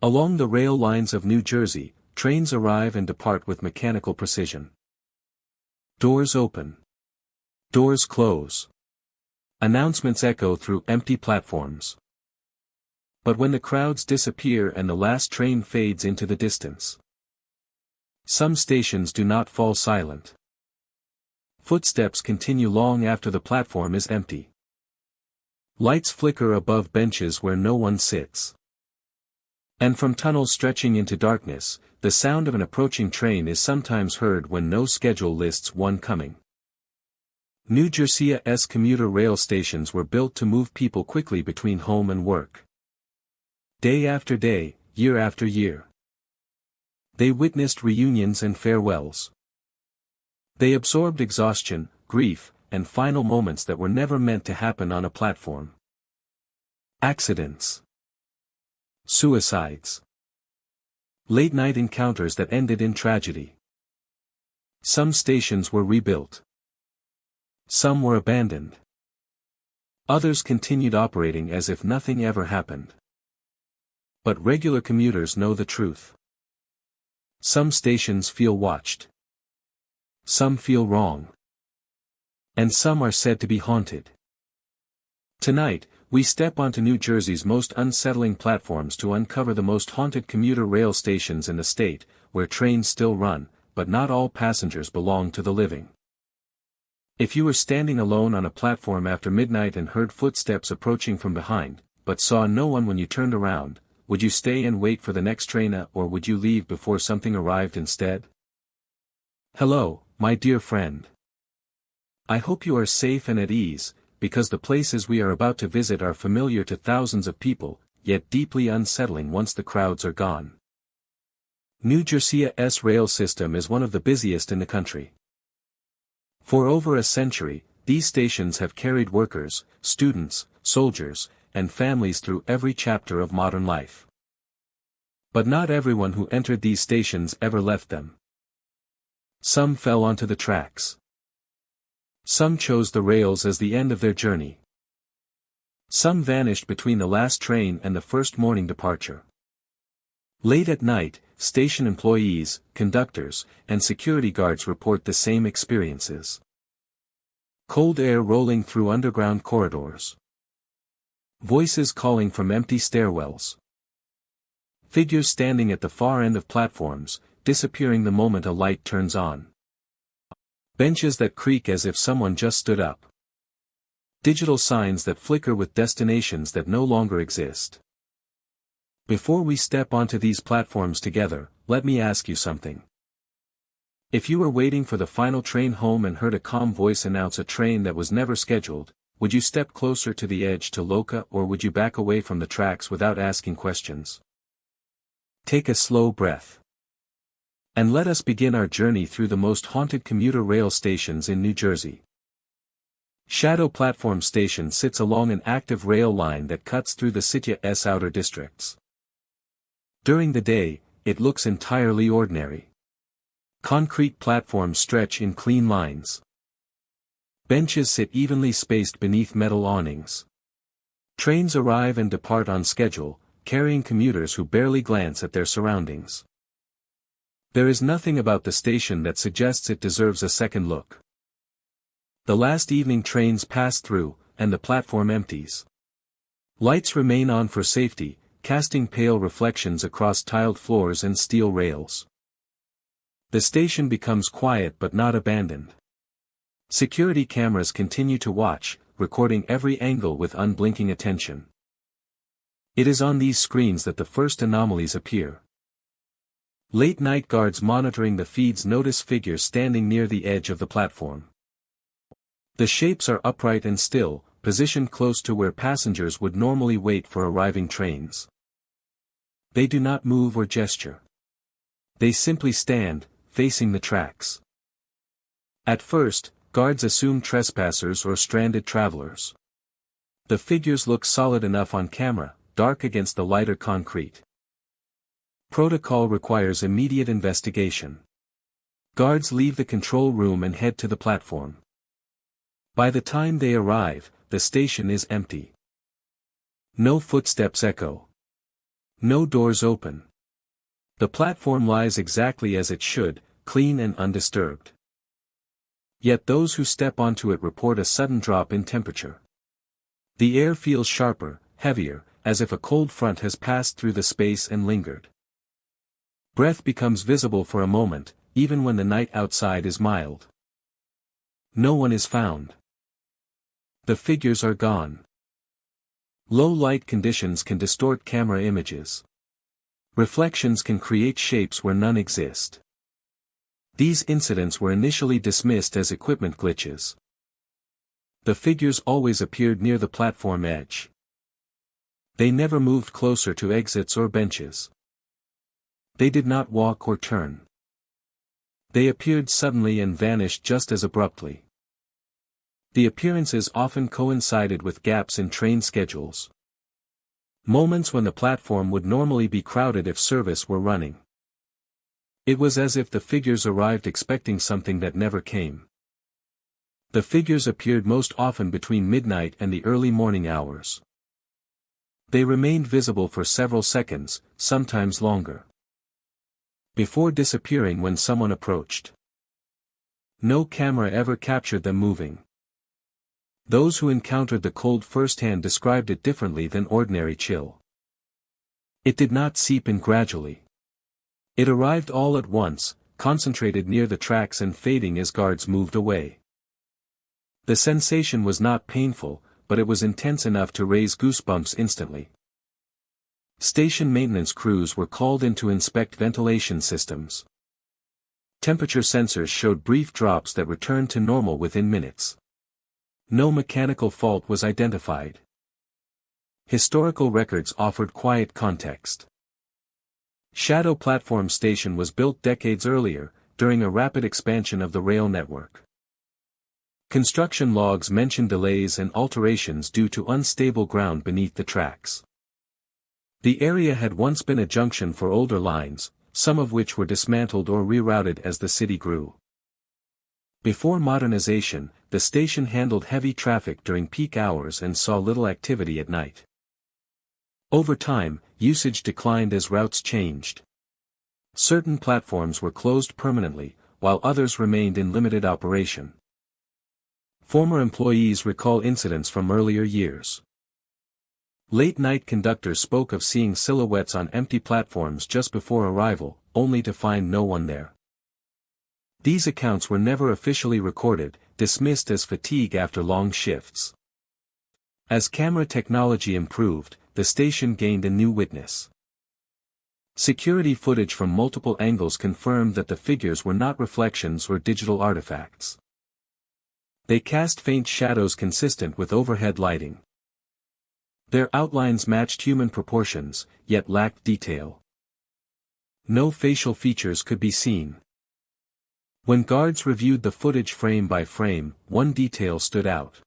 Along the rail lines of New Jersey, trains arrive and depart with mechanical precision. Doors open. Doors close. Announcements echo through empty platforms. But when the crowds disappear and the last train fades into the distance, some stations do not fall silent. Footsteps continue long after the platform is empty. Lights flicker above benches where no one sits. And from tunnels stretching into darkness, the sound of an approaching train is sometimes heard when no schedule lists one coming. New Jersey's commuter rail stations were built to move people quickly between home and work. Day after day, year after year. They witnessed reunions and farewells. They absorbed exhaustion, grief, and final moments that were never meant to happen on a platform. Accidents. Suicides. Late-night encounters that ended in tragedy. Some stations were rebuilt. Some were abandoned. Others continued operating as if nothing ever happened. But regular commuters know the truth. Some stations feel watched. Some feel wrong. And some are said to be haunted. Tonight, we step onto New Jersey's most unsettling platforms to uncover the most haunted commuter rail stations in the state, where trains still run, but not all passengers belong to the living. If you were standing alone on a platform after midnight and heard footsteps approaching from behind, but saw no one when you turned around, would you stay and wait for the next train, or would you leave before something arrived instead? Hello, my dear friend. I hope you are safe and at ease, because the places we are about to visit are familiar to thousands of people, yet deeply unsettling once the crowds are gone. New Jersey's rail system is one of the busiest in the country. For over a century, these stations have carried workers, students, soldiers, and families through every chapter of modern life. But not everyone who entered these stations ever left them. Some fell onto the tracks. Some chose the rails as the end of their journey. Some vanished between the last train and the first morning departure. Late at night, station employees, conductors, and security guards report the same experiences. Cold air rolling through underground corridors. Voices calling from empty stairwells. Figures standing at the far end of platforms, disappearing the moment a light turns on. Benches that creak as if someone just stood up. Digital signs that flicker with destinations that no longer exist. Before we step onto these platforms together, let me ask you something. If you were waiting for the final train home and heard a calm voice announce a train that was never scheduled, would you step closer to the edge to loca, or would you back away from the tracks without asking questions? Take a slow breath. And let us begin our journey through the most haunted commuter rail stations in New Jersey. Shadow Platform Station sits along an active rail line that cuts through the city's outer districts. During the day, it looks entirely ordinary. Concrete platforms stretch in clean lines. Benches sit evenly spaced beneath metal awnings. Trains arrive and depart on schedule, carrying commuters who barely glance at their surroundings. There is nothing about the station that suggests it deserves a second look. The last evening trains pass through, and the platform empties. Lights remain on for safety, casting pale reflections across tiled floors and steel rails. The station becomes quiet but not abandoned. Security cameras continue to watch, recording every angle with unblinking attention. It is on these screens that the first anomalies appear. Late-night guards monitoring the feeds notice figures standing near the edge of the platform. The shapes are upright and still, positioned close to where passengers would normally wait for arriving trains. They do not move or gesture. They simply stand, facing the tracks. At first, guards assume trespassers or stranded travelers. The figures look solid enough on camera, dark against the lighter concrete. Protocol requires immediate investigation. Guards leave the control room and head to the platform. By the time they arrive, the station is empty. No footsteps echo. No doors open. The platform lies exactly as it should, clean and undisturbed. Yet those who step onto it report a sudden drop in temperature. The air feels sharper, heavier, as if a cold front has passed through the space and lingered. Breath becomes visible for a moment, even when the night outside is mild. No one is found. The figures are gone. Low light conditions can distort camera images. Reflections can create shapes where none exist. These incidents were initially dismissed as equipment glitches. The figures always appeared near the platform edge. They never moved closer to exits or benches. They did not walk or turn. They appeared suddenly and vanished just as abruptly. The appearances often coincided with gaps in train schedules. Moments when the platform would normally be crowded if service were running. It was as if the figures arrived expecting something that never came. The figures appeared most often between midnight and the early morning hours. They remained visible for several seconds, sometimes longer, before disappearing when someone approached. No camera ever captured them moving. Those who encountered the cold firsthand described it differently than ordinary chill. It did not seep in gradually. It arrived all at once, concentrated near the tracks and fading as guards moved away. The sensation was not painful, but it was intense enough to raise goosebumps instantly. Station maintenance crews were called in to inspect ventilation systems. Temperature sensors showed brief drops that returned to normal within minutes. No mechanical fault was identified. Historical records offered quiet context. Shadow Platform Station was built decades earlier, during a rapid expansion of the rail network. Construction logs mention delays and alterations due to unstable ground beneath the tracks. The area had once been a junction for older lines, some of which were dismantled or rerouted as the city grew. Before modernization, the station handled heavy traffic during peak hours and saw little activity at night. Over time, usage declined as routes changed. Certain platforms were closed permanently, while others remained in limited operation. Former employees recall incidents from earlier years. Late-night conductors spoke of seeing silhouettes on empty platforms just before arrival, only to find no one there. These accounts were never officially recorded, dismissed as fatigue after long shifts. As camera technology improved, the station gained a new witness. Security footage from multiple angles confirmed that the figures were not reflections or digital artifacts. They cast faint shadows consistent with overhead lighting. Their outlines matched human proportions, yet lacked detail. No facial features could be seen. When guards reviewed the footage frame by frame, one detail stood out.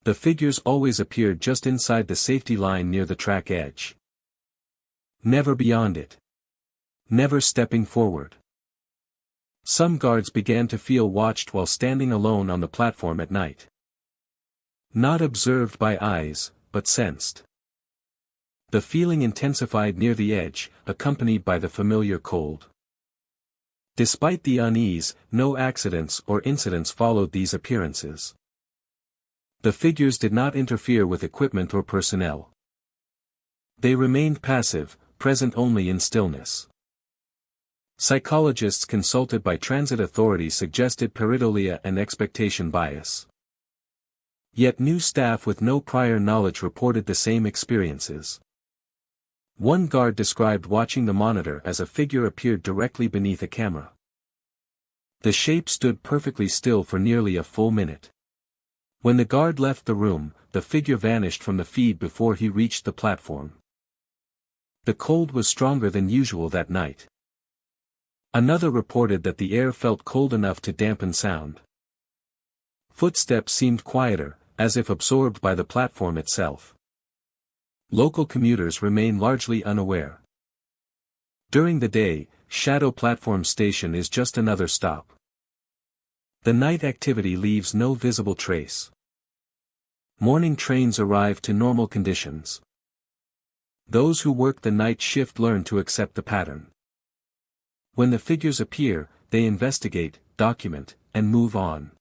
The figures always appeared just inside the safety line near the track edge. Never beyond it. Never stepping forward. Some guards began to feel watched while standing alone on the platform at night. Not observed by eyes, but sensed. The feeling intensified near the edge, accompanied by the familiar cold. Despite the unease, no accidents or incidents followed these appearances. The figures did not interfere with equipment or personnel. They remained passive, present only in stillness. Psychologists consulted by transit authorities suggested pareidolia and expectation bias. Yet new staff with no prior knowledge reported the same experiences. One guard described watching the monitor as a figure appeared directly beneath a camera. The shape stood perfectly still for nearly a full minute. When the guard left the room, the figure vanished from the feed before he reached the platform. The cold was stronger than usual that night. Another reported that the air felt cold enough to dampen sound. Footsteps seemed quieter, as if absorbed by the platform itself. Local commuters remain largely unaware. During the day, Shadow Platform Station is just another stop. The night activity leaves no visible trace. Morning trains arrive to normal conditions. Those who work the night shift learn to accept the pattern. When the figures appear, they investigate, document, and move on.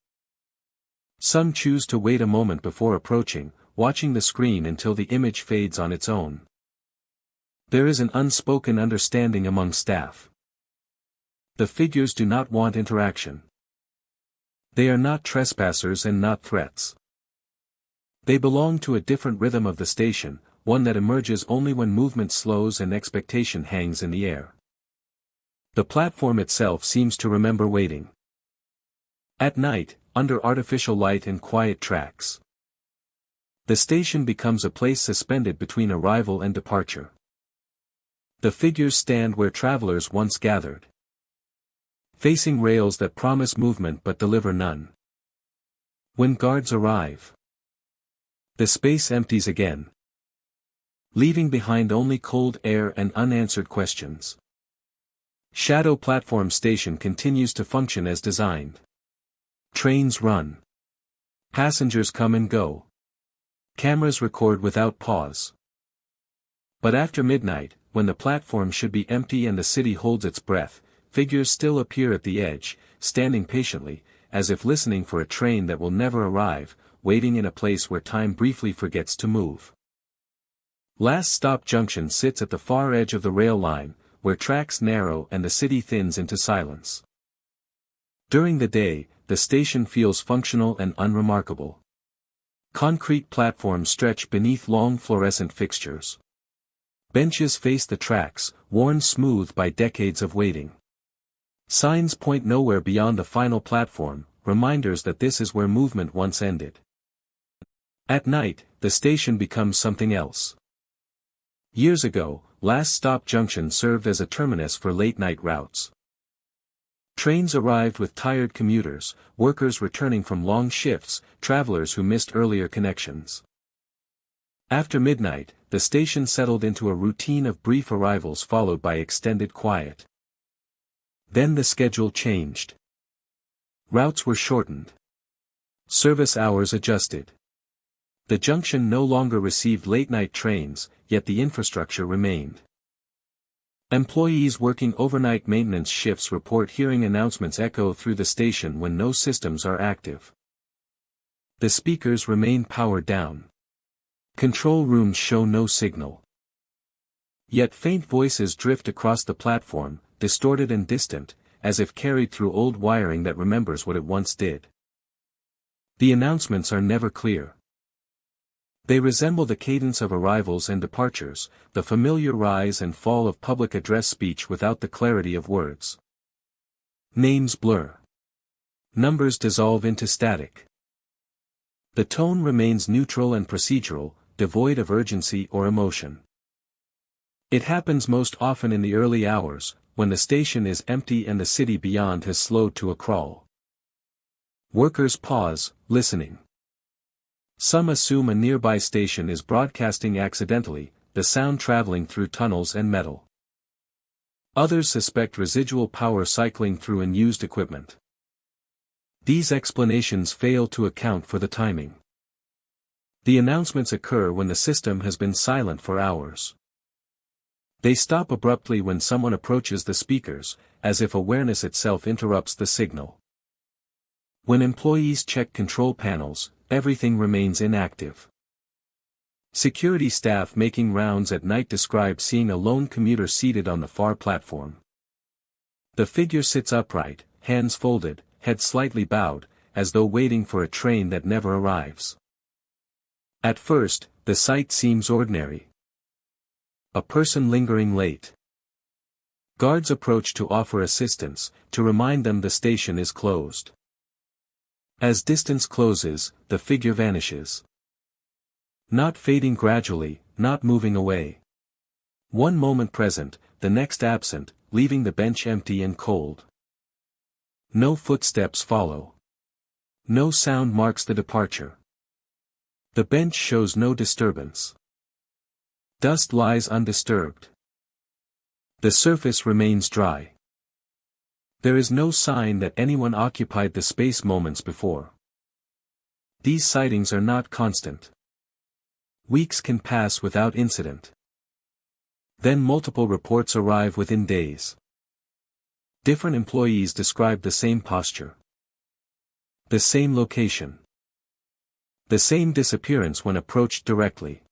Some choose to wait a moment before approaching, watching the screen until the image fades on its own. There is an unspoken understanding among staff. The figures do not want interaction. They are not trespassers and not threats. They belong to a different rhythm of the station, one that emerges only when movement slows and expectation hangs in the air. The platform itself seems to remember waiting. At night, under artificial light and quiet tracks, the station becomes a place suspended between arrival and departure. The figures stand where travelers once gathered, facing rails that promise movement but deliver none. When guards arrive, the space empties again, leaving behind only cold air and unanswered questions. Shadow Platform Station continues to function as designed. Trains run. Passengers come and go. Cameras record without pause. But after midnight, when the platform should be empty and the city holds its breath, figures still appear at the edge, standing patiently, as if listening for a train that will never arrive, waiting in a place where time briefly forgets to move. Last Stop Junction sits at the far edge of the rail line, where tracks narrow and the city thins into silence. During the day, the station feels functional and unremarkable. Concrete platforms stretch beneath long fluorescent fixtures. Benches face the tracks, worn smooth by decades of waiting. Signs point nowhere beyond the final platform, reminders that this is where movement once ended. At night, the station becomes something else. Years ago, Last Stop Junction served as a terminus for late-night routes. Trains arrived with tired commuters, workers returning from long shifts, travelers who missed earlier connections. After midnight, the station settled into a routine of brief arrivals followed by extended quiet. Then the schedule changed. Routes were shortened. Service hours adjusted. The junction no longer received late-night trains, yet the infrastructure remained. Employees working overnight maintenance shifts report hearing announcements echo through the station when no systems are active. The speakers remain powered down. Control rooms show no signal. Yet faint voices drift across the platform, distorted and distant, as if carried through old wiring that remembers what it once did. The announcements are never clear. They resemble the cadence of arrivals and departures, the familiar rise and fall of public address speech without the clarity of words. Names blur. Numbers dissolve into static. The tone remains neutral and procedural, devoid of urgency or emotion. It happens most often in the early hours, when the station is empty and the city beyond has slowed to a crawl. Workers pause, listening. Some assume a nearby station is broadcasting accidentally, the sound traveling through tunnels and metal. Others suspect residual power cycling through unused equipment. These explanations fail to account for the timing. The announcements occur when the system has been silent for hours. They stop abruptly when someone approaches the speakers, as if awareness itself interrupts the signal. When employees check control panels, everything remains inactive. Security staff making rounds at night describe seeing a lone commuter seated on the far platform. The figure sits upright, hands folded, head slightly bowed, as though waiting for a train that never arrives. At first, the sight seems ordinary. A person lingering late. Guards approach to offer assistance, to remind them the station is closed. As distance closes, the figure vanishes. Not fading gradually, not moving away. One moment present, the next absent, leaving the bench empty and cold. No footsteps follow. No sound marks the departure. The bench shows no disturbance. Dust lies undisturbed. The surface remains dry. There is no sign that anyone occupied the space moments before. These sightings are not constant. Weeks can pass without incident. Then multiple reports arrive within days. Different employees describe the same posture. The same location. The same disappearance when approached directly.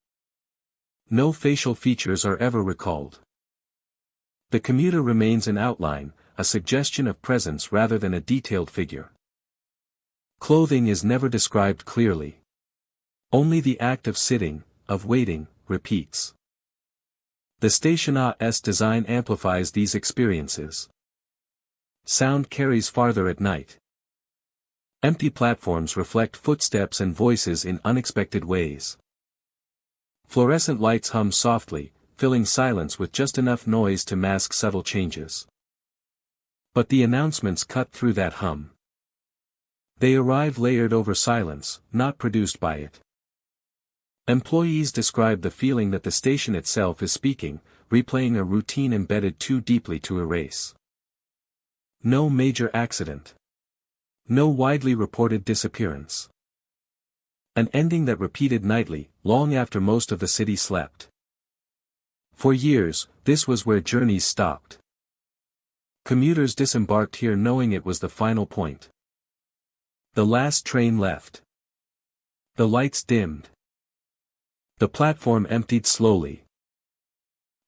No facial features are ever recalled. The commuter remains an outline, a suggestion of presence rather than a detailed figure. Clothing is never described clearly. Only the act of sitting, of waiting, repeats. The station's design amplifies these experiences. Sound carries farther at night. Empty platforms reflect footsteps and voices in unexpected ways. Fluorescent lights hum softly, filling silence with just enough noise to mask subtle changes. But the announcements cut through that hum. They arrive layered over silence, not produced by it. Employees describe the feeling that the station itself is speaking, replaying a routine embedded too deeply to erase. No major accident. No widely reported disappearance. An ending that repeated nightly, long after most of the city slept. For years, this was where journeys stopped. Commuters disembarked here knowing it was the final point. The last train left. The lights dimmed. The platform emptied slowly.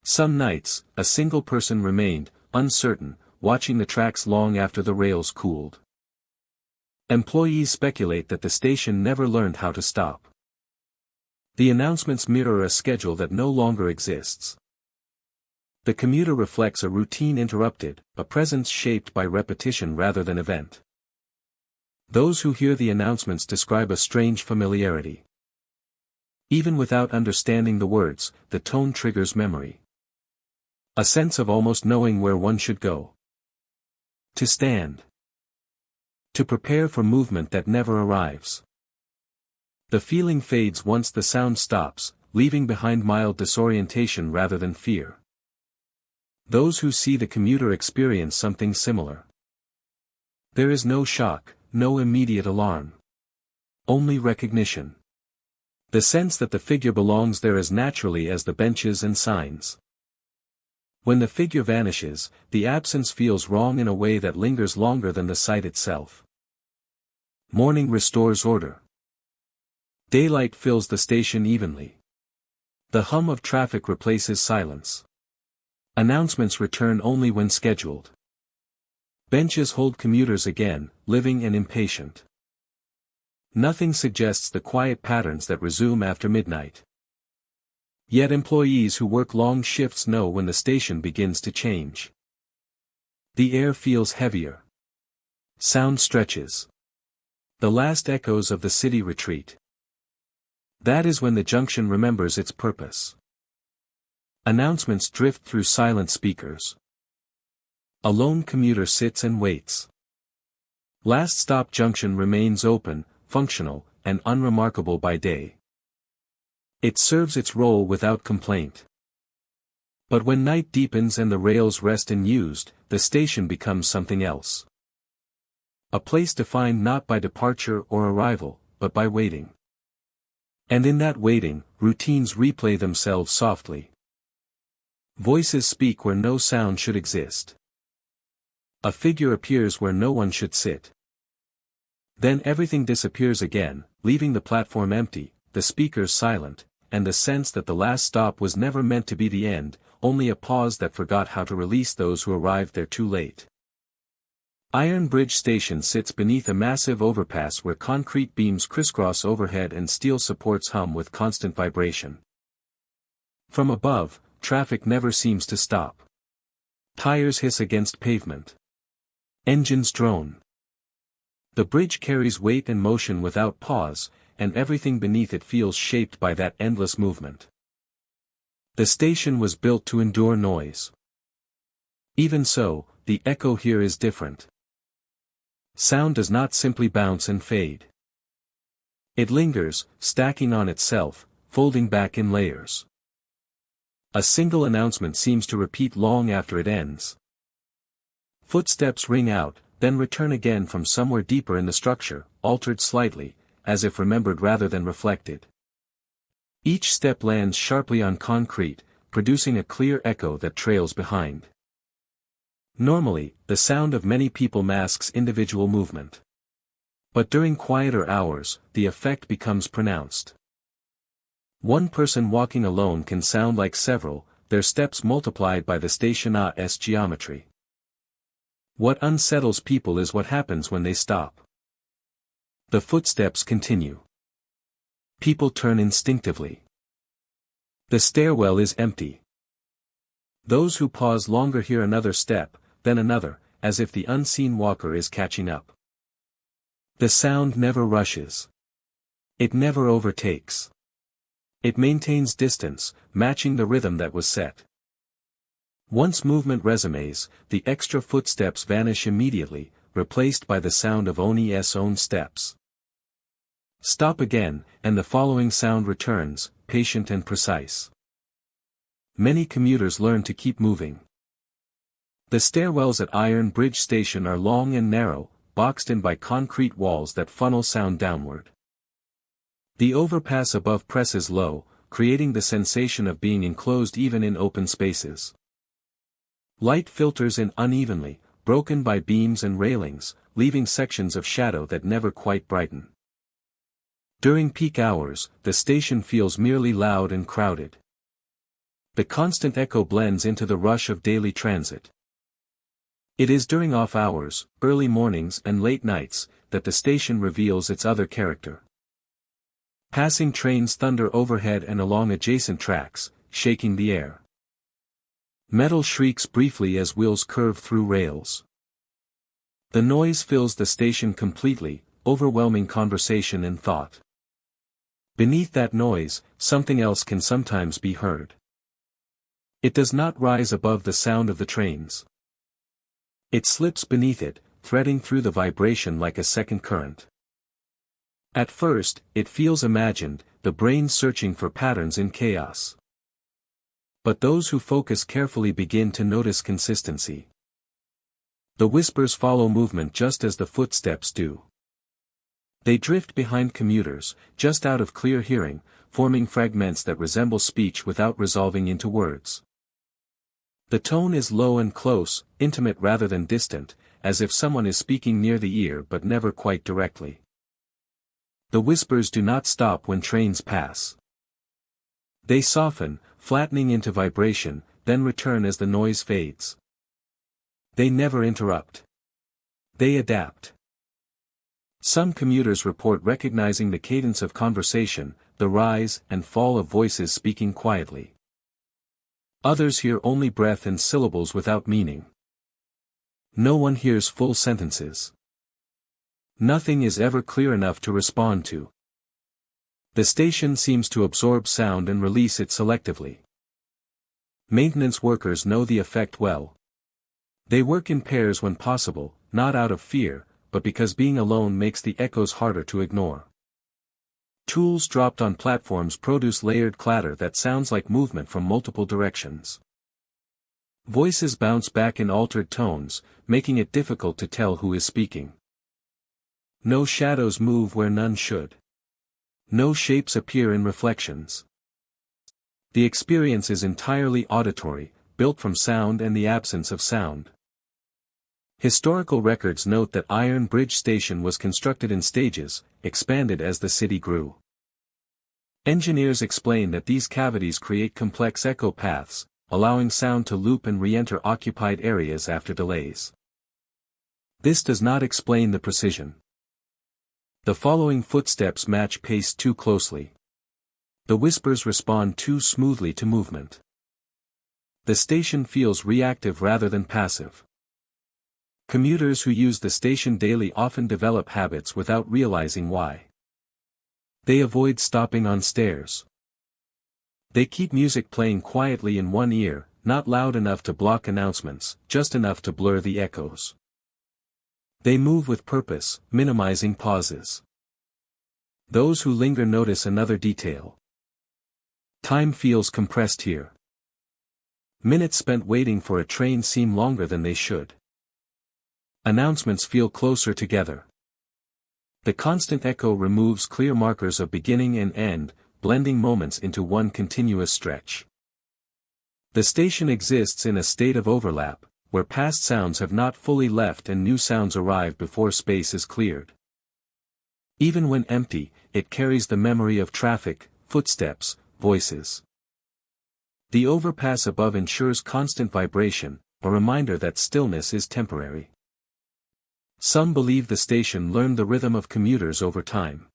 Some nights, a single person remained, uncertain, watching the tracks long after the rails cooled. Employees speculate that the station never learned how to stop. The announcements mirror a schedule that no longer exists. The commuter reflects a routine interrupted, a presence shaped by repetition rather than event. Those who hear the announcements describe a strange familiarity. Even without understanding the words, the tone triggers memory. A sense of almost knowing where one should go. To stand. To prepare for movement that never arrives. The feeling fades once the sound stops, leaving behind mild disorientation rather than fear. Those who see the commuter experience something similar. There is no shock, no immediate alarm. Only recognition. The sense that the figure belongs there as naturally as the benches and signs. When the figure vanishes, the absence feels wrong in a way that lingers longer than the sight itself. Morning restores order. Daylight fills the station evenly. The hum of traffic replaces silence. Announcements return only when scheduled. Benches hold commuters again, living and impatient. Nothing suggests the quiet patterns that resume after midnight. Yet employees who work long shifts know when the station begins to change. The air feels heavier. Sound stretches. The last echoes of the city retreat. That is when the junction remembers its purpose. Announcements drift through silent speakers. A lone commuter sits and waits. Last stop junction remains open, functional, and unremarkable by day. It serves its role without complaint. But when night deepens and the rails rest unused, the station becomes something else. A place defined not by departure or arrival, but by waiting. And in that waiting, routines replay themselves softly. Voices speak where no sound should exist. A figure appears where no one should sit. Then everything disappears again, leaving the platform empty, the speakers silent, and the sense that the last stop was never meant to be the end, only a pause that forgot how to release those who arrived there too late. Iron Bridge Station sits beneath a massive overpass where concrete beams crisscross overhead and steel supports hum with constant vibration. From above, traffic never seems to stop. Tires hiss against pavement. Engines drone. The bridge carries weight and motion without pause, and everything beneath it feels shaped by that endless movement. The station was built to endure noise. Even so, the echo here is different. Sound does not simply bounce and fade. It lingers, stacking on itself, folding back in layers. A single announcement seems to repeat long after it ends. Footsteps ring out, then return again from somewhere deeper in the structure, altered slightly, as if remembered rather than reflected. Each step lands sharply on concrete, producing a clear echo that trails behind. Normally, the sound of many people masks individual movement. But during quieter hours, the effect becomes pronounced. One person walking alone can sound like several, their steps multiplied by the station's geometry. What unsettles people is what happens when they stop. The footsteps continue. People turn instinctively. The stairwell is empty. Those who pause longer hear another step, then another, as if the unseen walker is catching up. The sound never rushes. It never overtakes. It maintains distance, matching the rhythm that was set. Once movement resumes, the extra footsteps vanish immediately, replaced by the sound of Oni's own steps. Stop again, and the following sound returns, patient and precise. Many commuters learn to keep moving. The stairwells at Iron Bridge Station are long and narrow, boxed in by concrete walls that funnel sound downward. The overpass above presses low, creating the sensation of being enclosed even in open spaces. Light filters in unevenly, broken by beams and railings, leaving sections of shadow that never quite brighten. During peak hours, the station feels merely loud and crowded. The constant echo blends into the rush of daily transit. It is during off hours, early mornings and late nights, that the station reveals its other character. Passing trains thunder overhead and along adjacent tracks, shaking the air. Metal shrieks briefly as wheels curve through rails. The noise fills the station completely, overwhelming conversation and thought. Beneath that noise, something else can sometimes be heard. It does not rise above the sound of the trains. It slips beneath it, threading through the vibration like a second current. At first, it feels imagined, the brain searching for patterns in chaos. But those who focus carefully begin to notice consistency. The whispers follow movement just as the footsteps do. They drift behind commuters, just out of clear hearing, forming fragments that resemble speech without resolving into words. The tone is low and close, intimate rather than distant, as if someone is speaking near the ear but never quite directly. The whispers do not stop when trains pass. They soften, flattening into vibration, then return as the noise fades. They never interrupt. They adapt. Some commuters report recognizing the cadence of conversation, the rise and fall of voices speaking quietly. Others hear only breath and syllables without meaning. No one hears full sentences. Nothing is ever clear enough to respond to. The station seems to absorb sound and release it selectively. Maintenance workers know the effect well. They work in pairs when possible, not out of fear, but because being alone makes the echoes harder to ignore. Tools dropped on platforms produce layered clatter that sounds like movement from multiple directions. Voices bounce back in altered tones, making it difficult to tell who is speaking. No shadows move where none should. No shapes appear in reflections. The experience is entirely auditory, built from sound and the absence of sound. Historical records note that Iron Bridge Station was constructed in stages, expanded as the city grew. Engineers explain that these cavities create complex echo paths, allowing sound to loop and re-enter occupied areas after delays. This does not explain the precision. The following footsteps match pace too closely. The whispers respond too smoothly to movement. The station feels reactive rather than passive. Commuters who use the station daily often develop habits without realizing why. They avoid stopping on stairs. They keep music playing quietly in one ear, not loud enough to block announcements, just enough to blur the echoes. They move with purpose, minimizing pauses. Those who linger notice another detail. Time feels compressed here. Minutes spent waiting for a train seem longer than they should. Announcements feel closer together. The constant echo removes clear markers of beginning and end, blending moments into one continuous stretch. The station exists in a state of overlap, where past sounds have not fully left and new sounds arrive before space is cleared. Even when empty, it carries the memory of traffic, footsteps, voices. The overpass above ensures constant vibration, a reminder that stillness is temporary. Some believe the station learned the rhythm of commuters over time.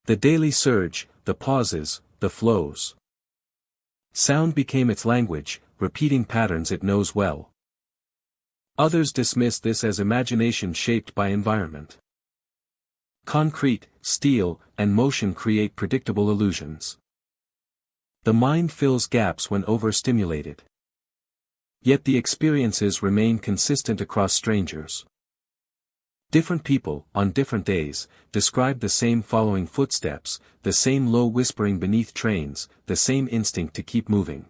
The daily surge, the pauses, the flows. Sound became its language, repeating patterns it knows well. Others dismiss this as imagination shaped by environment. Concrete, steel, and motion create predictable illusions. The mind fills gaps when overstimulated. Yet the experiences remain consistent across strangers. Different people, on different days, describe the same following footsteps, the same low whispering beneath trains, the same instinct to keep moving.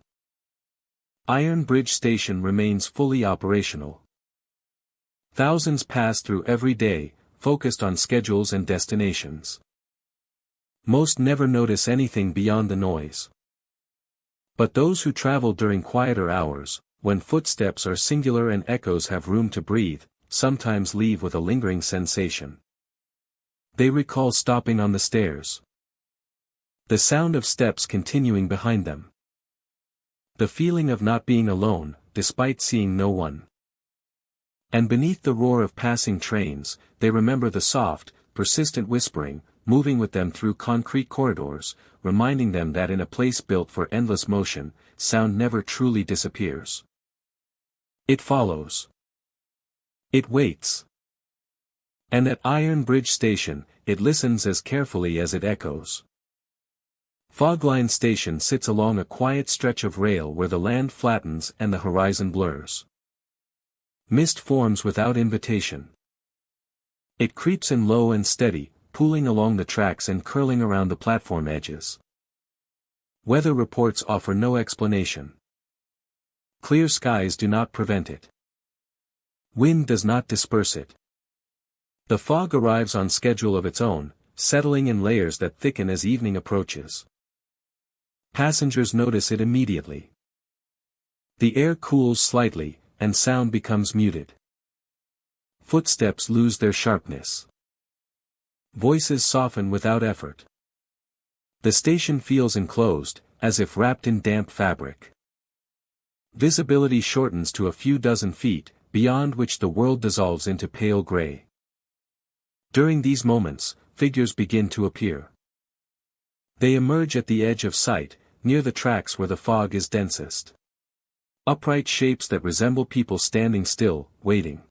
Iron Bridge Station remains fully operational. Thousands pass through every day, focused on schedules and destinations. Most never notice anything beyond the noise. But those who travel during quieter hours, when footsteps are singular and echoes have room to breathe, sometimes leave with a lingering sensation. They recall stopping on the stairs. The sound of steps continuing behind them. The feeling of not being alone, despite seeing no one. And beneath the roar of passing trains, they remember the soft, persistent whispering, moving with them through concrete corridors, reminding them that in a place built for endless motion, sound never truly disappears. It follows. It waits. And at Iron Bridge Station, it listens as carefully as it echoes. Fogline Station sits along a quiet stretch of rail where the land flattens and the horizon blurs. Mist forms without invitation. It creeps in low and steady, pooling along the tracks and curling around the platform edges. Weather reports offer no explanation. Clear skies do not prevent it. Wind does not disperse it. The fog arrives on schedule of its own, settling in layers that thicken as evening approaches. Passengers notice it immediately. The air cools slightly, and sound becomes muted. Footsteps lose their sharpness. Voices soften without effort. The station feels enclosed, as if wrapped in damp fabric. Visibility shortens to a few dozen feet, beyond which the world dissolves into pale gray. During these moments, figures begin to appear. They emerge at the edge of sight, near the tracks where the fog is densest. Upright shapes that resemble people standing still, waiting.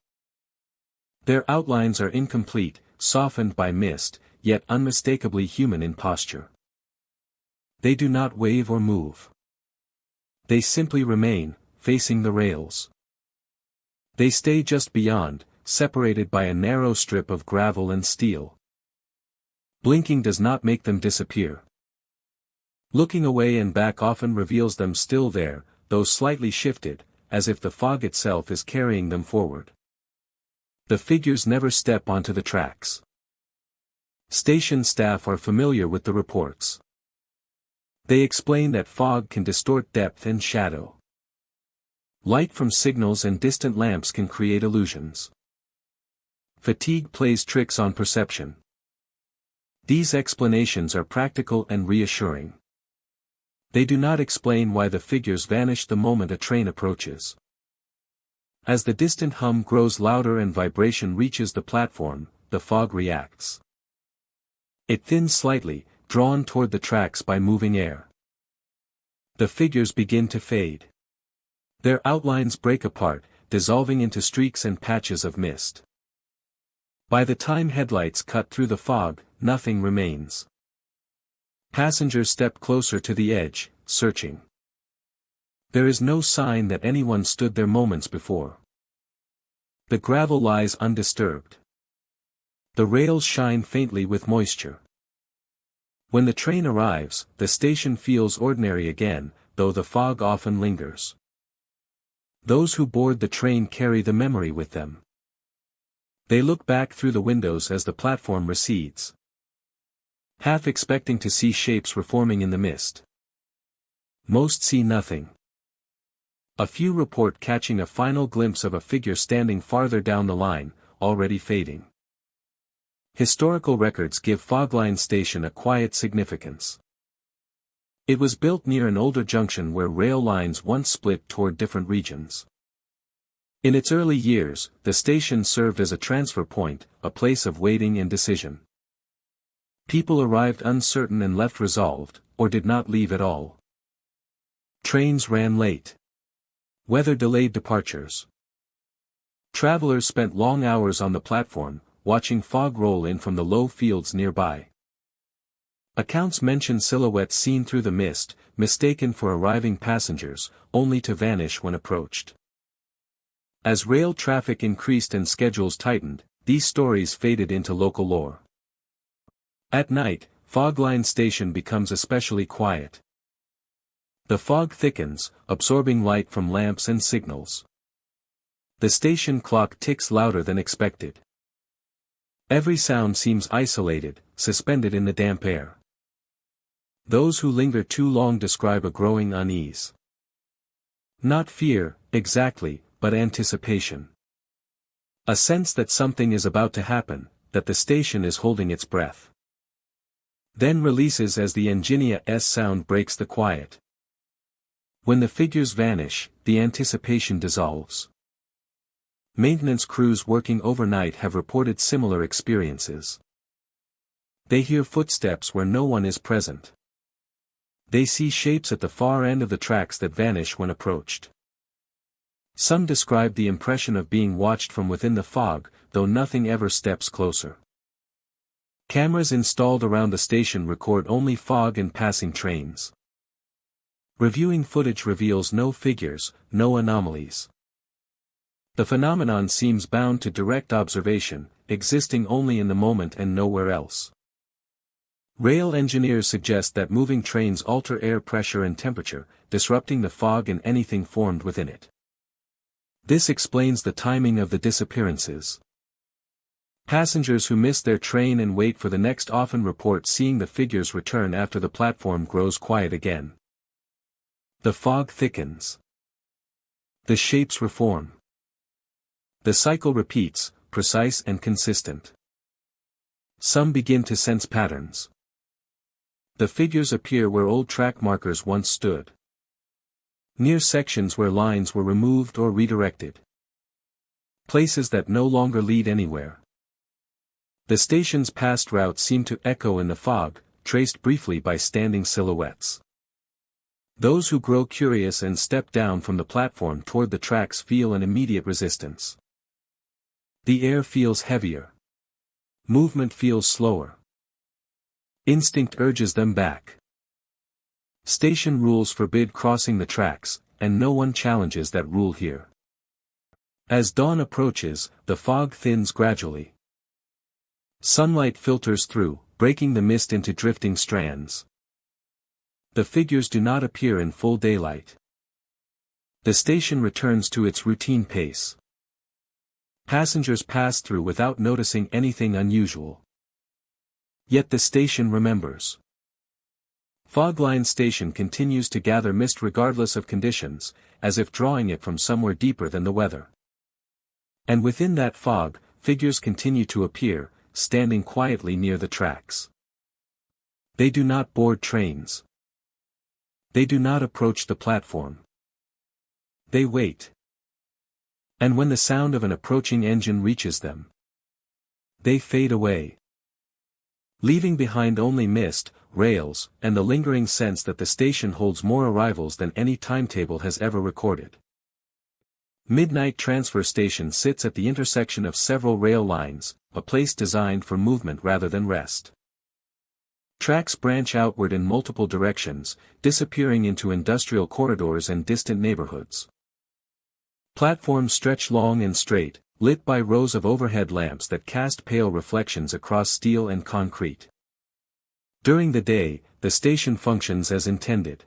Their outlines are incomplete, softened by mist, yet unmistakably human in posture. They do not wave or move. They simply remain, facing the rails. They stay just beyond, separated by a narrow strip of gravel and steel. Blinking does not make them disappear. Looking away and back often reveals them still there, though slightly shifted, as if the fog itself is carrying them forward. The figures never step onto the tracks. Station staff are familiar with the reports. They explain that fog can distort depth and shadow. Light from signals and distant lamps can create illusions. Fatigue plays tricks on perception. These explanations are practical and reassuring. They do not explain why the figures vanish the moment a train approaches. As the distant hum grows louder and vibration reaches the platform, the fog reacts. It thins slightly, drawn toward the tracks by moving air. The figures begin to fade. Their outlines break apart, dissolving into streaks and patches of mist. By the time headlights cut through the fog, nothing remains. Passengers step closer to the edge, searching. There is no sign that anyone stood there moments before. The gravel lies undisturbed. The rails shine faintly with moisture. When the train arrives, the station feels ordinary again, though the fog often lingers. Those who board the train carry the memory with them. They look back through the windows as the platform recedes, half expecting to see shapes reforming in the mist. Most see nothing. A few report catching a final glimpse of a figure standing farther down the line, already fading. Historical records give Fogline Station a quiet significance. It was built near an older junction where rail lines once split toward different regions. In its early years, the station served as a transfer point, a place of waiting and decision. People arrived uncertain and left resolved, or did not leave at all. Trains ran late. Weather delayed departures. Travelers spent long hours on the platform, watching fog roll in from the low fields nearby. Accounts mention silhouettes seen through the mist, mistaken for arriving passengers, only to vanish when approached. As rail traffic increased and schedules tightened, these stories faded into local lore. At night, Fogline Station becomes especially quiet. The fog thickens, absorbing light from lamps and signals. The station clock ticks louder than expected. Every sound seems isolated, suspended in the damp air. Those who linger too long describe a growing unease. Not fear, exactly, but anticipation. A sense that something is about to happen, that the station is holding its breath. Then releases as the engineer's sound breaks the quiet. When the figures vanish, the anticipation dissolves. Maintenance crews working overnight have reported similar experiences. They hear footsteps where no one is present. They see shapes at the far end of the tracks that vanish when approached. Some describe the impression of being watched from within the fog, though nothing ever steps closer. Cameras installed around the station record only fog and passing trains. Reviewing footage reveals no figures, no anomalies. The phenomenon seems bound to direct observation, existing only in the moment and nowhere else. Rail engineers suggest that moving trains alter air pressure and temperature, disrupting the fog and anything formed within it. This explains the timing of the disappearances. Passengers who miss their train and wait for the next often report seeing the figures return after the platform grows quiet again. The fog thickens. The shapes reform. The cycle repeats, precise and consistent. Some begin to sense patterns. The figures appear where old track markers once stood. Near sections where lines were removed or redirected. Places that no longer lead anywhere. The station's past routes seem to echo in the fog, traced briefly by standing silhouettes. Those who grow curious and step down from the platform toward the tracks feel an immediate resistance. The air feels heavier. Movement feels slower. Instinct urges them back. Station rules forbid crossing the tracks, and no one challenges that rule here. As dawn approaches, the fog thins gradually. Sunlight filters through, breaking the mist into drifting strands. The figures do not appear in full daylight. The station returns to its routine pace. Passengers pass through without noticing anything unusual. Yet the station remembers. Fogline Station continues to gather mist regardless of conditions, as if drawing it from somewhere deeper than the weather. And within that fog, figures continue to appear, standing quietly near the tracks. They do not board trains. They do not approach the platform. They wait. And when the sound of an approaching engine reaches them, they fade away. Leaving behind only mist, rails, and the lingering sense that the station holds more arrivals than any timetable has ever recorded. Midnight Transfer Station sits at the intersection of several rail lines, a place designed for movement rather than rest. Tracks branch outward in multiple directions, disappearing into industrial corridors and distant neighborhoods. Platforms stretch long and straight, lit by rows of overhead lamps that cast pale reflections across steel and concrete. During the day, the station functions as intended.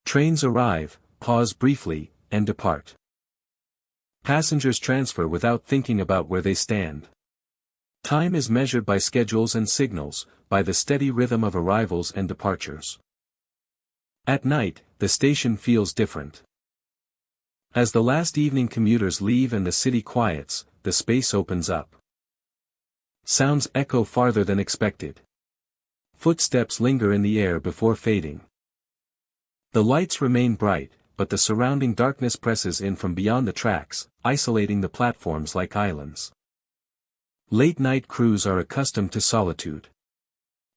Trains arrive, pause briefly, and depart. Passengers transfer without thinking about where they stand. Time is measured by schedules and signals, by the steady rhythm of arrivals and departures. At night, the station feels different. As the last evening commuters leave and the city quiets, the space opens up. Sounds echo farther than expected. Footsteps linger in the air before fading. The lights remain bright, but the surrounding darkness presses in from beyond the tracks, isolating the platforms like islands. Late-night crews are accustomed to solitude.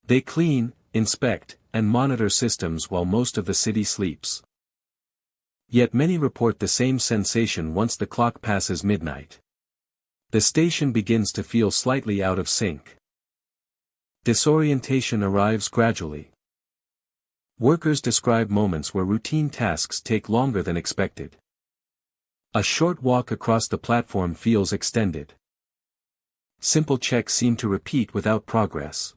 They clean, inspect, and monitor systems while most of the city sleeps. Yet many report the same sensation once the clock passes midnight. The station begins to feel slightly out of sync. Disorientation arrives gradually. Workers describe moments where routine tasks take longer than expected. A short walk across the platform feels extended. Simple checks seem to repeat without progress.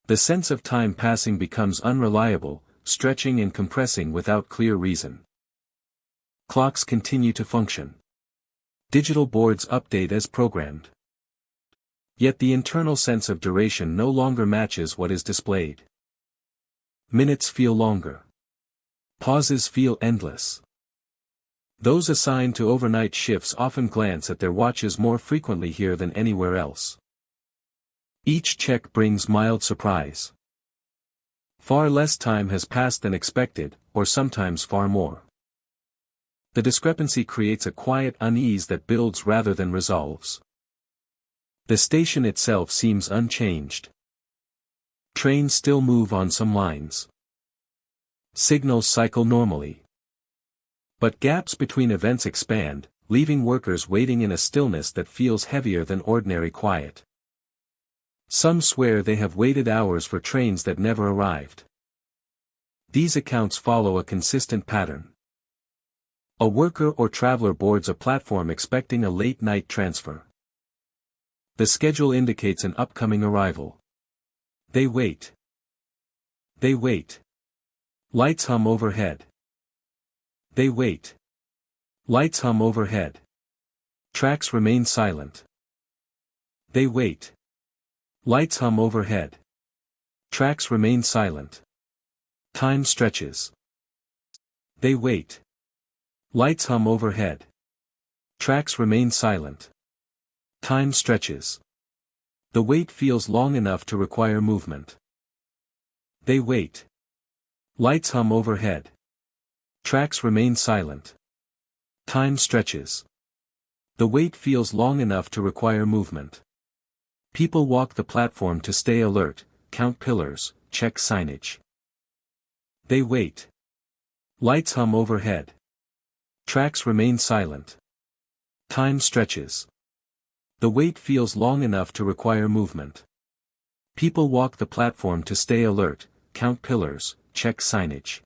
The sense of time passing becomes unreliable, stretching and compressing without clear reason. Clocks continue to function. Digital boards update as programmed. Yet the internal sense of duration no longer matches what is displayed. Minutes feel longer. Pauses feel endless. Those assigned to overnight shifts often glance at their watches more frequently here than anywhere else. Each check brings mild surprise. Far less time has passed than expected, or sometimes far more. The discrepancy creates a quiet unease that builds rather than resolves. The station itself seems unchanged. Trains still move on some lines. Signals cycle normally. But gaps between events expand, leaving workers waiting in a stillness that feels heavier than ordinary quiet. Some swear they have waited hours for trains that never arrived. These accounts follow a consistent pattern. A worker or traveler boards a platform expecting a late-night transfer. The schedule indicates an upcoming arrival. They wait. They wait. Lights hum overhead. They wait. Lights hum overhead. Tracks remain silent. They wait. Lights hum overhead. Tracks remain silent. Time stretches. They wait. Lights hum overhead. Tracks remain silent. Time stretches. The wait feels long enough to require movement. They wait. Lights hum overhead. Tracks remain silent. Time stretches. The wait feels long enough to require movement. People walk the platform to stay alert, count pillars, check signage. They wait. Lights hum overhead. Tracks remain silent. Time stretches. The wait feels long enough to require movement. People walk the platform to stay alert, count pillars, check signage.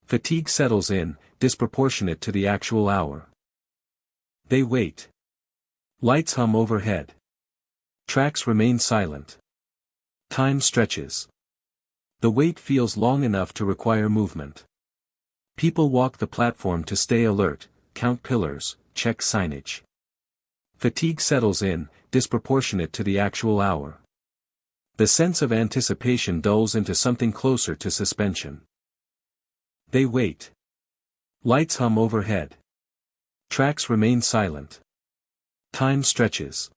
Fatigue settles in, disproportionate to the actual hour. They wait. Lights hum overhead. Tracks remain silent. Time stretches. The wait feels long enough to require movement. People walk the platform to stay alert, count pillars, check signage. Fatigue settles in, disproportionate to the actual hour. The sense of anticipation dulls into something closer to suspension. They wait. Lights hum overhead. Tracks remain silent. Time stretches.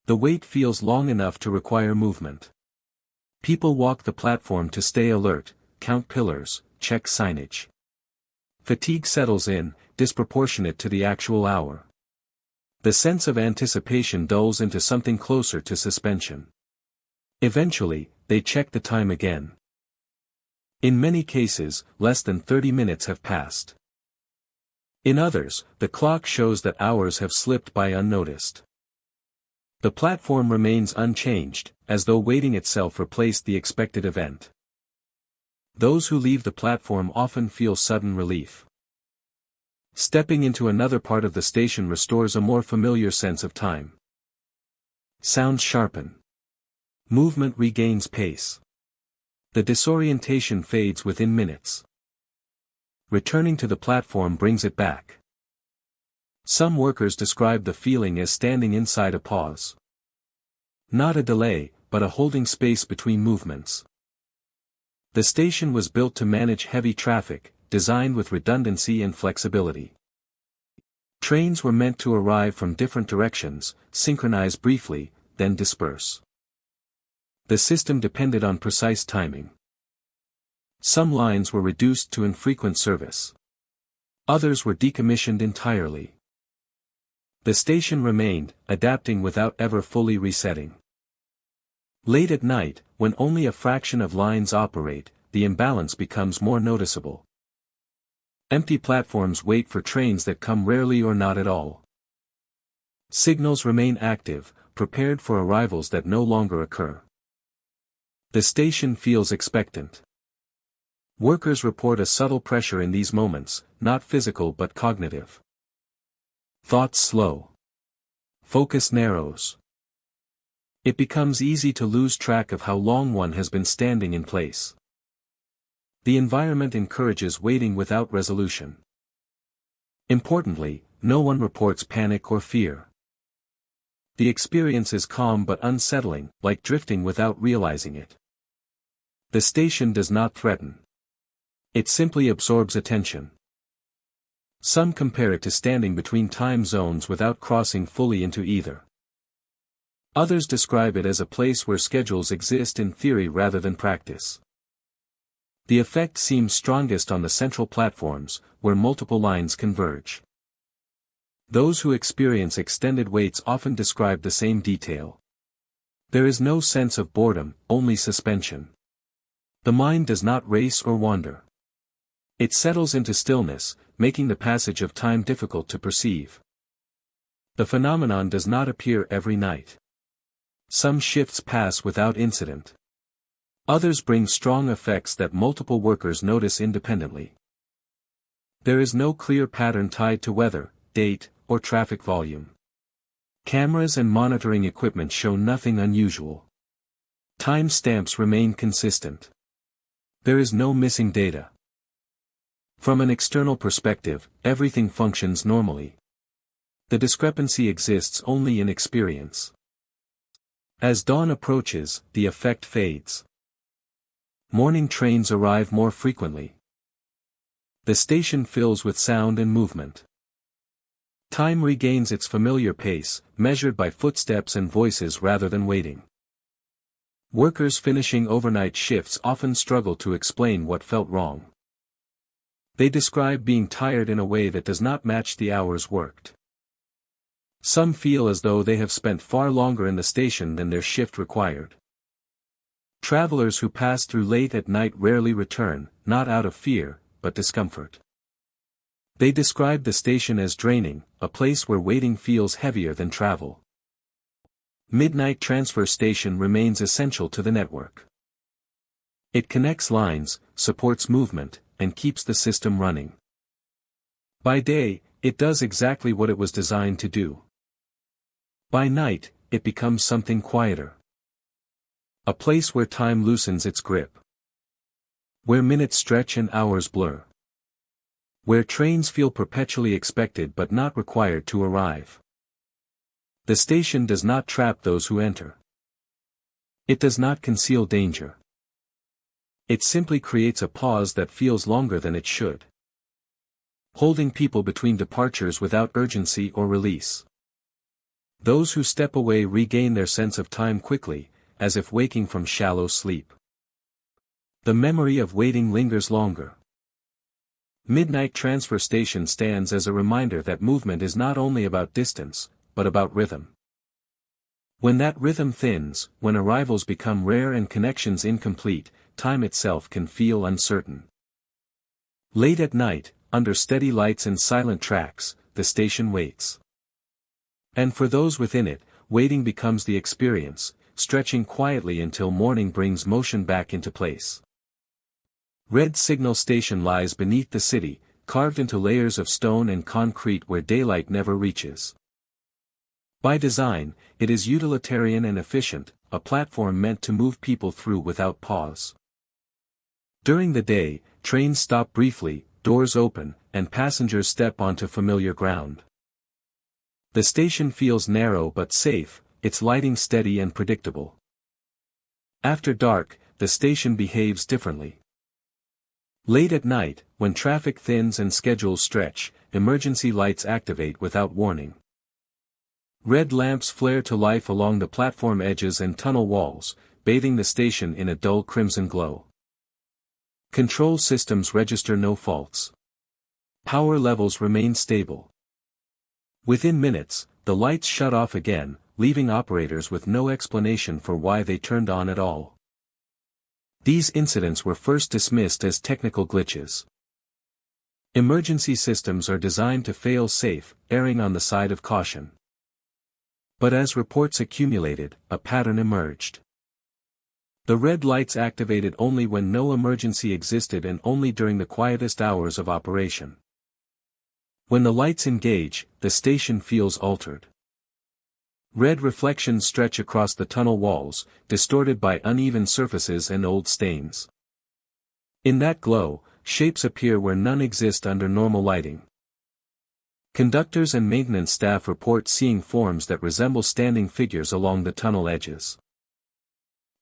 The wait feels long enough to require movement. People walk the platform to stay alert, count pillars, check signage. Fatigue settles in, disproportionate to the actual hour. The sense of anticipation dulls into something closer to suspension. Eventually, they check the time again. In many cases, less than 30 minutes have passed. In others, the clock shows that hours have slipped by unnoticed. The platform remains unchanged, as though waiting itself replaced the expected event. Those who leave the platform often feel sudden relief. Stepping into another part of the station restores a more familiar sense of time. Sounds sharpen. Movement regains pace. The disorientation fades within minutes. Returning to the platform brings it back. Some workers describe the feeling as standing inside a pause. Not a delay, but a holding space between movements. The station was built to manage heavy traffic, designed with redundancy and flexibility. Trains were meant to arrive from different directions, synchronize briefly, then disperse. The system depended on precise timing. Some lines were reduced to infrequent service. Others were decommissioned entirely. The station remained, adapting without ever fully resetting. Late at night, when only a fraction of lines operate, the imbalance becomes more noticeable. Empty platforms wait for trains that come rarely or not at all. Signals remain active, prepared for arrivals that no longer occur. The station feels expectant. Workers report a subtle pressure in these moments, not physical but cognitive. Thoughts slow. Focus narrows. It becomes easy to lose track of how long one has been standing in place. The environment encourages waiting without resolution. Importantly, no one reports panic or fear. The experience is calm but unsettling, like drifting without realizing it. The station does not threaten. It simply absorbs attention. Some compare it to standing between time zones without crossing fully into either. Others describe it as a place where schedules exist in theory rather than practice. The effect seems strongest on the central platforms, where multiple lines converge. Those who experience extended waits often describe the same detail. There is no sense of boredom, only suspension. The mind does not race or wander. It settles into stillness, making the passage of time difficult to perceive. The phenomenon does not appear every night. Some shifts pass without incident. Others bring strong effects that multiple workers notice independently. There is no clear pattern tied to weather, date, or traffic volume. Cameras and monitoring equipment show nothing unusual. Time stamps remain consistent. There is no missing data. From an external perspective, everything functions normally. The discrepancy exists only in experience. As dawn approaches, the effect fades. Morning trains arrive more frequently. The station fills with sound and movement. Time regains its familiar pace, measured by footsteps and voices rather than waiting. Workers finishing overnight shifts often struggle to explain what felt wrong. They describe being tired in a way that does not match the hours worked. Some feel as though they have spent far longer in the station than their shift required. Travelers who pass through late at night rarely return, not out of fear, but discomfort. They describe the station as draining, a place where waiting feels heavier than travel. Midnight transfer station remains essential to the network. It connects lines, supports movement, and keeps the system running. By day, it does exactly what it was designed to do. By night, it becomes something quieter. A place where time loosens its grip. Where minutes stretch and hours blur. Where trains feel perpetually expected but not required to arrive. The station does not trap those who enter. It does not conceal danger. It simply creates a pause that feels longer than it should. Holding people between departures without urgency or release. Those who step away regain their sense of time quickly, as if waking from shallow sleep. The memory of waiting lingers longer. Midnight transfer station stands as a reminder that movement is not only about distance, but about rhythm. When that rhythm thins, when arrivals become rare and connections incomplete, time itself can feel uncertain. Late at night, under steady lights and silent tracks, the station waits. And for those within it, waiting becomes the experience, stretching quietly until morning brings motion back into place. Red Signal Station lies beneath the city, carved into layers of stone and concrete where daylight never reaches. By design, it is utilitarian and efficient, a platform meant to move people through without pause. During the day, trains stop briefly, doors open, and passengers step onto familiar ground. The station feels narrow but safe, its lighting steady and predictable. After dark, the station behaves differently. Late at night, when traffic thins and schedules stretch, emergency lights activate without warning. Red lamps flare to life along the platform edges and tunnel walls, bathing the station in a dull crimson glow. Control systems register no faults. Power levels remain stable. Within minutes, the lights shut off again, leaving operators with no explanation for why they turned on at all. These incidents were first dismissed as technical glitches. Emergency systems are designed to fail safe, erring on the side of caution. But as reports accumulated, a pattern emerged. The red lights activated only when no emergency existed and only during the quietest hours of operation. When the lights engage, the station feels altered. Red reflections stretch across the tunnel walls, distorted by uneven surfaces and old stains. In that glow, shapes appear where none exist under normal lighting. Conductors and maintenance staff report seeing forms that resemble standing figures along the tunnel edges.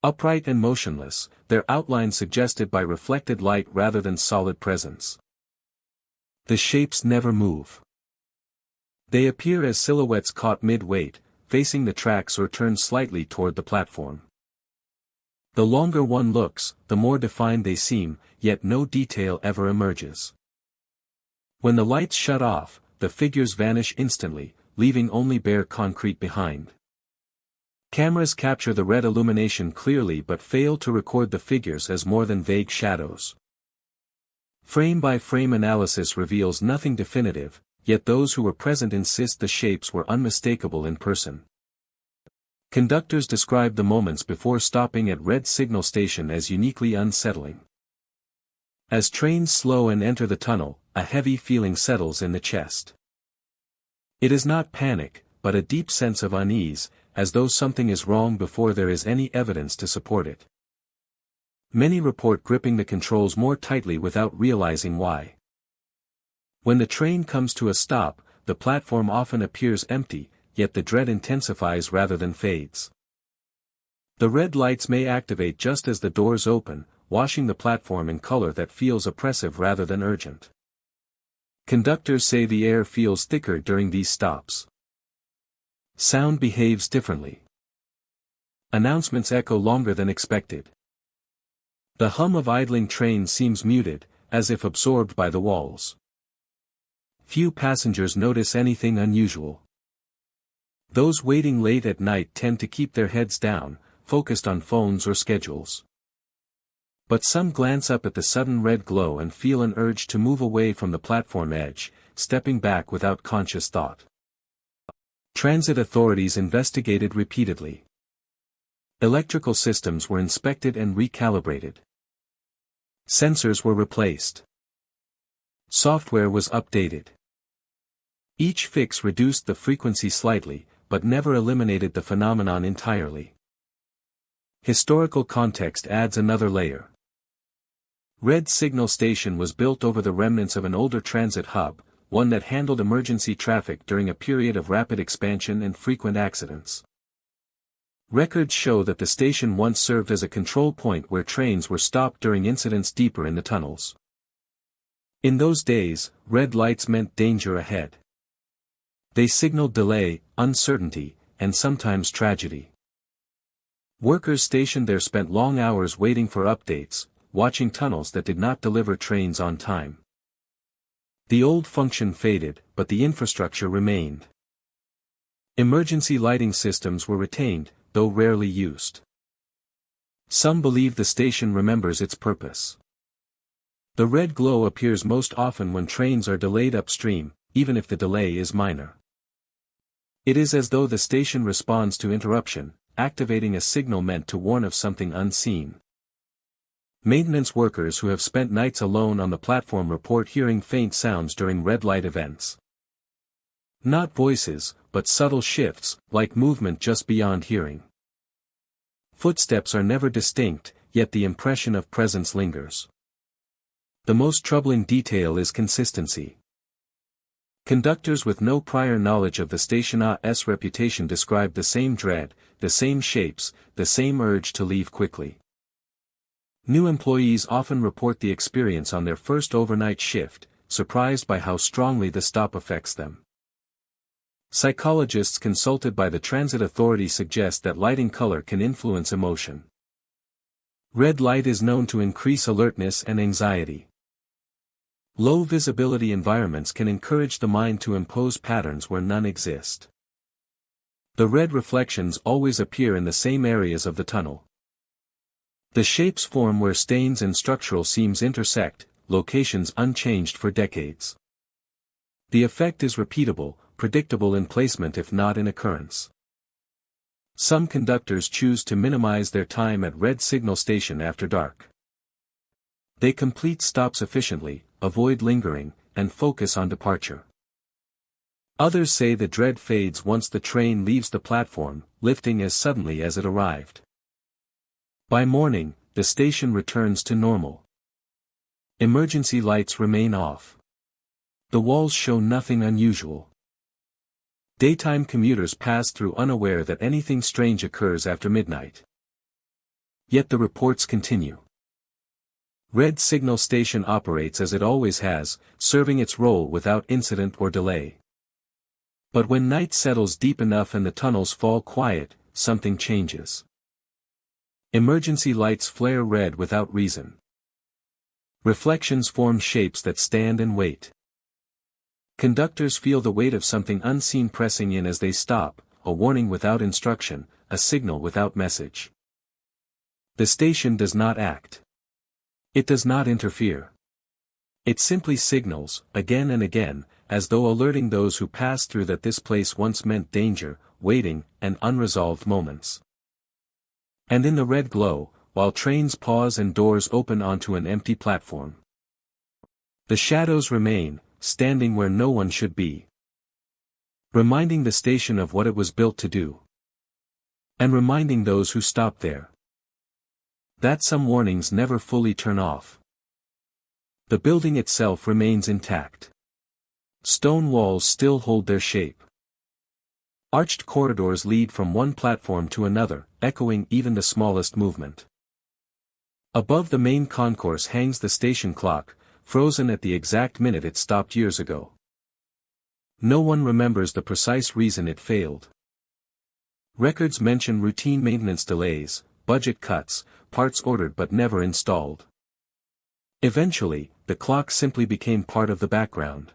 Upright and motionless, their outlines suggested by reflected light rather than solid presence. The shapes never move. They appear as silhouettes caught mid-weight, facing the tracks or turned slightly toward the platform. The longer one looks, the more defined they seem, yet no detail ever emerges. When the lights shut off, the figures vanish instantly, leaving only bare concrete behind. Cameras capture the red illumination clearly but fail to record the figures as more than vague shadows. Frame-by-frame analysis reveals nothing definitive, yet those who were present insist the shapes were unmistakable in person. Conductors describe the moments before stopping at red signal station as uniquely unsettling. As trains slow and enter the tunnel, a heavy feeling settles in the chest. It is not panic, but a deep sense of unease, as though something is wrong before there is any evidence to support it. Many report gripping the controls more tightly without realizing why. When the train comes to a stop, the platform often appears empty, yet the dread intensifies rather than fades. The red lights may activate just as the doors open, washing the platform in color that feels oppressive rather than urgent. Conductors say the air feels thicker during these stops. Sound behaves differently. Announcements echo longer than expected. The hum of idling trains seems muted, as if absorbed by the walls. Few passengers notice anything unusual. Those waiting late at night tend to keep their heads down, focused on phones or schedules. But some glance up at the sudden red glow and feel an urge to move away from the platform edge, stepping back without conscious thought. Transit authorities investigated repeatedly. Electrical systems were inspected and recalibrated. Sensors were replaced. Software was updated. Each fix reduced the frequency slightly, but never eliminated the phenomenon entirely. Historical context adds another layer. Red Signal Station was built over the remnants of an older transit hub, one that handled emergency traffic during a period of rapid expansion and frequent accidents. Records show that the station once served as a control point where trains were stopped during incidents deeper in the tunnels. In those days, red lights meant danger ahead. They signaled delay, uncertainty, and sometimes tragedy. Workers stationed there spent long hours waiting for updates, watching tunnels that did not deliver trains on time. The old function faded, but the infrastructure remained. Emergency lighting systems were retained, though rarely used. Some believe the station remembers its purpose. The red glow appears most often when trains are delayed upstream, even if the delay is minor. It is as though the station responds to interruption, activating a signal meant to warn of something unseen. Maintenance workers who have spent nights alone on the platform report hearing faint sounds during red light events. Not voices, but subtle shifts, like movement just beyond hearing. Footsteps are never distinct, yet the impression of presence lingers. The most troubling detail is consistency. Conductors with no prior knowledge of the station's reputation describe the same dread, the same shapes, the same urge to leave quickly. New employees often report the experience on their first overnight shift, surprised by how strongly the stop affects them. Psychologists consulted by the Transit Authority suggest that lighting color can influence emotion. Red light is known to increase alertness and anxiety. Low visibility environments can encourage the mind to impose patterns where none exist. The red reflections always appear in the same areas of the tunnel. The shapes form where stains and structural seams intersect, locations unchanged for decades. The effect is repeatable, predictable in placement if not in occurrence. Some conductors choose to minimize their time at red signal station after dark. They complete stops efficiently, avoid lingering, and focus on departure. Others say the dread fades once the train leaves the platform, lifting as suddenly as it arrived. By morning, the station returns to normal. Emergency lights remain off. The walls show nothing unusual. Daytime commuters pass through unaware that anything strange occurs after midnight. Yet the reports continue. Red signal station operates as it always has, serving its role without incident or delay. But when night settles deep enough and the tunnels fall quiet, something changes. Emergency lights flare red without reason. Reflections form shapes that stand and wait. Conductors feel the weight of something unseen pressing in as they stop, a warning without instruction, a signal without message. The station does not act. It does not interfere. It simply signals, again and again, as though alerting those who pass through that this place once meant danger, waiting, and unresolved moments. And in the red glow, while trains pause and doors open onto an empty platform, the shadows remain, standing where no one should be. Reminding the station of what it was built to do. And reminding those who stop there that some warnings never fully turn off. The building itself remains intact. Stone walls still hold their shape. Arched corridors lead from one platform to another, echoing even the smallest movement. Above the main concourse hangs the station clock, frozen at the exact minute it stopped years ago. No one remembers the precise reason it failed. Records mention routine maintenance delays, budget cuts, parts ordered but never installed. Eventually, the clock simply became part of the background.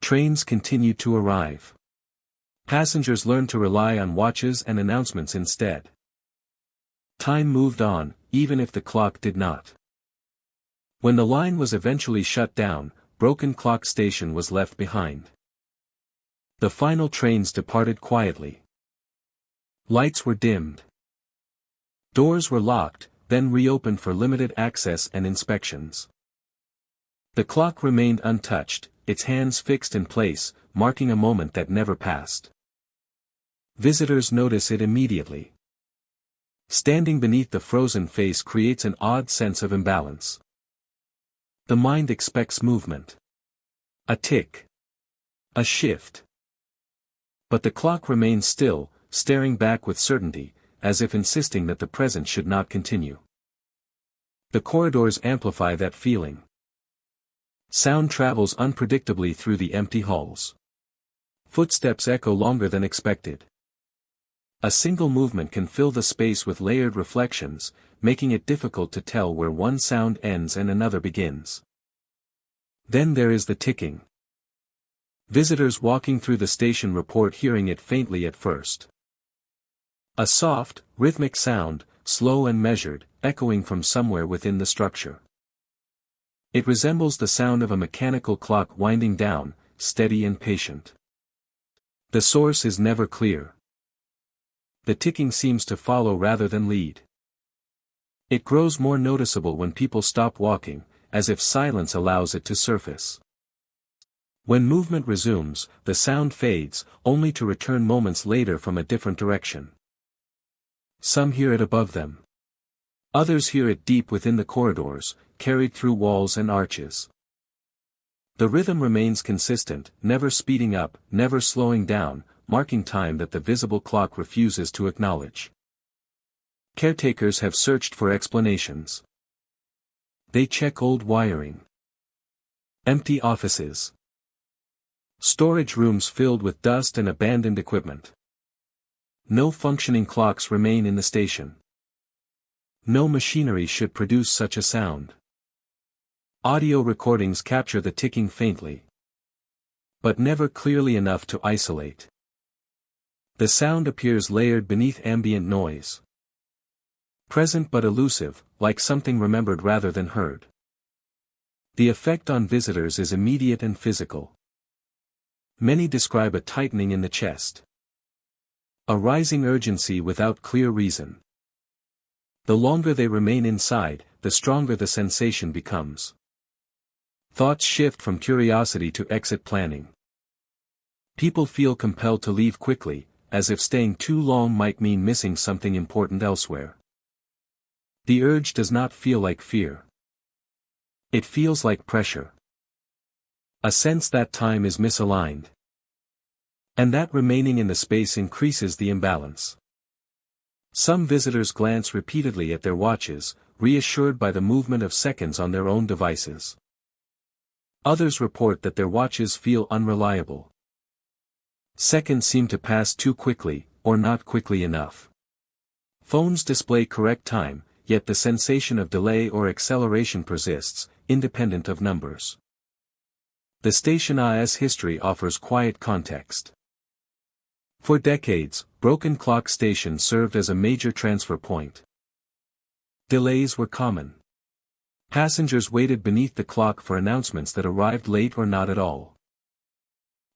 Trains continued to arrive. Passengers learned to rely on watches and announcements instead. Time moved on, even if the clock did not. When the line was eventually shut down, Broken Clock Station was left behind. The final trains departed quietly. Lights were dimmed. Doors were locked, then reopened for limited access and inspections. The clock remained untouched, its hands fixed in place, marking a moment that never passed. Visitors notice it immediately. Standing beneath the frozen face creates an odd sense of imbalance. The mind expects movement. A tick. A shift. But the clock remains still, staring back with certainty, as if insisting that the present should not continue. The corridors amplify that feeling. Sound travels unpredictably through the empty halls. Footsteps echo longer than expected. A single movement can fill the space with layered reflections, making it difficult to tell where one sound ends and another begins. Then there is the ticking. Visitors walking through the station report hearing it faintly at first. A soft, rhythmic sound, slow and measured, echoing from somewhere within the structure. It resembles the sound of a mechanical clock winding down, steady and patient. The source is never clear. The ticking seems to follow rather than lead. It grows more noticeable when people stop walking, as if silence allows it to surface. When movement resumes, the sound fades, only to return moments later from a different direction. Some hear it above them. Others hear it deep within the corridors, carried through walls and arches. The rhythm remains consistent, never speeding up, never slowing down, marking time that the visible clock refuses to acknowledge. Caretakers have searched for explanations. They check old wiring. Empty offices. Storage rooms filled with dust and abandoned equipment. No functioning clocks remain in the station. No machinery should produce such a sound. Audio recordings capture the ticking faintly, but never clearly enough to isolate. The sound appears layered beneath ambient noise. Present but elusive, like something remembered rather than heard. The effect on visitors is immediate and physical. Many describe a tightening in the chest. A rising urgency without clear reason. The longer they remain inside, the stronger the sensation becomes. Thoughts shift from curiosity to exit planning. People feel compelled to leave quickly, as if staying too long might mean missing something important elsewhere. The urge does not feel like fear. It feels like pressure. A sense that time is misaligned. And that remaining in the space increases the imbalance. Some visitors glance repeatedly at their watches, reassured by the movement of seconds on their own devices. Others report that their watches feel unreliable. Seconds seem to pass too quickly, or not quickly enough. Phones display correct time, yet the sensation of delay or acceleration persists, independent of numbers. The station's history offers quiet context. For decades, broken clock stations served as a major transfer point. Delays were common. Passengers waited beneath the clock for announcements that arrived late or not at all.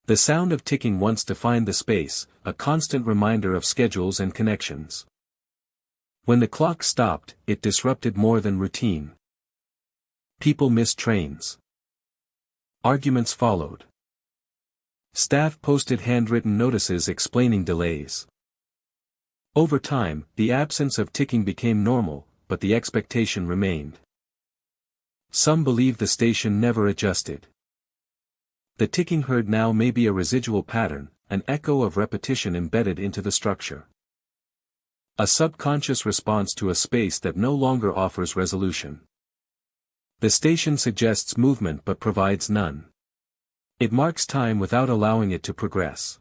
The sound of ticking once defined the space, a constant reminder of schedules and connections. When the clock stopped, it disrupted more than routine. People missed trains. Arguments followed. Staff posted handwritten notices explaining delays. Over time, the absence of ticking became normal, but the expectation remained. Some believe the station never adjusted. The ticking heard now may be a residual pattern, an echo of repetition embedded into the structure. A subconscious response to a space that no longer offers resolution. The station suggests movement but provides none. It marks time without allowing it to progress.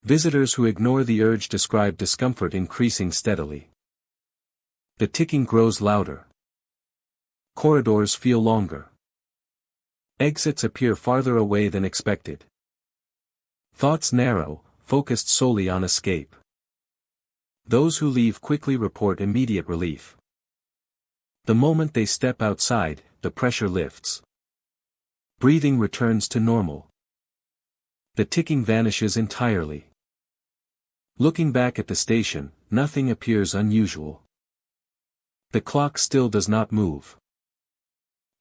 Visitors who ignore the urge describe discomfort increasing steadily. The ticking grows louder. Corridors feel longer. Exits appear farther away than expected. Thoughts narrow, focused solely on escape. Those who leave quickly report immediate relief. The moment they step outside, the pressure lifts. Breathing returns to normal. The ticking vanishes entirely. Looking back at the station, nothing appears unusual. The clock still does not move.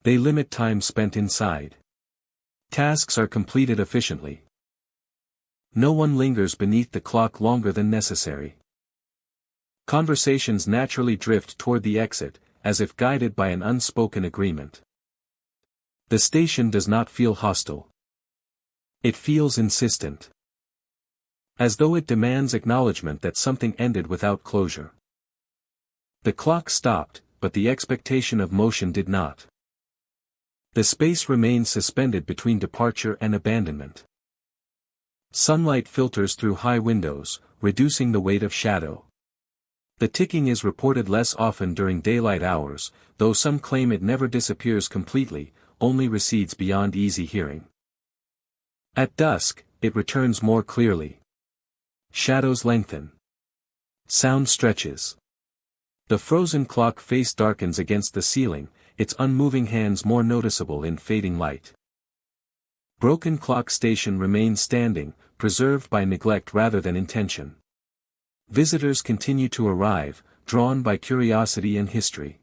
They limit time spent inside. Tasks are completed efficiently. No one lingers beneath the clock longer than necessary. Conversations naturally drift toward the exit, as if guided by an unspoken agreement. The station does not feel hostile. It feels insistent. As though it demands acknowledgement that something ended without closure. The clock stopped, but the expectation of motion did not. The space remains suspended between departure and abandonment. Sunlight filters through high windows, reducing the weight of shadow. The ticking is reported less often during daylight hours, though some claim it never disappears completely, only recedes beyond easy hearing. At dusk, it returns more clearly. Shadows lengthen. Sound stretches. The frozen clock face darkens against the ceiling, its unmoving hands more noticeable in fading light. Broken clock station remains standing, preserved by neglect rather than intention. Visitors continue to arrive, drawn by curiosity and history.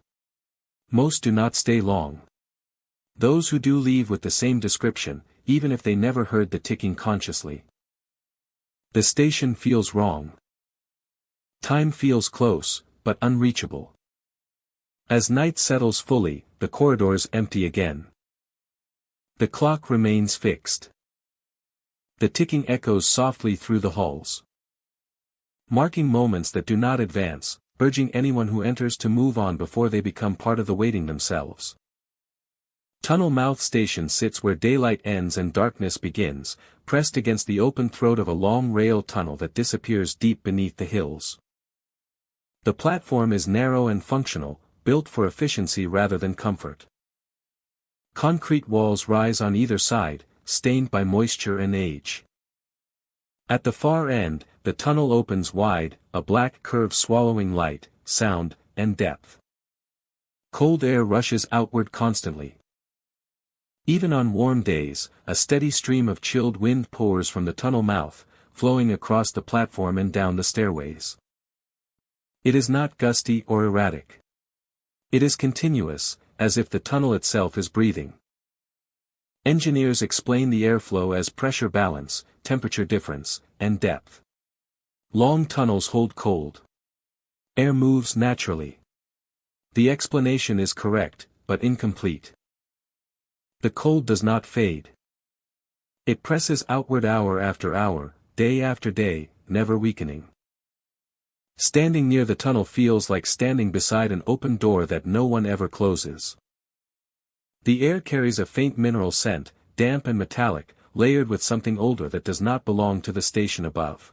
Most do not stay long. Those who do leave with the same description, even if they never heard the ticking consciously. The station feels wrong. Time feels close, but unreachable. As night settles fully, the corridors empty again. The clock remains fixed. The ticking echoes softly through the halls. Marking moments that do not advance, urging anyone who enters to move on before they become part of the waiting themselves. Tunnel mouth station sits where daylight ends and darkness begins, pressed against the open throat of a long rail tunnel that disappears deep beneath the hills. The platform is narrow and functional, built for efficiency rather than comfort. Concrete walls rise on either side, stained by moisture and age. At the far end, the tunnel opens wide, a black curve swallowing light, sound, and depth. Cold air rushes outward constantly. Even on warm days, a steady stream of chilled wind pours from the tunnel mouth, flowing across the platform and down the stairways. It is not gusty or erratic. It is continuous, as if the tunnel itself is breathing. Engineers explain the airflow as pressure balance, temperature difference, and depth. Long tunnels hold cold. Air moves naturally. The explanation is correct, but incomplete. The cold does not fade. It presses outward hour after hour, day after day, never weakening. Standing near the tunnel feels like standing beside an open door that no one ever closes. The air carries a faint mineral scent, damp and metallic, layered with something older that does not belong to the station above.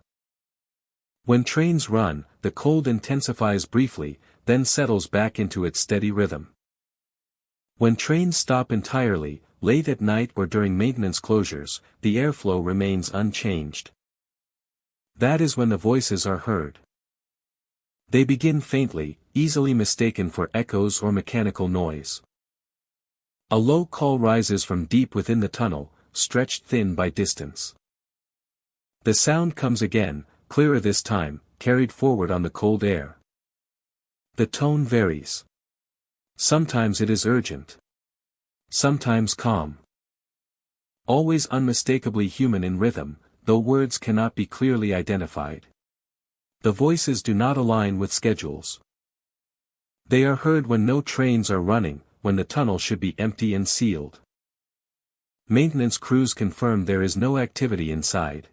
When trains run, the cold intensifies briefly, then settles back into its steady rhythm. When trains stop entirely, late at night or during maintenance closures, the airflow remains unchanged. That is when the voices are heard. They begin faintly, easily mistaken for echoes or mechanical noise. A low call rises from deep within the tunnel, stretched thin by distance. The sound comes again, clearer this time, carried forward on the cold air. The tone varies. Sometimes it is urgent. Sometimes calm. Always unmistakably human in rhythm, though words cannot be clearly identified. The voices do not align with schedules. They are heard when no trains are running, when the tunnel should be empty and sealed. Maintenance crews confirm there is no activity inside.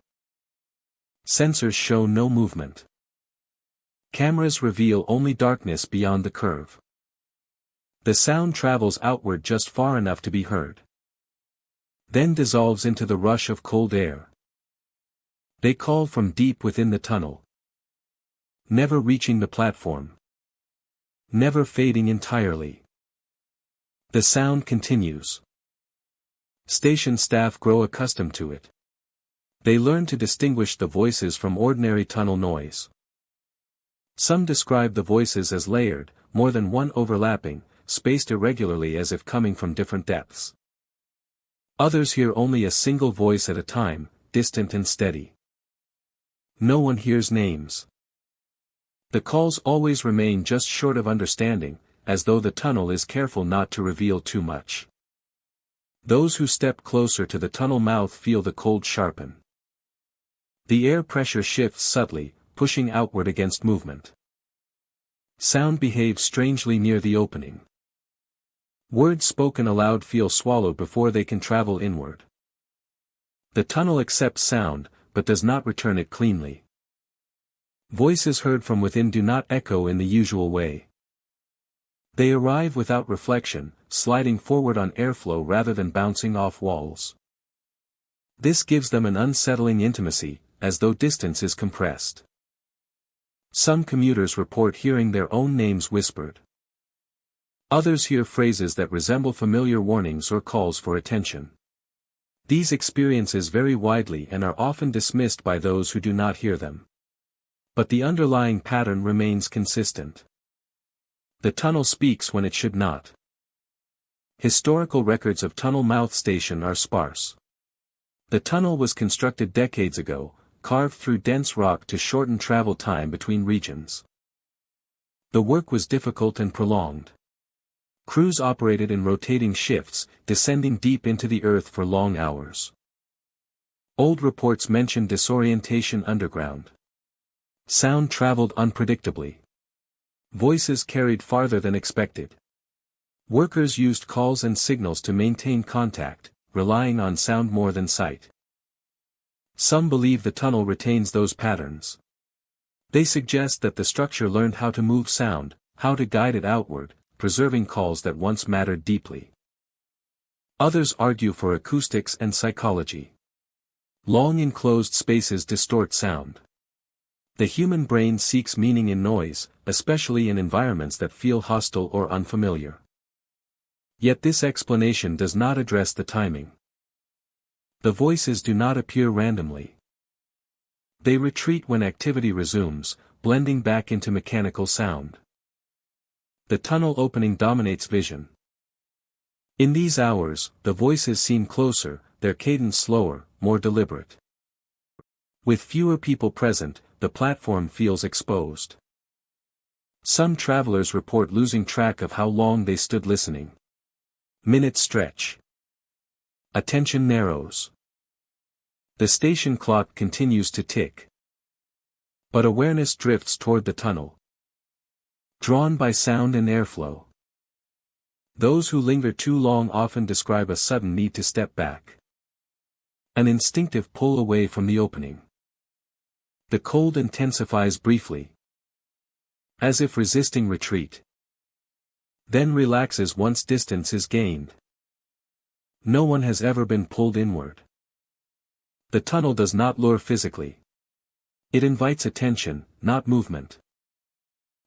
Sensors show no movement. Cameras reveal only darkness beyond the curve. The sound travels outward just far enough to be heard. Then dissolves into the rush of cold air. They call from deep within the tunnel. Never reaching the platform. Never fading entirely. The sound continues. Station staff grow accustomed to it. They learn to distinguish the voices from ordinary tunnel noise. Some describe the voices as layered, more than one overlapping, spaced irregularly as if coming from different depths. Others hear only a single voice at a time, distant and steady. No one hears names. The calls always remain just short of understanding, as though the tunnel is careful not to reveal too much. Those who step closer to the tunnel mouth feel the cold sharpen. The air pressure shifts subtly, pushing outward against movement. Sound behaves strangely near the opening. Words spoken aloud feel swallowed before they can travel inward. The tunnel accepts sound, but does not return it cleanly. Voices heard from within do not echo in the usual way. They arrive without reflection, sliding forward on airflow rather than bouncing off walls. This gives them an unsettling intimacy, as though distance is compressed. Some commuters report hearing their own names whispered. Others hear phrases that resemble familiar warnings or calls for attention. These experiences vary widely and are often dismissed by those who do not hear them. But the underlying pattern remains consistent. The tunnel speaks when it should not. Historical records of Tunnel Mouth Station are sparse. The tunnel was constructed decades ago, carved through dense rock to shorten travel time between regions. The work was difficult and prolonged. Crews operated in rotating shifts, descending deep into the earth for long hours. Old reports mention disorientation underground. Sound traveled unpredictably. Voices carried farther than expected. Workers used calls and signals to maintain contact, relying on sound more than sight. Some believe the tunnel retains those patterns. They suggest that the structure learned how to move sound, how to guide it outward, preserving calls that once mattered deeply. Others argue for acoustics and psychology. Long enclosed spaces distort sound. The human brain seeks meaning in noise, especially in environments that feel hostile or unfamiliar. Yet this explanation does not address the timing. The voices do not appear randomly. They retreat when activity resumes, blending back into mechanical sound. The tunnel opening dominates vision. In these hours, the voices seem closer, their cadence slower, more deliberate. With fewer people present, the platform feels exposed. Some travelers report losing track of how long they stood listening. Minutes stretch. Attention narrows. The station clock continues to tick. But awareness drifts toward the tunnel. Drawn by sound and airflow. Those who linger too long often describe a sudden need to step back. An instinctive pull away from the opening. The cold intensifies briefly. As if resisting retreat. Then relaxes once distance is gained. No one has ever been pulled inward. The tunnel does not lure physically. It invites attention, not movement.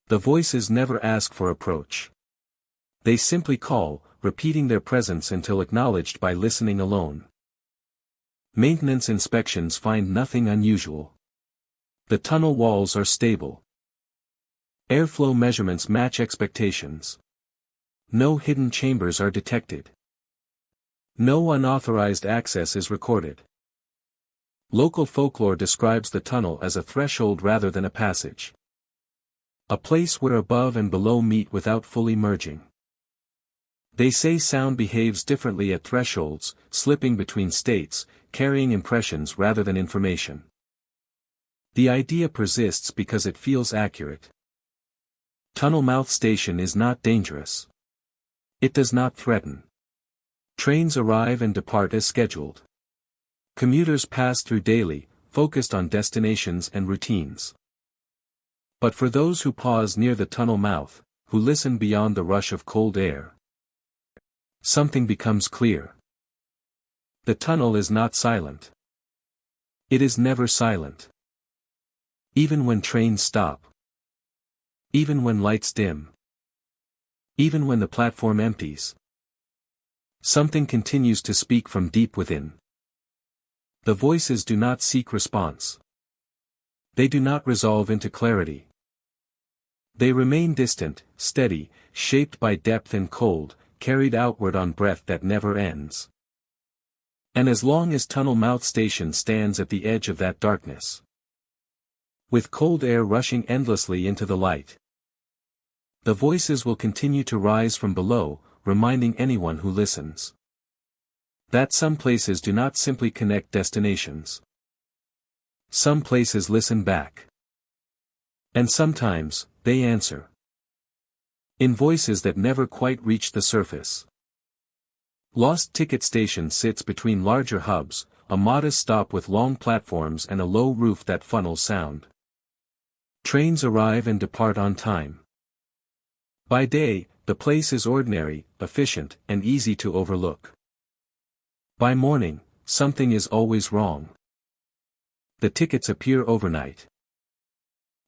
The voices never ask for approach. They simply call, repeating their presence until acknowledged by listening alone. Maintenance inspections find nothing unusual. The tunnel walls are stable. Airflow measurements match expectations. No hidden chambers are detected. No unauthorized access is recorded. Local folklore describes the tunnel as a threshold rather than a passage. A place where above and below meet without fully merging. They say sound behaves differently at thresholds, slipping between states, carrying impressions rather than information. The idea persists because it feels accurate. Tunnel Mouth Station is not dangerous. It does not threaten. Trains arrive and depart as scheduled. Commuters pass through daily, focused on destinations and routines. But for those who pause near the tunnel mouth, who listen beyond the rush of cold air, something becomes clear. The tunnel is not silent. It is never silent. Even when trains stop. Even when lights dim. Even when the platform empties. Something continues to speak from deep within. The voices do not seek response. They do not resolve into clarity. They remain distant, steady, shaped by depth and cold, carried outward on breath that never ends. And as long as Tunnel Mouth Station stands at the edge of that darkness, with cold air rushing endlessly into the light, the voices will continue to rise from below, reminding anyone who listens that some places do not simply connect destinations. Some places listen back. And sometimes, they answer. In voices that never quite reach the surface. Lost Ticket Station sits between larger hubs, a modest stop with long platforms and a low roof that funnels sound. Trains arrive and depart on time. By day, the place is ordinary, efficient, and easy to overlook. By morning, something is always wrong. The tickets appear overnight.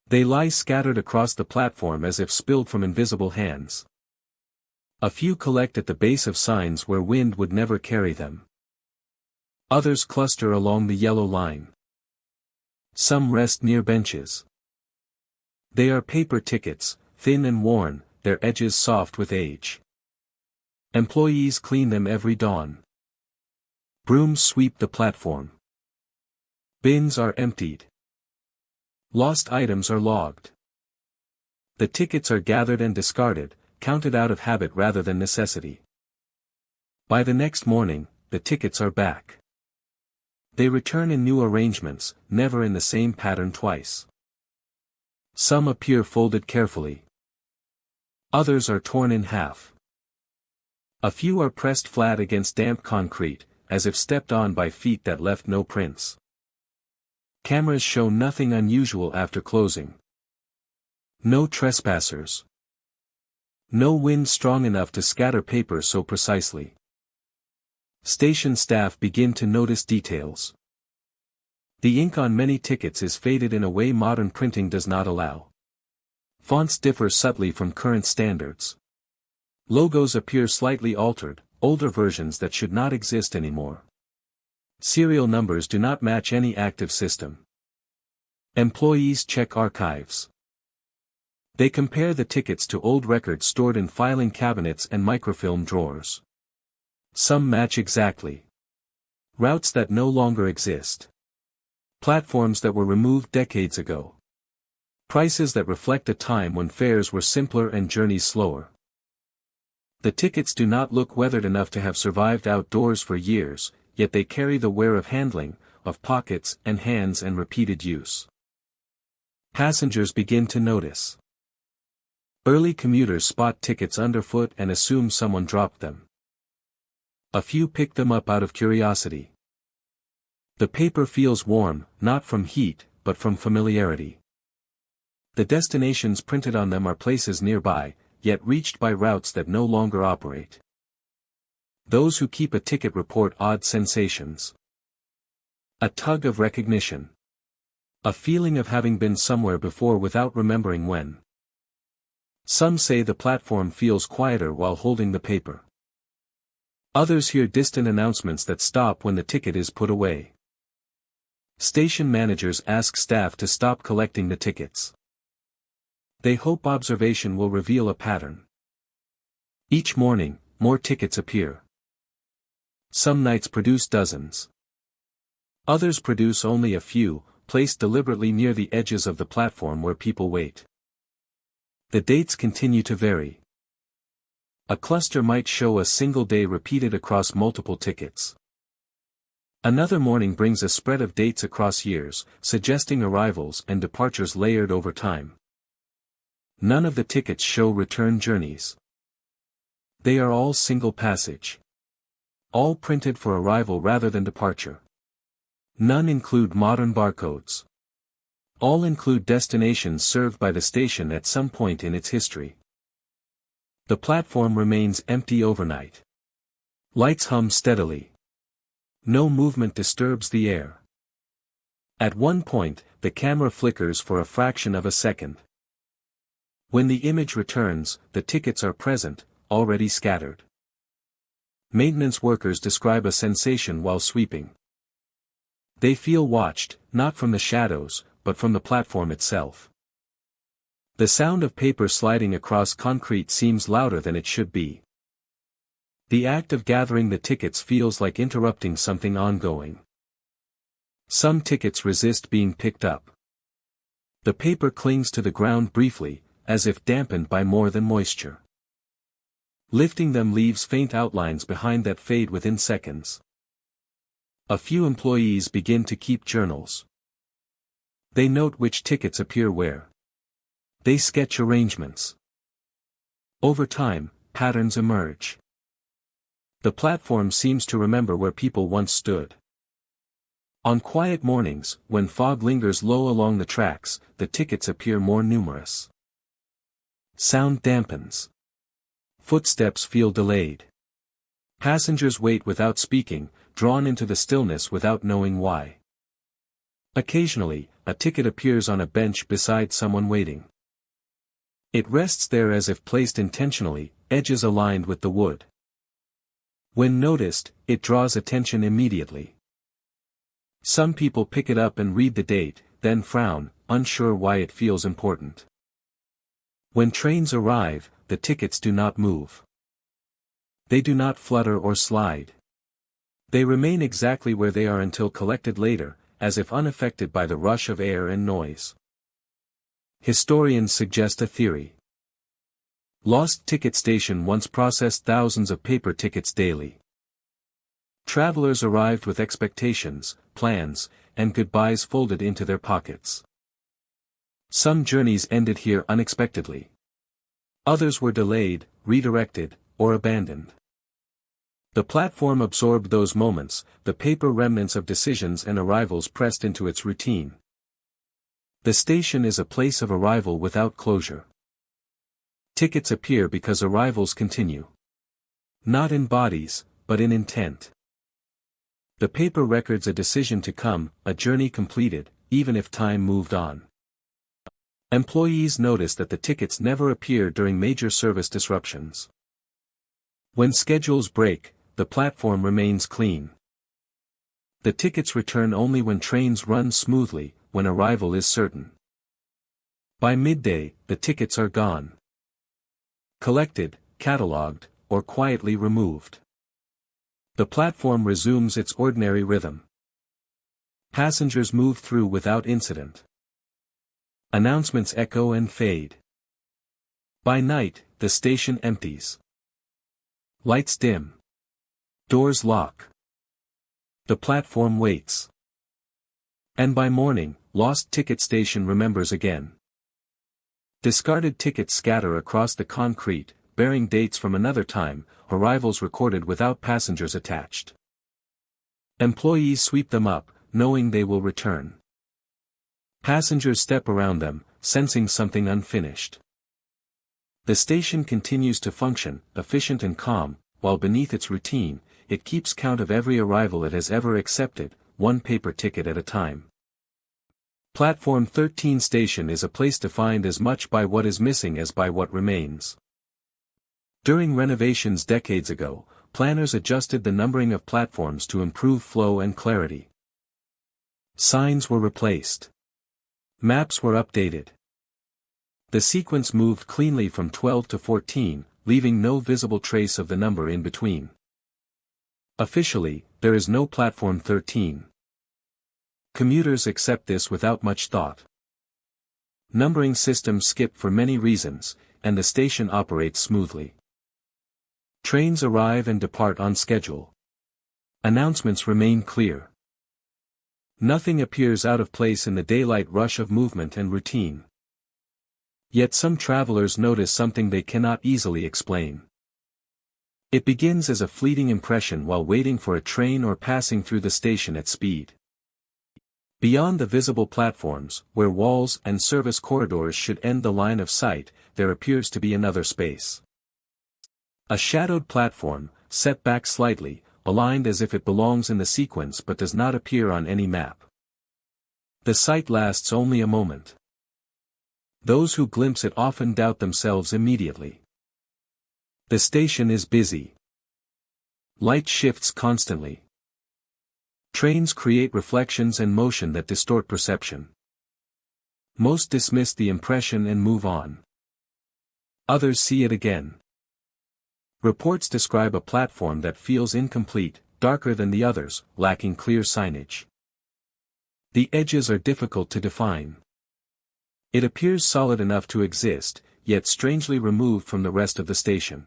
They lie scattered across the platform as if spilled from invisible hands. A few collect at the base of signs where wind would never carry them. Others cluster along the yellow line. Some rest near benches. They are paper tickets, thin and worn, their edges soft with age. Employees clean them every dawn. Brooms sweep the platform. Bins are emptied. Lost items are logged. The tickets are gathered and discarded, counted out of habit rather than necessity. By the next morning, the tickets are back. They return in new arrangements, never in the same pattern twice. Some appear folded carefully. Others are torn in half. A few are pressed flat against damp concrete, as if stepped on by feet that left no prints. Cameras show nothing unusual after closing. No trespassers. No wind strong enough to scatter paper so precisely. Station staff begin to notice details. The ink on many tickets is faded in a way modern printing does not allow. Fonts differ subtly from current standards. Logos appear slightly altered, older versions that should not exist anymore. Serial numbers do not match any active system. Employees check archives. They compare the tickets to old records stored in filing cabinets and microfilm drawers. Some match exactly. Routes that no longer exist. Platforms that were removed decades ago. Prices that reflect a time when fares were simpler and journeys slower. The tickets do not look weathered enough to have survived outdoors for years, yet they carry the wear of handling, of pockets and hands and repeated use. Passengers begin to notice. Early commuters spot tickets underfoot and assume someone dropped them. A few pick them up out of curiosity. The paper feels warm, not from heat, but from familiarity. The destinations printed on them are places nearby, yet reached by routes that no longer operate. Those who keep a ticket report odd sensations. A tug of recognition. A feeling of having been somewhere before without remembering when. Some say the platform feels quieter while holding the paper. Others hear distant announcements that stop when the ticket is put away. Station managers ask staff to stop collecting the tickets. They hope observation will reveal a pattern. Each morning, more tickets appear. Some nights produce dozens. Others produce only a few, placed deliberately near the edges of the platform where people wait. The dates continue to vary. A cluster might show a single day repeated across multiple tickets. Another morning brings a spread of dates across years, suggesting arrivals and departures layered over time. None of the tickets show return journeys. They are all single passage. All printed for arrival rather than departure. None include modern barcodes. All include destinations served by the station at some point in its history. The platform remains empty overnight. Lights hum steadily. No movement disturbs the air. At one point, the camera flickers for a fraction of a second. When the image returns, the tickets are present, already scattered. Maintenance workers describe a sensation while sweeping. They feel watched, not from the shadows, but from the platform itself. The sound of paper sliding across concrete seems louder than it should be. The act of gathering the tickets feels like interrupting something ongoing. Some tickets resist being picked up. The paper clings to the ground briefly, as if dampened by more than moisture. Lifting them leaves faint outlines behind that fade within seconds. A few employees begin to keep journals. They note which tickets appear where. They sketch arrangements. Over time, patterns emerge. The platform seems to remember where people once stood. On quiet mornings, when fog lingers low along the tracks, the tickets appear more numerous. Sound dampens. Footsteps feel delayed. Passengers wait without speaking, drawn into the stillness without knowing why. Occasionally, a ticket appears on a bench beside someone waiting. It rests there as if placed intentionally, edges aligned with the wood. When noticed, it draws attention immediately. Some people pick it up and read the date, then frown, unsure why it feels important. When trains arrive, the tickets do not move. They do not flutter or slide. They remain exactly where they are until collected later, as if unaffected by the rush of air and noise. Historians suggest a theory. Lost Ticket Station once processed thousands of paper tickets daily. Travelers arrived with expectations, plans, and goodbyes folded into their pockets. Some journeys ended here unexpectedly. Others were delayed, redirected, or abandoned. The platform absorbed those moments, the paper remnants of decisions and arrivals pressed into its routine. The station is a place of arrival without closure. Tickets appear because arrivals continue. Not in bodies, but in intent. The paper records a decision to come, a journey completed, even if time moved on. Employees notice that the tickets never appear during major service disruptions. When schedules break, the platform remains clean. The tickets return only when trains run smoothly, when arrival is certain. By midday, the tickets are gone. Collected, catalogued, or quietly removed. The platform resumes its ordinary rhythm. Passengers move through without incident. Announcements echo and fade. By night, the station empties. Lights dim. Doors lock. The platform waits. And by morning, lost ticket station remembers again. Discarded tickets scatter across the concrete, bearing dates from another time, arrivals recorded without passengers attached. Employees sweep them up, knowing they will return. Passengers step around them, sensing something unfinished. The station continues to function, efficient and calm, while beneath its routine, it keeps count of every arrival it has ever accepted, one paper ticket at a time. Platform 13 station is a place defined as much by what is missing as by what remains. During renovations decades ago, planners adjusted the numbering of platforms to improve flow and clarity. Signs were replaced. Maps were updated. The sequence moved cleanly from 12 to 14, leaving no visible trace of the number in between. Officially, there is no Platform 13. Commuters accept this without much thought. Numbering systems skip for many reasons, and the station operates smoothly. Trains arrive and depart on schedule. Announcements remain clear. Nothing appears out of place in the daylight rush of movement and routine. Yet some travelers notice something they cannot easily explain. It begins as a fleeting impression while waiting for a train or passing through the station at speed. Beyond the visible platforms, where walls and service corridors should end the line of sight, there appears to be another space. A shadowed platform, set back slightly, aligned as if it belongs in the sequence but does not appear on any map. The sight lasts only a moment. Those who glimpse it often doubt themselves immediately. The station is busy. Light shifts constantly. Trains create reflections and motion that distort perception. Most dismiss the impression and move on. Others see it again. Reports describe a platform that feels incomplete, darker than the others, lacking clear signage. The edges are difficult to define. It appears solid enough to exist, yet strangely removed from the rest of the station.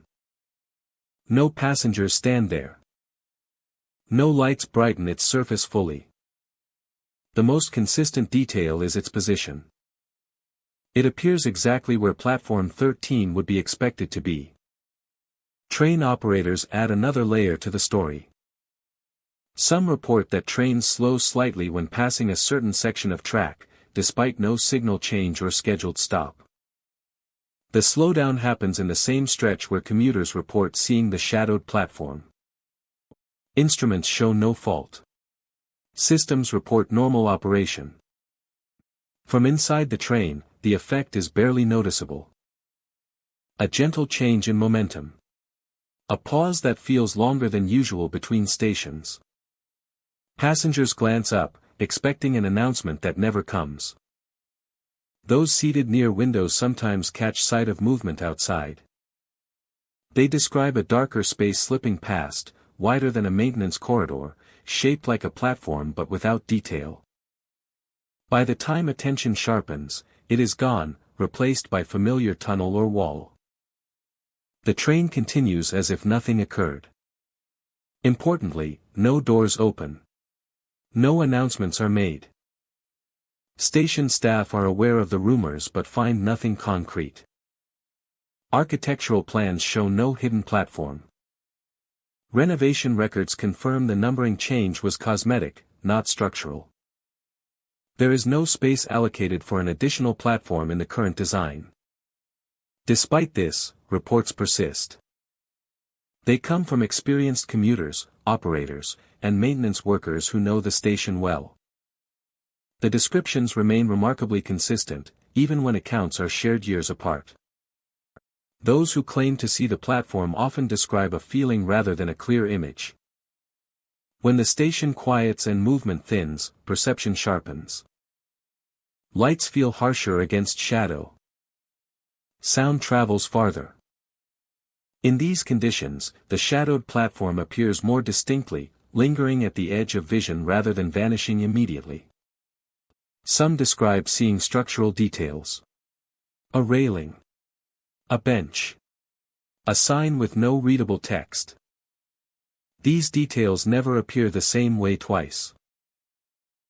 No passengers stand there. No lights brighten its surface fully. The most consistent detail is its position. It appears exactly where Platform 13 would be expected to be. Train operators add another layer to the story. Some report that trains slow slightly when passing a certain section of track, despite no signal change or scheduled stop. The slowdown happens in the same stretch where commuters report seeing the shadowed platform. Instruments show no fault. Systems report normal operation. From inside the train, the effect is barely noticeable. A gentle change in momentum. A pause that feels longer than usual between stations. Passengers glance up, expecting an announcement that never comes. Those seated near windows sometimes catch sight of movement outside. They describe a darker space slipping past, wider than a maintenance corridor, shaped like a platform but without detail. By the time attention sharpens, it is gone, replaced by familiar tunnel or wall. The train continues as if nothing occurred. Importantly, no doors open. No announcements are made. Station staff are aware of the rumors but find nothing concrete. Architectural plans show no hidden platform. Renovation records confirm the numbering change was cosmetic, not structural. There is no space allocated for an additional platform in the current design. Despite this, reports persist. They come from experienced commuters, operators, and maintenance workers who know the station well. The descriptions remain remarkably consistent, even when accounts are shared years apart. Those who claim to see the platform often describe a feeling rather than a clear image. When the station quiets and movement thins, perception sharpens. Lights feel harsher against shadow. Sound travels farther. In these conditions, the shadowed platform appears more distinctly, lingering at the edge of vision rather than vanishing immediately. Some describe seeing structural details. A railing. A bench. A sign with no readable text. These details never appear the same way twice.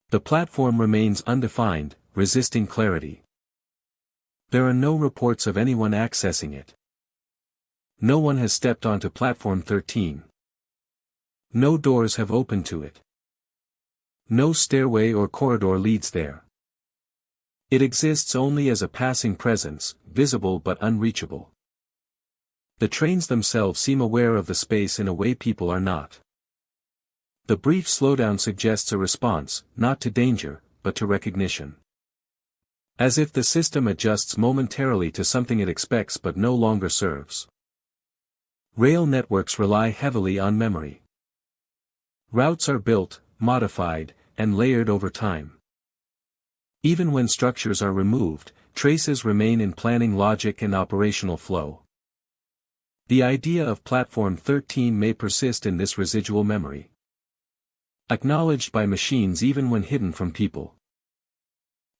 The platform remains undefined, resisting clarity. There are no reports of anyone accessing it. No one has stepped onto platform 13. No doors have opened to it. No stairway or corridor leads there. It exists only as a passing presence, visible but unreachable. The trains themselves seem aware of the space in a way people are not. The brief slowdown suggests a response, not to danger, but to recognition. As if the system adjusts momentarily to something it expects but no longer serves. Rail networks rely heavily on memory. Routes are built, modified, and layered over time. Even when structures are removed, traces remain in planning logic and operational flow. The idea of Platform 13 may persist in this residual memory. Acknowledged by machines even when hidden from people.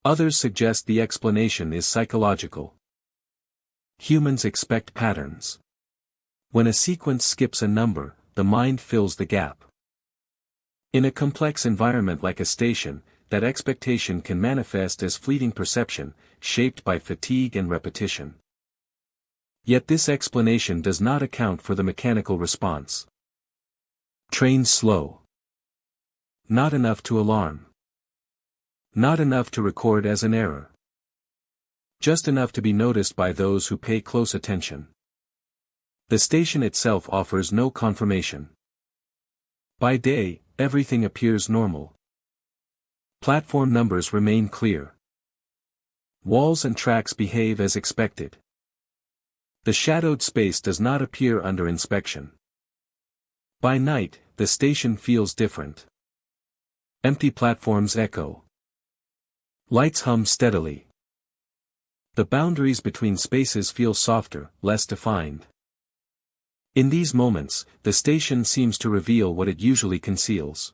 Others suggest the explanation is psychological. Humans expect patterns. When a sequence skips a number, the mind fills the gap. In a complex environment like a station, that expectation can manifest as fleeting perception, shaped by fatigue and repetition. Yet this explanation does not account for the mechanical response. Trains slow. Not enough to alarm. Not enough to record as an error. Just enough to be noticed by those who pay close attention. The station itself offers no confirmation. By day, everything appears normal. Platform numbers remain clear. Walls and tracks behave as expected. The shadowed space does not appear under inspection. By night, the station feels different. Empty platforms echo. Lights hum steadily. The boundaries between spaces feel softer, less defined. In these moments, the station seems to reveal what it usually conceals.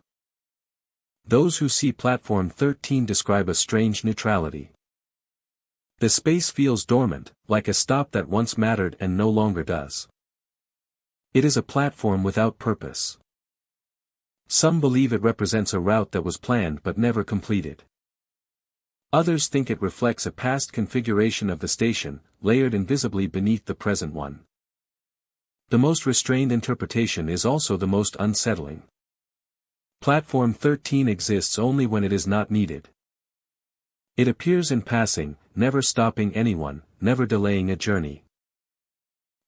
Those who see Platform 13 describe a strange neutrality. The space feels dormant, like a stop that once mattered and no longer does. It is a platform without purpose. Some believe it represents a route that was planned but never completed. Others think it reflects a past configuration of the station, layered invisibly beneath the present one. The most restrained interpretation is also the most unsettling. Platform 13 exists only when it is not needed. It appears in passing, never stopping anyone, never delaying a journey.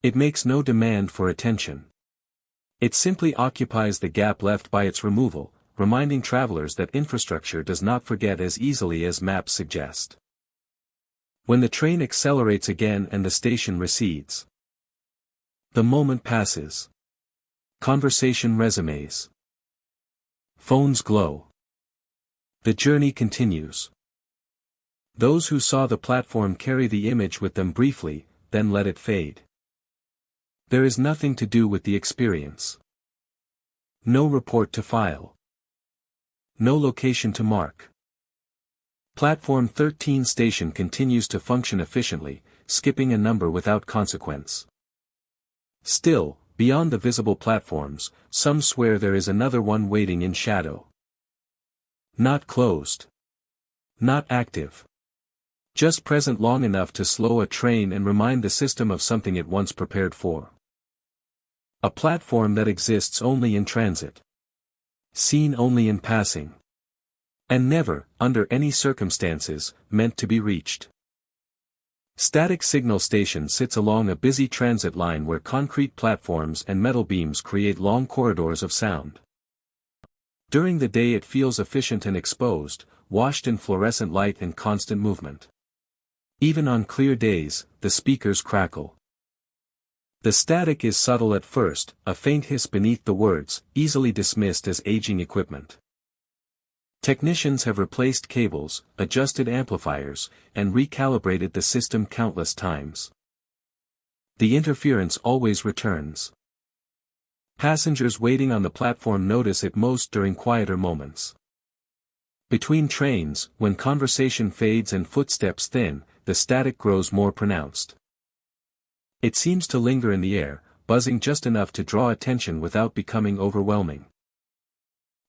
It makes no demand for attention. It simply occupies the gap left by its removal, reminding travelers that infrastructure does not forget as easily as maps suggest. When the train accelerates again and the station recedes. The moment passes. Conversation resumes. Phones glow. The journey continues. Those who saw the platform carry the image with them briefly, then let it fade. There is nothing to do with the experience. No report to file. No location to mark. Platform 13 station continues to function efficiently, skipping a number without consequence. Still, beyond the visible platforms, some swear there is another one waiting in shadow. Not closed. Not active. Just present long enough to slow a train and remind the system of something it once prepared for. A platform that exists only in transit. Seen only in passing. And never, under any circumstances, meant to be reached. Static signal station sits along a busy transit line where concrete platforms and metal beams create long corridors of sound. During the day it feels efficient and exposed, washed in fluorescent light and constant movement. Even on clear days, the speakers crackle. The static is subtle at first, a faint hiss beneath the words, easily dismissed as aging equipment. Technicians have replaced cables, adjusted amplifiers, and recalibrated the system countless times. The interference always returns. Passengers waiting on the platform notice it most during quieter moments. Between trains, when conversation fades and footsteps thin, the static grows more pronounced. It seems to linger in the air, buzzing just enough to draw attention without becoming overwhelming.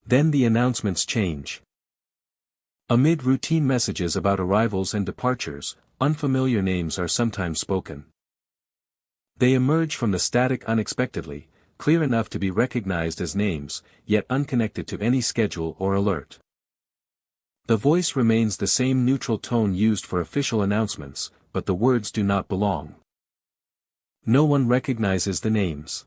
Then the announcements change. Amid routine messages about arrivals and departures, unfamiliar names are sometimes spoken. They emerge from the static unexpectedly, clear enough to be recognized as names, yet unconnected to any schedule or alert. The voice remains the same neutral tone used for official announcements, but the words do not belong. No one recognizes the names.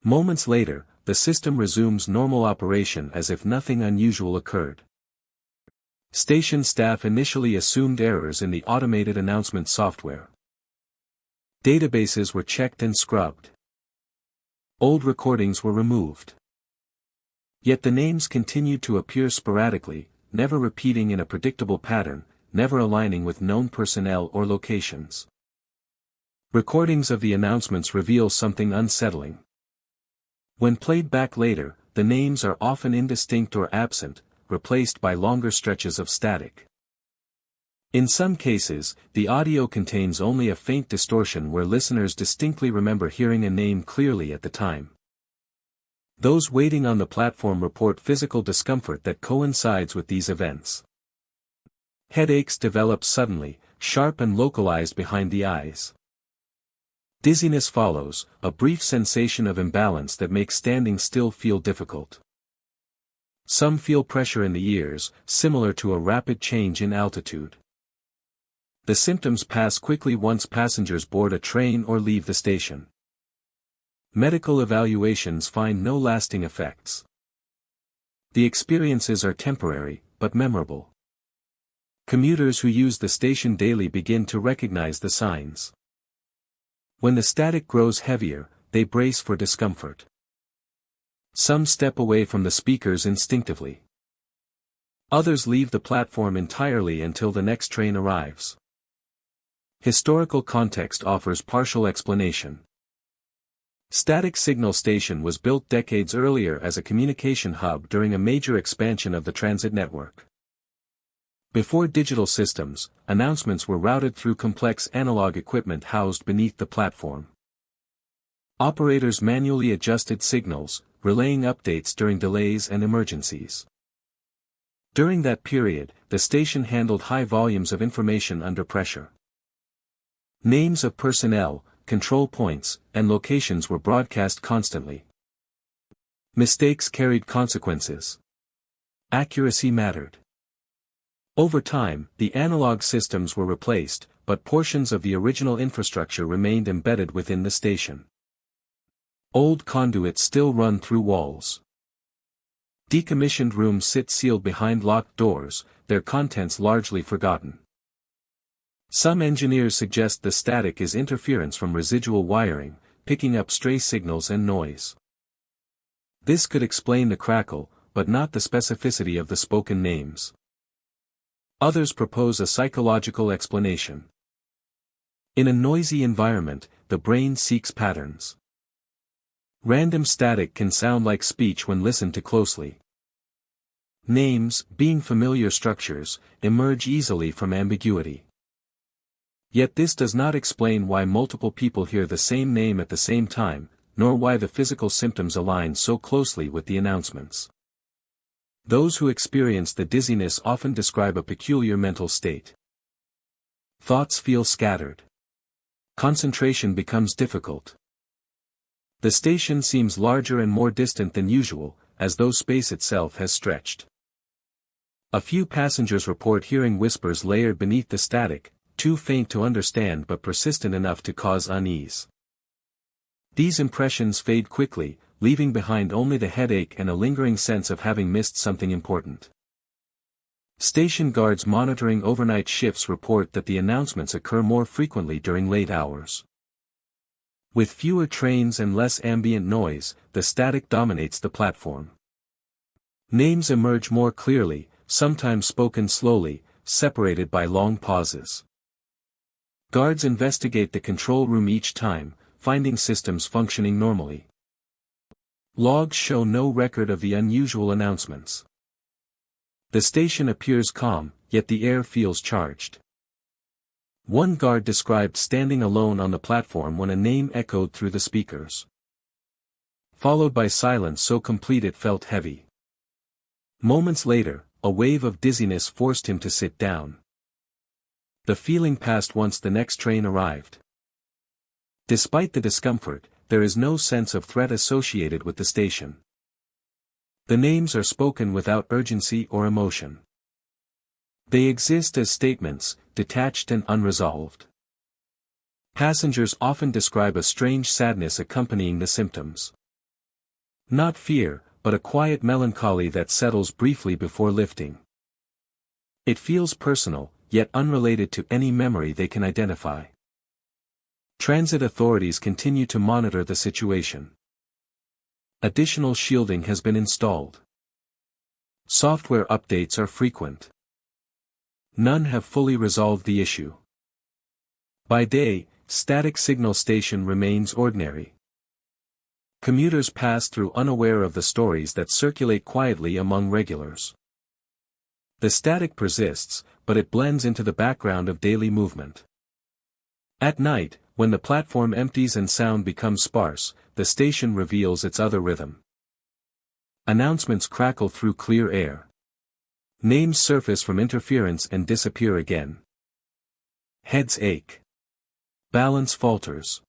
Moments later, the system resumes normal operation as if nothing unusual occurred. Station staff initially assumed errors in the automated announcement software. Databases were checked and scrubbed. Old recordings were removed. Yet the names continued to appear sporadically, never repeating in a predictable pattern, never aligning with known personnel or locations. Recordings of the announcements reveal something unsettling. When played back later, the names are often indistinct or absent, replaced by longer stretches of static. In some cases, the audio contains only a faint distortion where listeners distinctly remember hearing a name clearly at the time. Those waiting on the platform report physical discomfort that coincides with these events. Headaches develop suddenly, sharp and localized behind the eyes. Dizziness follows, a brief sensation of imbalance that makes standing still feel difficult. Some feel pressure in the ears, similar to a rapid change in altitude. The symptoms pass quickly once passengers board a train or leave the station. Medical evaluations find no lasting effects. The experiences are temporary, but memorable. Commuters who use the station daily begin to recognize the signs. When the static grows heavier, they brace for discomfort. Some step away from the speakers instinctively. Others leave the platform entirely until the next train arrives. Historical context offers partial explanation. Static Signal Station was built decades earlier as a communication hub during a major expansion of the transit network. Before digital systems, announcements were routed through complex analog equipment housed beneath the platform. Operators manually adjusted signals, relaying updates during delays and emergencies. During that period, the station handled high volumes of information under pressure. Names of personnel, control points, and locations were broadcast constantly. Mistakes carried consequences. Accuracy mattered. Over time, the analog systems were replaced, but portions of the original infrastructure remained embedded within the station. Old conduits still run through walls. Decommissioned rooms sit sealed behind locked doors, their contents largely forgotten. Some engineers suggest the static is interference from residual wiring, picking up stray signals and noise. This could explain the crackle, but not the specificity of the spoken names. Others propose a psychological explanation. In a noisy environment, the brain seeks patterns. Random static can sound like speech when listened to closely. Names, being familiar structures, emerge easily from ambiguity. Yet this does not explain why multiple people hear the same name at the same time, nor why the physical symptoms align so closely with the announcements. Those who experience the dizziness often describe a peculiar mental state. Thoughts feel scattered. Concentration becomes difficult. The station seems larger and more distant than usual, as though space itself has stretched. A few passengers report hearing whispers layered beneath the static, too faint to understand but persistent enough to cause unease. These impressions fade quickly, leaving behind only the headache and a lingering sense of having missed something important. Station guards monitoring overnight shifts report that the announcements occur more frequently during late hours. With fewer trains and less ambient noise, the static dominates the platform. Names emerge more clearly, sometimes spoken slowly, separated by long pauses. Guards investigate the control room each time, finding systems functioning normally. Logs show no record of the unusual announcements. The station appears calm, yet the air feels charged. One guard described standing alone on the platform when a name echoed through the speakers, followed by silence so complete it felt heavy. Moments later, a wave of dizziness forced him to sit down. The feeling passed once the next train arrived. Despite the discomfort, there is no sense of threat associated with the station. The names are spoken without urgency or emotion. They exist as statements, detached and unresolved. Passengers often describe a strange sadness accompanying the symptoms. Not fear, but a quiet melancholy that settles briefly before lifting. It feels personal, yet unrelated to any memory they can identify. Transit authorities continue to monitor the situation. Additional shielding has been installed. Software updates are frequent. None have fully resolved the issue. By day, static signal station remains ordinary. Commuters pass through unaware of the stories that circulate quietly among regulars. The static persists, but it blends into the background of daily movement. At night, when the platform empties and sound becomes sparse, the station reveals its other rhythm. Announcements crackle through clear air. Names surface from interference and disappear again. Heads ache. Balance falters.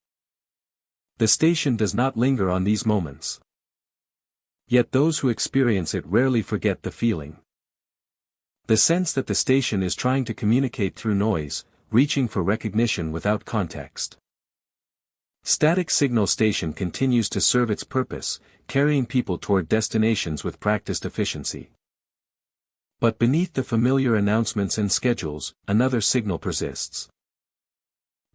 The station does not linger on these moments. Yet those who experience it rarely forget the feeling. The sense that the station is trying to communicate through noise, reaching for recognition without context. Static signal station continues to serve its purpose, carrying people toward destinations with practiced efficiency. But beneath the familiar announcements and schedules, another signal persists.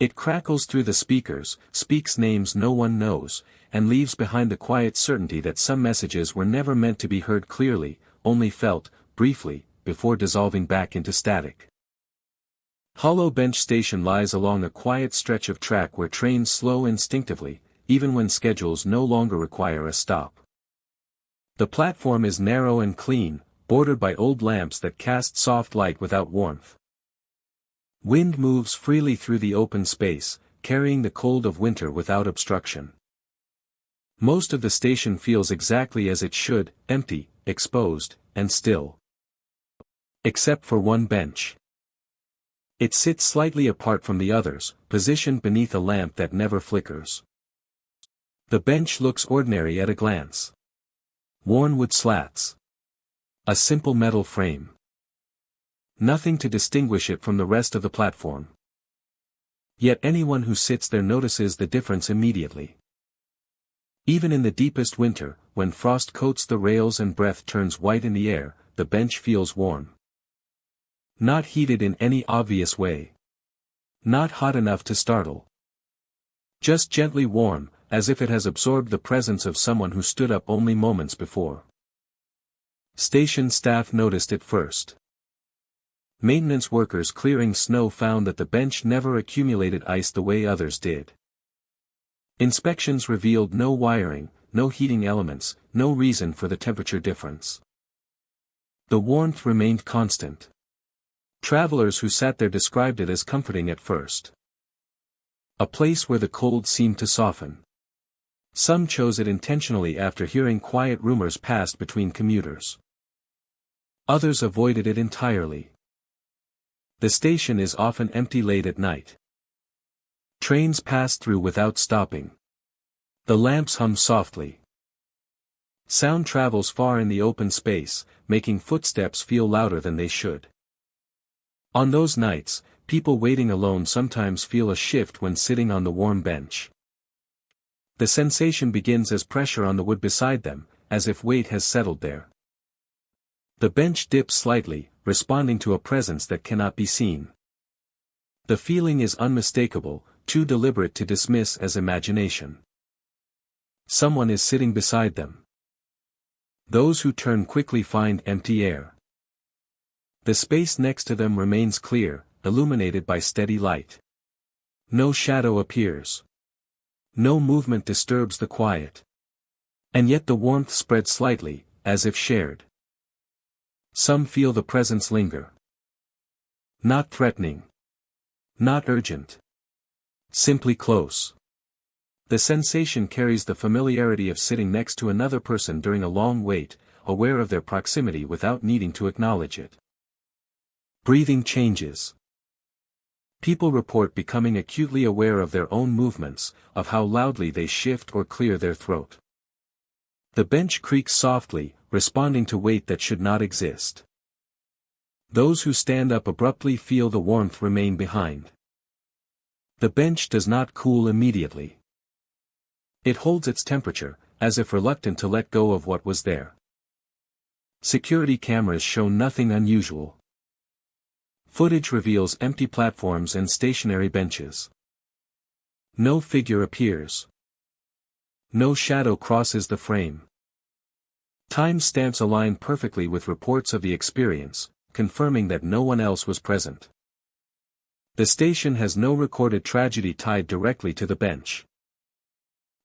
It crackles through the speakers, speaks names no one knows, and leaves behind the quiet certainty that some messages were never meant to be heard clearly, only felt, briefly, before dissolving back into static. Hollow Bench Station lies along a quiet stretch of track where trains slow instinctively, even when schedules no longer require a stop. The platform is narrow and clean, bordered by old lamps that cast soft light without warmth. Wind moves freely through the open space, carrying the cold of winter without obstruction. Most of the station feels exactly as it should, empty, exposed, and still. Except for one bench. It sits slightly apart from the others, positioned beneath a lamp that never flickers. The bench looks ordinary at a glance. Worn wood slats. A simple metal frame. Nothing to distinguish it from the rest of the platform. Yet anyone who sits there notices the difference immediately. Even in the deepest winter, when frost coats the rails and breath turns white in the air, the bench feels warm. Not heated in any obvious way. Not hot enough to startle. Just gently warm, as if it has absorbed the presence of someone who stood up only moments before. Station staff noticed it first. Maintenance workers clearing snow found that the bench never accumulated ice the way others did. Inspections revealed no wiring, no heating elements, no reason for the temperature difference. The warmth remained constant. Travelers who sat there described it as comforting at first. A place where the cold seemed to soften. Some chose it intentionally after hearing quiet rumors passed between commuters. Others avoided it entirely. The station is often empty late at night. Trains pass through without stopping. The lamps hum softly. Sound travels far in the open space, making footsteps feel louder than they should. On those nights, people waiting alone sometimes feel a shift when sitting on the warm bench. The sensation begins as pressure on the wood beside them, as if weight has settled there. The bench dips slightly, responding to a presence that cannot be seen. The feeling is unmistakable, too deliberate to dismiss as imagination. Someone is sitting beside them. Those who turn quickly find empty air. The space next to them remains clear, illuminated by steady light. No shadow appears. No movement disturbs the quiet. And yet the warmth spreads slightly, as if shared. Some feel the presence linger. Not threatening. Not urgent. Simply close. The sensation carries the familiarity of sitting next to another person during a long wait, aware of their proximity without needing to acknowledge it. Breathing changes. People report becoming acutely aware of their own movements, of how loudly they shift or clear their throat. The bench creaks softly, responding to weight that should not exist. Those who stand up abruptly feel the warmth remain behind. The bench does not cool immediately. It holds its temperature, as if reluctant to let go of what was there. Security cameras show nothing unusual. Footage reveals empty platforms and stationary benches. No figure appears. No shadow crosses the frame. Time stamps align perfectly with reports of the experience, confirming that no one else was present. The station has no recorded tragedy tied directly to the bench.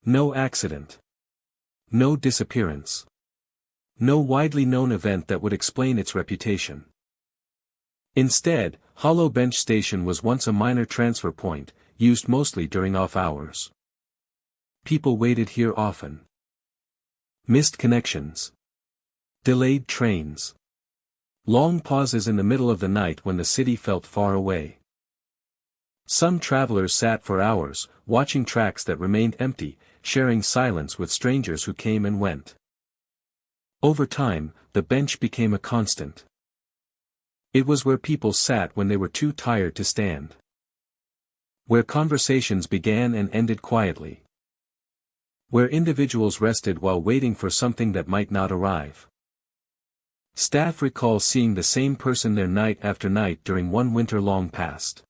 No accident. No disappearance. No widely known event that would explain its reputation. Instead, Hollow Bench Station was once a minor transfer point, used mostly during off hours. People waited here often. Missed connections. Delayed trains. Long pauses in the middle of the night when the city felt far away. Some travelers sat for hours, watching tracks that remained empty, sharing silence with strangers who came and went. Over time, the bench became a constant. It was where people sat when they were too tired to stand. Where conversations began and ended quietly. Where individuals rested while waiting for something that might not arrive. Staff recall seeing the same person there night after night during one winter long past.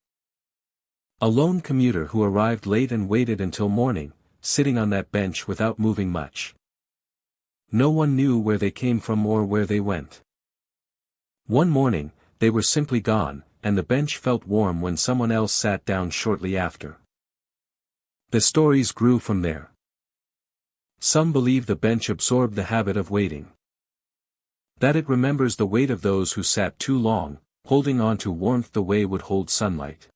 A lone commuter who arrived late and waited until morning, sitting on that bench without moving much. No one knew where they came from or where they went. One morning, they were simply gone, and the bench felt warm when someone else sat down shortly after. The stories grew from there. Some believe the bench absorbed the habit of waiting. That it remembers the weight of those who sat too long, holding on to warmth the way would hold sunlight.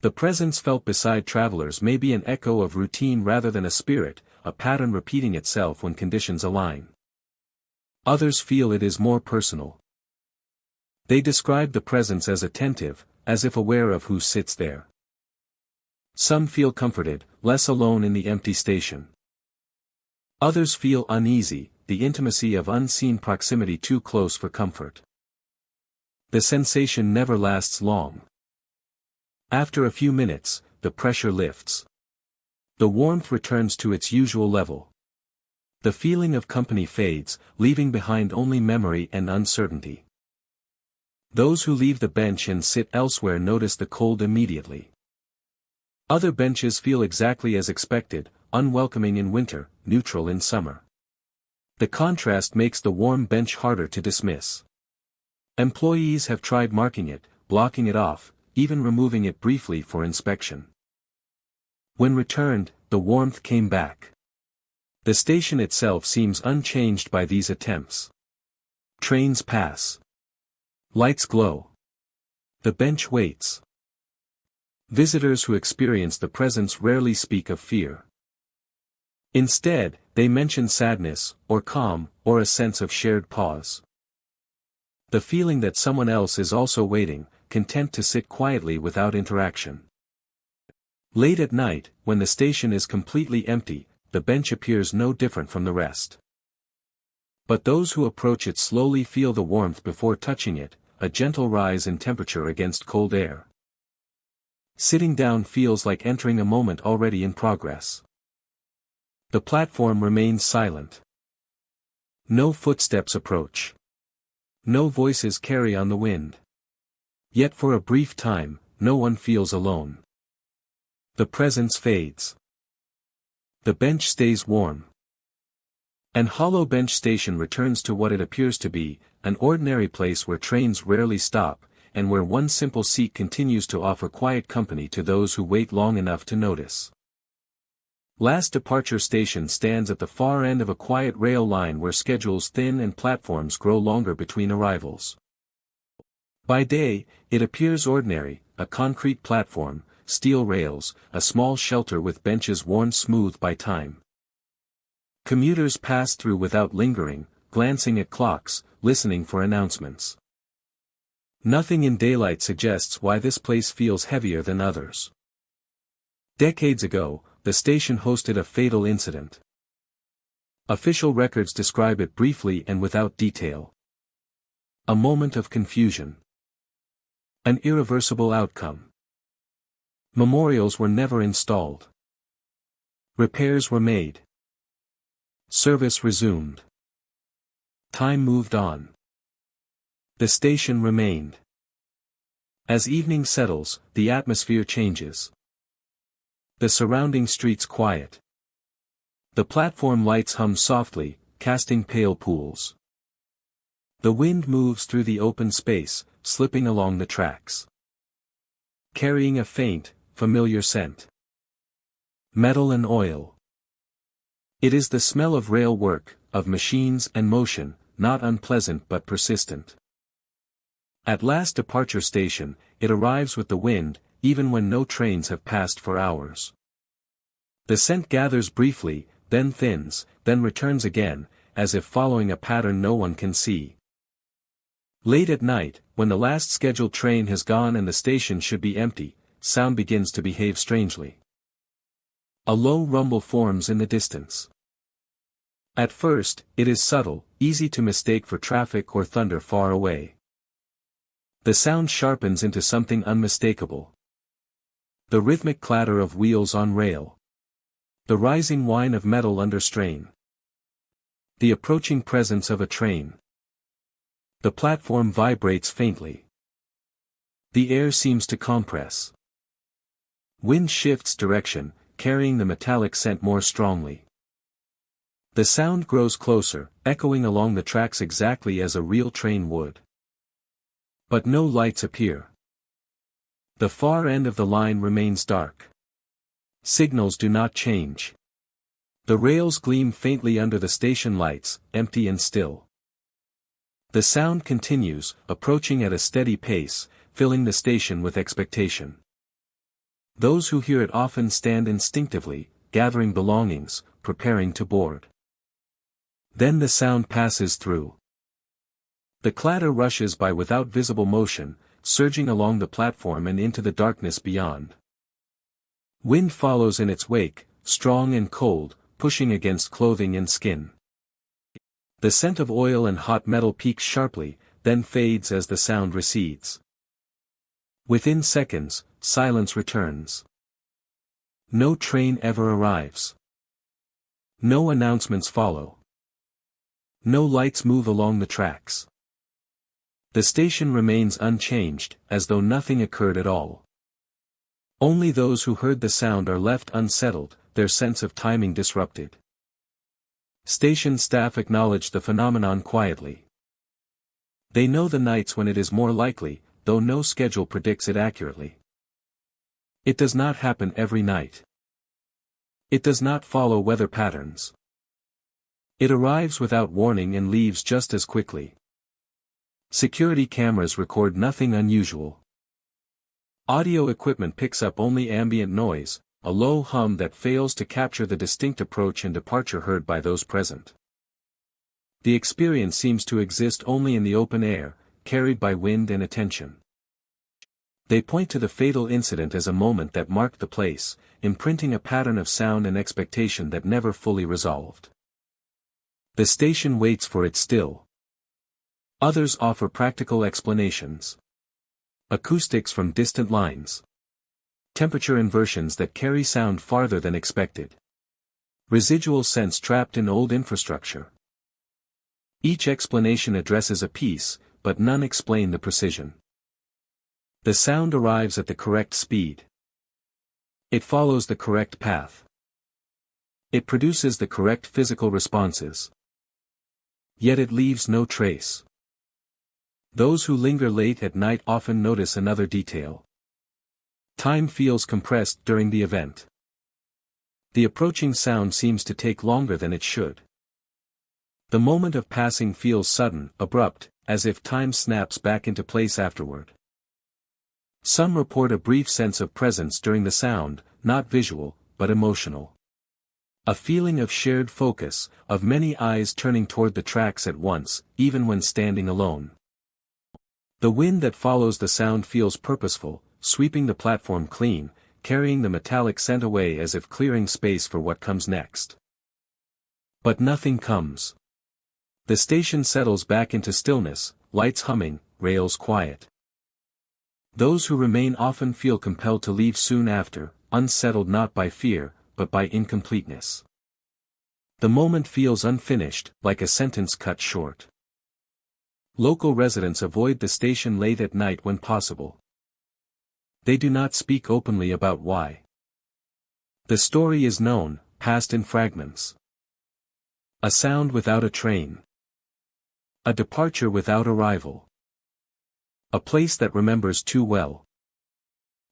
The presence felt beside travelers may be an echo of routine rather than a spirit, a pattern repeating itself when conditions align. Others feel it is more personal. They describe the presence as attentive, as if aware of who sits there. Some feel comforted, less alone in the empty station. Others feel uneasy, the intimacy of unseen proximity too close for comfort. The sensation never lasts long. After a few minutes, the pressure lifts. The warmth returns to its usual level. The feeling of company fades, leaving behind only memory and uncertainty. Those who leave the bench and sit elsewhere notice the cold immediately. Other benches feel exactly as expected, unwelcoming in winter, neutral in summer. The contrast makes the warm bench harder to dismiss. Employees have tried marking it, blocking it off, even removing it briefly for inspection. When returned, the warmth came back. The station itself seems unchanged by these attempts. Trains pass. Lights glow. The bench waits. Visitors who experience the presence rarely speak of fear. Instead, they mention sadness, or calm, or a sense of shared pause. The feeling that someone else is also waiting, content to sit quietly without interaction. Late at night, when the station is completely empty, the bench appears no different from the rest. But those who approach it slowly feel the warmth before touching it, a gentle rise in temperature against cold air. Sitting down feels like entering a moment already in progress. The platform remains silent. No footsteps approach. No voices carry on the wind. Yet for a brief time, no one feels alone. The presence fades. The bench stays warm. An hollow bench station returns to what it appears to be, an ordinary place where trains rarely stop, and where one simple seat continues to offer quiet company to those who wait long enough to notice. Last departure station stands at the far end of a quiet rail line where schedules thin and platforms grow longer between arrivals. By day, it appears ordinary, a concrete platform, steel rails, a small shelter with benches worn smooth by time. Commuters pass through without lingering, glancing at clocks, listening for announcements. Nothing in daylight suggests why this place feels heavier than others. Decades ago, the station hosted a fatal incident. Official records describe it briefly and without detail. A moment of confusion. An irreversible outcome. Memorials were never installed. Repairs were made. Service resumed. Time moved on. The station remained. As evening settles, the atmosphere changes. The surrounding streets quiet. The platform lights hum softly, casting pale pools. The wind moves through the open space, slipping along the tracks. Carrying a faint, familiar scent. Metal and oil. It is the smell of rail work, of machines and motion, not unpleasant but persistent. At last departure station, it arrives with the wind, even when no trains have passed for hours. The scent gathers briefly, then thins, then returns again, as if following a pattern no one can see. Late at night, when the last scheduled train has gone and the station should be empty, sound begins to behave strangely. A low rumble forms in the distance. At first, it is subtle, easy to mistake for traffic or thunder far away. The sound sharpens into something unmistakable. The rhythmic clatter of wheels on rail. The rising whine of metal under strain. The approaching presence of a train. The platform vibrates faintly. The air seems to compress. Wind shifts direction, carrying the metallic scent more strongly. The sound grows closer, echoing along the tracks exactly as a real train would. But no lights appear. The far end of the line remains dark. Signals do not change. The rails gleam faintly under the station lights, empty and still. The sound continues, approaching at a steady pace, filling the station with expectation. Those who hear it often stand instinctively, gathering belongings, preparing to board. Then the sound passes through. The clatter rushes by without visible motion, surging along the platform and into the darkness beyond. Wind follows in its wake, strong and cold, pushing against clothing and skin. The scent of oil and hot metal peaks sharply, then fades as the sound recedes. Within seconds, silence returns. No train ever arrives. No announcements follow. No lights move along the tracks. The station remains unchanged, as though nothing occurred at all. Only those who heard the sound are left unsettled, their sense of timing disrupted. Station staff acknowledge the phenomenon quietly. They know the nights when it is more likely, though no schedule predicts it accurately. It does not happen every night. It does not follow weather patterns. It arrives without warning and leaves just as quickly. Security cameras record nothing unusual. Audio equipment picks up only ambient noise, a low hum that fails to capture the distinct approach and departure heard by those present. The experience seems to exist only in the open air, carried by wind and attention. They point to the fatal incident as a moment that marked the place, imprinting a pattern of sound and expectation that never fully resolved. The station waits for it still. Others offer practical explanations. Acoustics from distant lines. Temperature inversions that carry sound farther than expected. Residual sense trapped in old infrastructure. Each explanation addresses a piece, but none explain the precision. The sound arrives at the correct speed. It follows the correct path. It produces the correct physical responses. Yet it leaves no trace. Those who linger late at night often notice another detail. Time feels compressed during the event. The approaching sound seems to take longer than it should. The moment of passing feels sudden, abrupt, as if time snaps back into place afterward. Some report a brief sense of presence during the sound, not visual, but emotional. A feeling of shared focus, of many eyes turning toward the tracks at once, even when standing alone. The wind that follows the sound feels purposeful, sweeping the platform clean, carrying the metallic scent away as if clearing space for what comes next. But nothing comes. The station settles back into stillness, lights humming, rails quiet. Those who remain often feel compelled to leave soon after, unsettled not by fear, but by incompleteness. The moment feels unfinished, like a sentence cut short. Local residents avoid the station late at night when possible. They do not speak openly about why. The story is known, passed in fragments. A sound without a train. A departure without arrival. A place that remembers too well.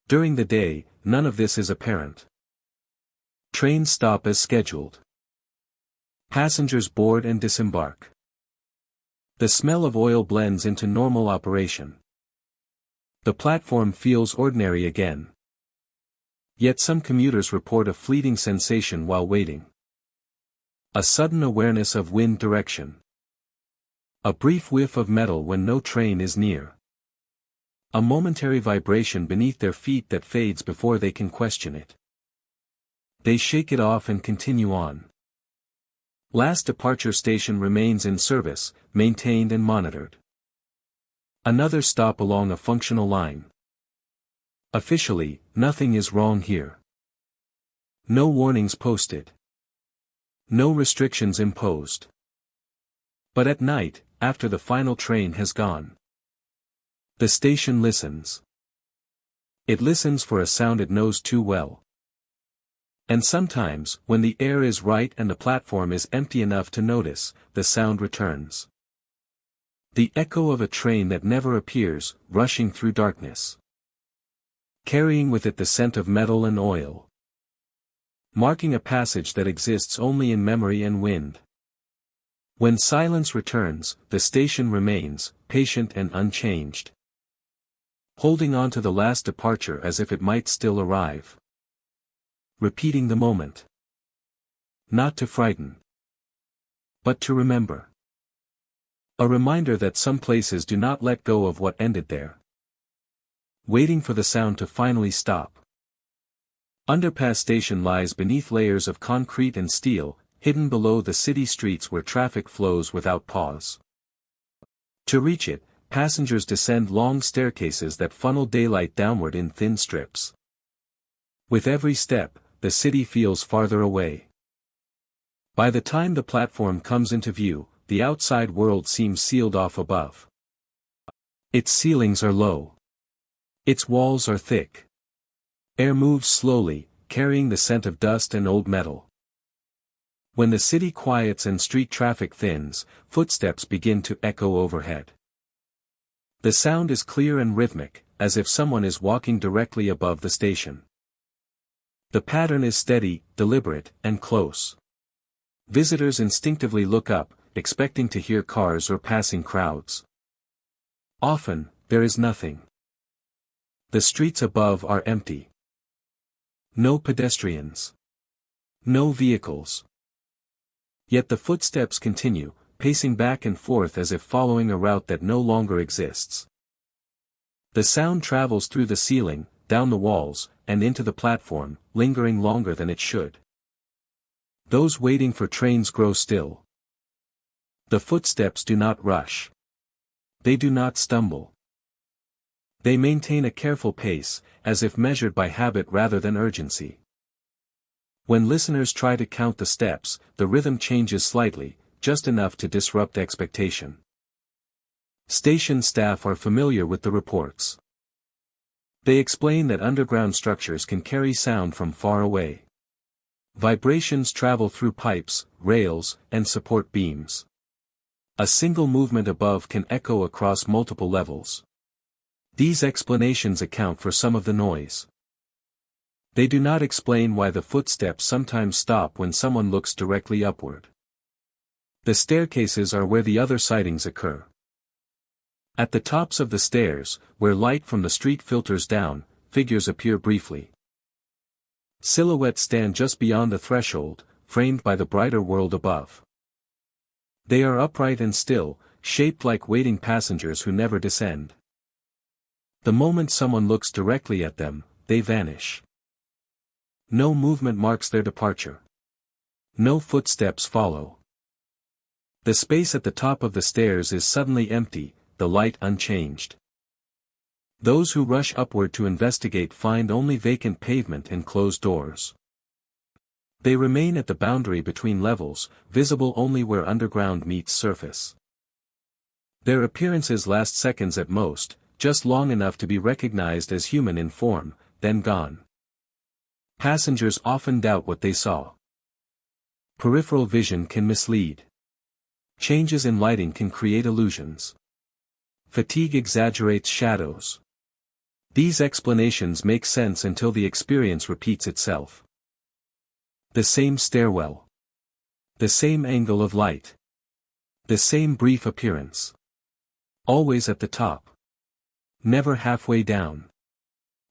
During the day, none of this is apparent. Trains stop as scheduled. Passengers board and disembark. The smell of oil blends into normal operation. The platform feels ordinary again. Yet some commuters report a fleeting sensation while waiting. A sudden awareness of wind direction. A brief whiff of metal when no train is near. A momentary vibration beneath their feet that fades before they can question it. They shake it off and continue on. Last departure station remains in service, maintained and monitored. Another stop along a functional line. Officially, nothing is wrong here. No warnings posted. No restrictions imposed. But at night, after the final train has gone, the station listens. It listens for a sound it knows too well. And sometimes, when the air is right and the platform is empty enough to notice, the sound returns. The echo of a train that never appears, rushing through darkness. Carrying with it the scent of metal and oil. Marking a passage that exists only in memory and wind. When silence returns, the station remains, patient and unchanged. Holding on to the last departure as if it might still arrive. Repeating the moment. Not to frighten, but to remember. A reminder that some places do not let go of what ended there. Waiting for the sound to finally stop. Underpass station lies beneath layers of concrete and steel, hidden below the city streets where traffic flows without pause. To reach it, passengers descend long staircases that funnel daylight downward in thin strips. With every step, the city feels farther away. By the time the platform comes into view, the outside world seems sealed off above. Its ceilings are low. Its walls are thick. Air moves slowly, carrying the scent of dust and old metal. When the city quiets and street traffic thins, footsteps begin to echo overhead. The sound is clear and rhythmic, as if someone is walking directly above the station. The pattern is steady, deliberate, and close. Visitors instinctively look up, expecting to hear cars or passing crowds. Often, there is nothing. The streets above are empty. No pedestrians. No vehicles. Yet the footsteps continue, pacing back and forth as if following a route that no longer exists. The sound travels through the ceiling, down the walls, and into the platform, lingering longer than it should. Those waiting for trains grow still. The footsteps do not rush. They do not stumble. They maintain a careful pace, as if measured by habit rather than urgency. When listeners try to count the steps, the rhythm changes slightly, just enough to disrupt expectation. Station staff are familiar with the reports. They explain that underground structures can carry sound from far away. Vibrations travel through pipes, rails, and support beams. A single movement above can echo across multiple levels. These explanations account for some of the noise. They do not explain why the footsteps sometimes stop when someone looks directly upward. The staircases are where the other sightings occur. At the tops of the stairs, where light from the street filters down, figures appear briefly. Silhouettes stand just beyond the threshold, framed by the brighter world above. They are upright and still, shaped like waiting passengers who never descend. The moment someone looks directly at them, they vanish. No movement marks their departure. No footsteps follow. The space at the top of the stairs is suddenly empty, the light unchanged. Those who rush upward to investigate find only vacant pavement and closed doors. They remain at the boundary between levels, visible only where underground meets surface. Their appearances last seconds at most, just long enough to be recognized as human in form, then gone. Passengers often doubt what they saw. Peripheral vision can mislead. Changes in lighting can create illusions. Fatigue exaggerates shadows. These explanations make sense until the experience repeats itself. The same stairwell. The same angle of light. The same brief appearance. Always at the top. Never halfway down.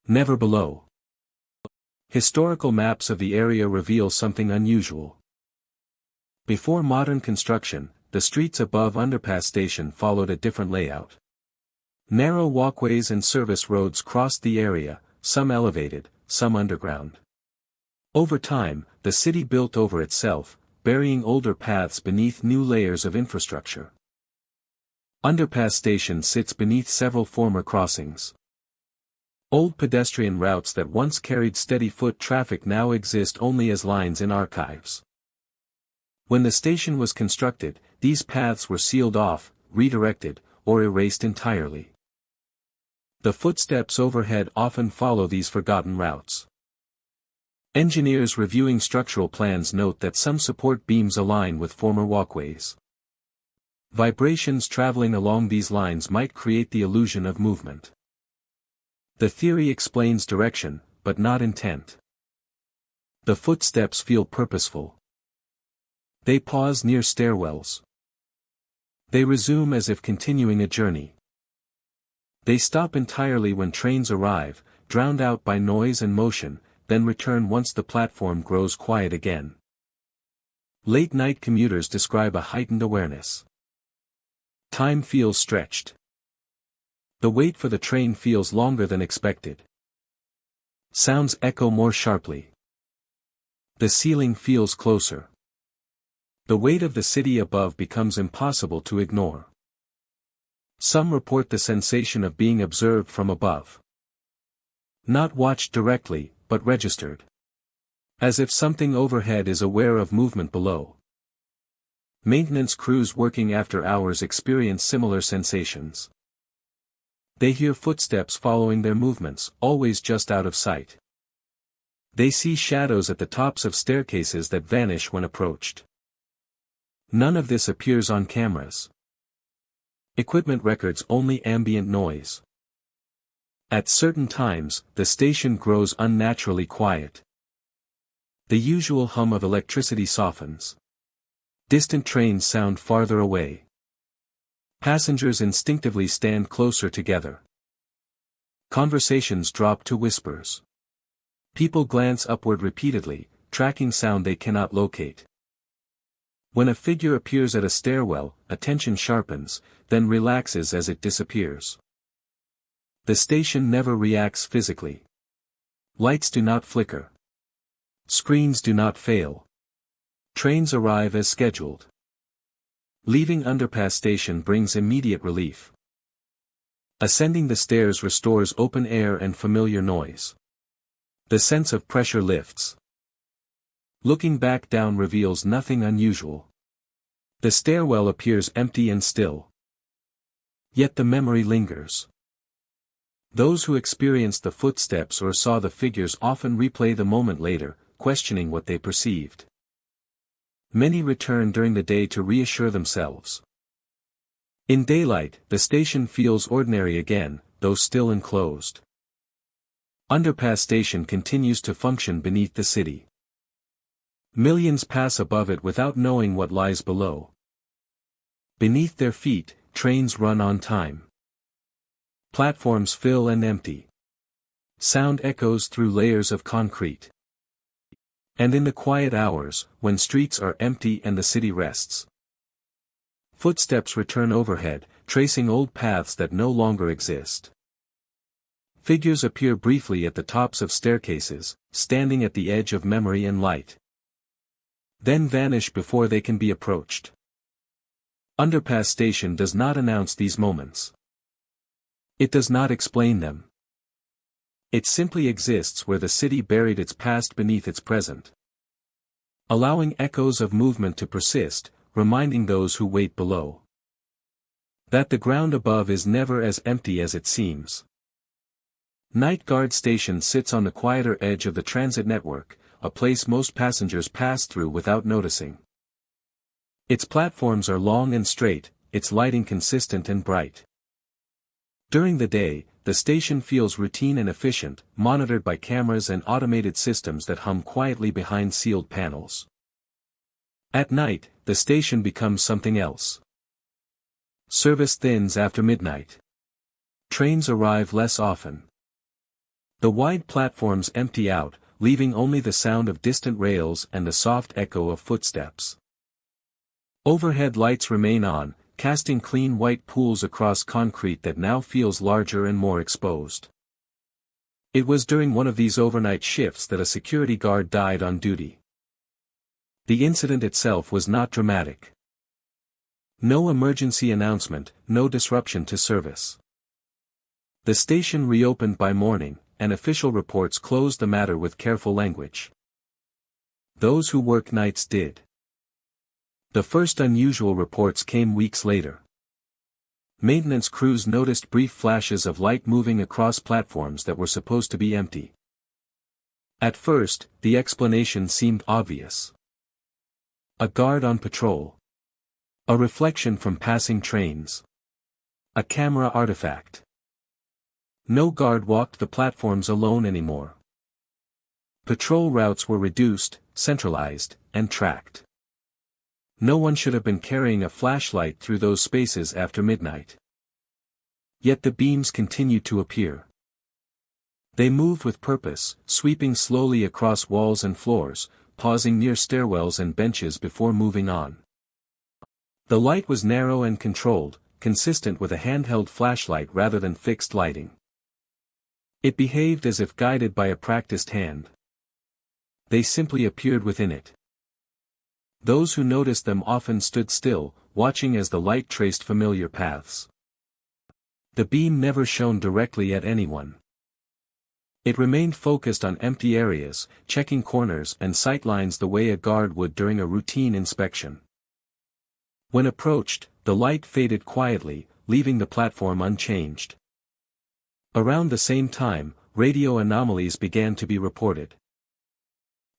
Never below. Historical maps of the area reveal something unusual. Before modern construction, the streets above Underpass Station followed a different layout. Narrow walkways and service roads crossed the area, some elevated, some underground. Over time, the city built over itself, burying older paths beneath new layers of infrastructure. Underpass Station sits beneath several former crossings. Old pedestrian routes that once carried steady foot traffic now exist only as lines in archives. When the station was constructed, these paths were sealed off, redirected, or erased entirely. The footsteps overhead often follow these forgotten routes. Engineers reviewing structural plans note that some support beams align with former walkways. Vibrations traveling along these lines might create the illusion of movement. The theory explains direction, but not intent. The footsteps feel purposeful. They pause near stairwells. They resume as if continuing a journey. They stop entirely when trains arrive, drowned out by noise and motion, then return once the platform grows quiet again. Late-night commuters describe a heightened awareness. Time feels stretched. The wait for the train feels longer than expected. Sounds echo more sharply. The ceiling feels closer. The weight of the city above becomes impossible to ignore. Some report the sensation of being observed from above. Not watched directly, but registered. As if something overhead is aware of movement below. Maintenance crews working after hours experience similar sensations. They hear footsteps following their movements, always just out of sight. They see shadows at the tops of staircases that vanish when approached. None of this appears on cameras. Equipment records only ambient noise. At certain times, the station grows unnaturally quiet. The usual hum of electricity softens. Distant trains sound farther away. Passengers instinctively stand closer together. Conversations drop to whispers. People glance upward repeatedly, tracking sound they cannot locate. When a figure appears at a stairwell, attention sharpens, then relaxes as it disappears. The station never reacts physically. Lights do not flicker. Screens do not fail. Trains arrive as scheduled. Leaving underpass station brings immediate relief. Ascending the stairs restores open air and familiar noise. The sense of pressure lifts. Looking back down reveals nothing unusual. The stairwell appears empty and still. Yet the memory lingers. Those who experienced the footsteps or saw the figures often replay the moment later, questioning what they perceived. Many return during the day to reassure themselves. In daylight, the station feels ordinary again, though still enclosed. Underpass station continues to function beneath the city. Millions pass above it without knowing what lies below. Beneath their feet, trains run on time. Platforms fill and empty. Sound echoes through layers of concrete. And in the quiet hours, when streets are empty and the city rests, footsteps return overhead, tracing old paths that no longer exist. Figures appear briefly at the tops of staircases, standing at the edge of memory and light. Then vanish before they can be approached. Underpass station does not announce these moments. It does not explain them. It simply exists where the city buried its past beneath its present. Allowing echoes of movement to persist, reminding those who wait below that the ground above is never as empty as it seems. Night Guard Station sits on the quieter edge of the transit network, a place most passengers pass through without noticing. Its platforms are long and straight, its lighting consistent and bright. During the day, the station feels routine and efficient, monitored by cameras and automated systems that hum quietly behind sealed panels. At night, the station becomes something else. Service thins after midnight. Trains arrive less often. The wide platforms empty out, leaving only the sound of distant rails and the soft echo of footsteps. Overhead lights remain on, casting clean white pools across concrete that now feels larger and more exposed. It was during one of these overnight shifts that a security guard died on duty. The incident itself was not dramatic. No emergency announcement, no disruption to service. The station reopened by morning, and official reports closed the matter with careful language. Those who work nights did. The first unusual reports came weeks later. Maintenance crews noticed brief flashes of light moving across platforms that were supposed to be empty. At first, the explanation seemed obvious. A guard on patrol. A reflection from passing trains. A camera artifact. No guard walked the platforms alone anymore. Patrol routes were reduced, centralized, and tracked. No one should have been carrying a flashlight through those spaces after midnight. Yet the beams continued to appear. They moved with purpose, sweeping slowly across walls and floors, pausing near stairwells and benches before moving on. The light was narrow and controlled, consistent with a handheld flashlight rather than fixed lighting. It behaved as if guided by a practiced hand. They simply appeared within it. Those who noticed them often stood still, watching as the light traced familiar paths. The beam never shone directly at anyone. It remained focused on empty areas, checking corners and sightlines the way a guard would during a routine inspection. When approached, the light faded quietly, leaving the platform unchanged. Around the same time, radio anomalies began to be reported.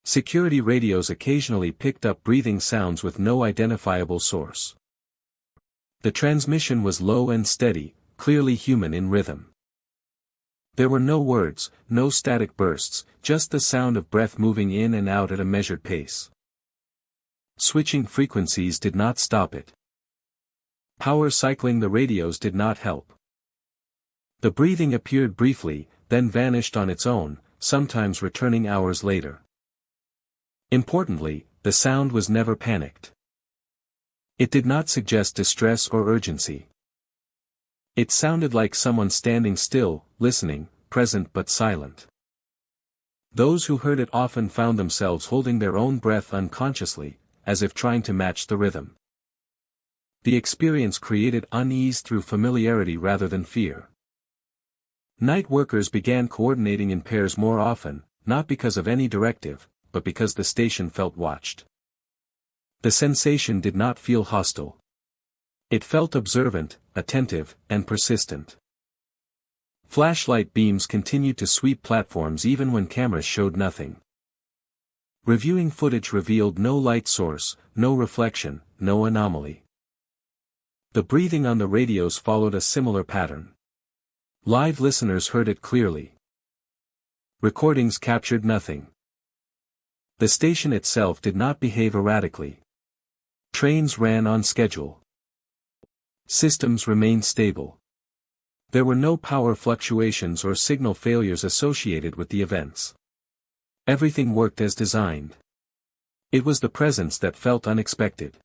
Security radios occasionally picked up breathing sounds with no identifiable source. The transmission was low and steady, clearly human in rhythm. There were no words, no static bursts, just the sound of breath moving in and out at a measured pace. Switching frequencies did not stop it. Power cycling the radios did not help. The breathing appeared briefly, then vanished on its own, sometimes returning hours later. Importantly, the sound was never panicked. It did not suggest distress or urgency. It sounded like someone standing still, listening, present but silent. Those who heard it often found themselves holding their own breath unconsciously, as if trying to match the rhythm. The experience created unease through familiarity rather than fear. Night workers began coordinating in pairs more often, not because of any directive, but because the station felt watched. The sensation did not feel hostile. It felt observant, attentive, and persistent. Flashlight beams continued to sweep platforms even when cameras showed nothing. Reviewing footage revealed no light source, no reflection, no anomaly. The breathing on the radios followed a similar pattern. Live listeners heard it clearly. Recordings captured nothing. The station itself did not behave erratically. Trains ran on schedule. Systems remained stable. There were no power fluctuations or signal failures associated with the events. Everything worked as designed. It was the presence that felt unexpected.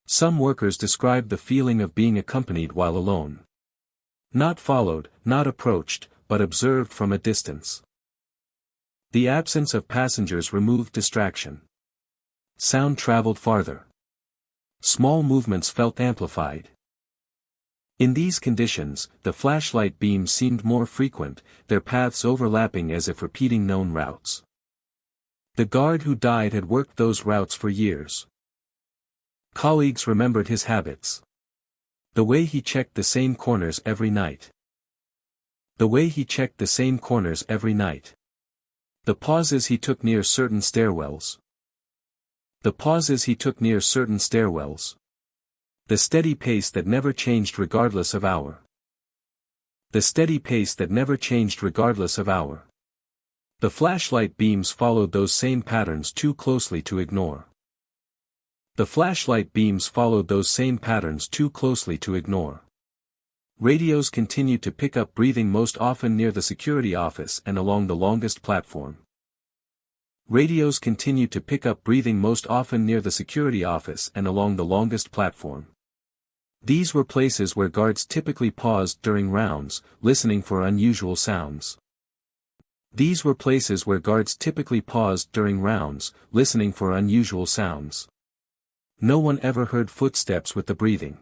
Some workers described the feeling of being accompanied while alone. Not followed, not approached, but observed from a distance. The absence of passengers removed distraction. Sound traveled farther. Small movements felt amplified. In these conditions, the flashlight beams seemed more frequent, their paths overlapping as if repeating known routes. The guard who died had worked those routes for years. Colleagues remembered his habits. The way he checked the same corners every night. The way he checked the same corners every night. The pauses he took near certain stairwells. The pauses he took near certain stairwells. The steady pace that never changed regardless of hour. The steady pace that never changed regardless of hour. The flashlight beams followed those same patterns too closely to ignore. The flashlight beams followed those same patterns too closely to ignore. Radios continued to pick up breathing most often near the security office and along the longest platform. Radios continued to pick up breathing most often near the security office and along the longest platform. These were places where guards typically paused during rounds, listening for unusual sounds. These were places where guards typically paused during rounds, listening for unusual sounds. No one ever heard footsteps with the breathing.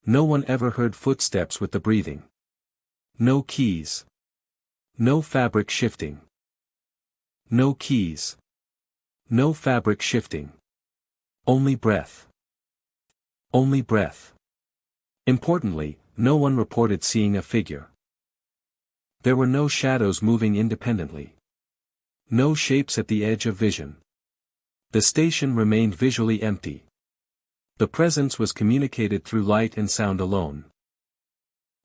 No one ever heard footsteps with the breathing. No keys. No fabric shifting. No keys. No fabric shifting. Only breath. Only breath. Importantly, no one reported seeing a figure. There were no shadows moving independently. No shapes at the edge of vision. The station remained visually empty. The presence was communicated through light and sound alone.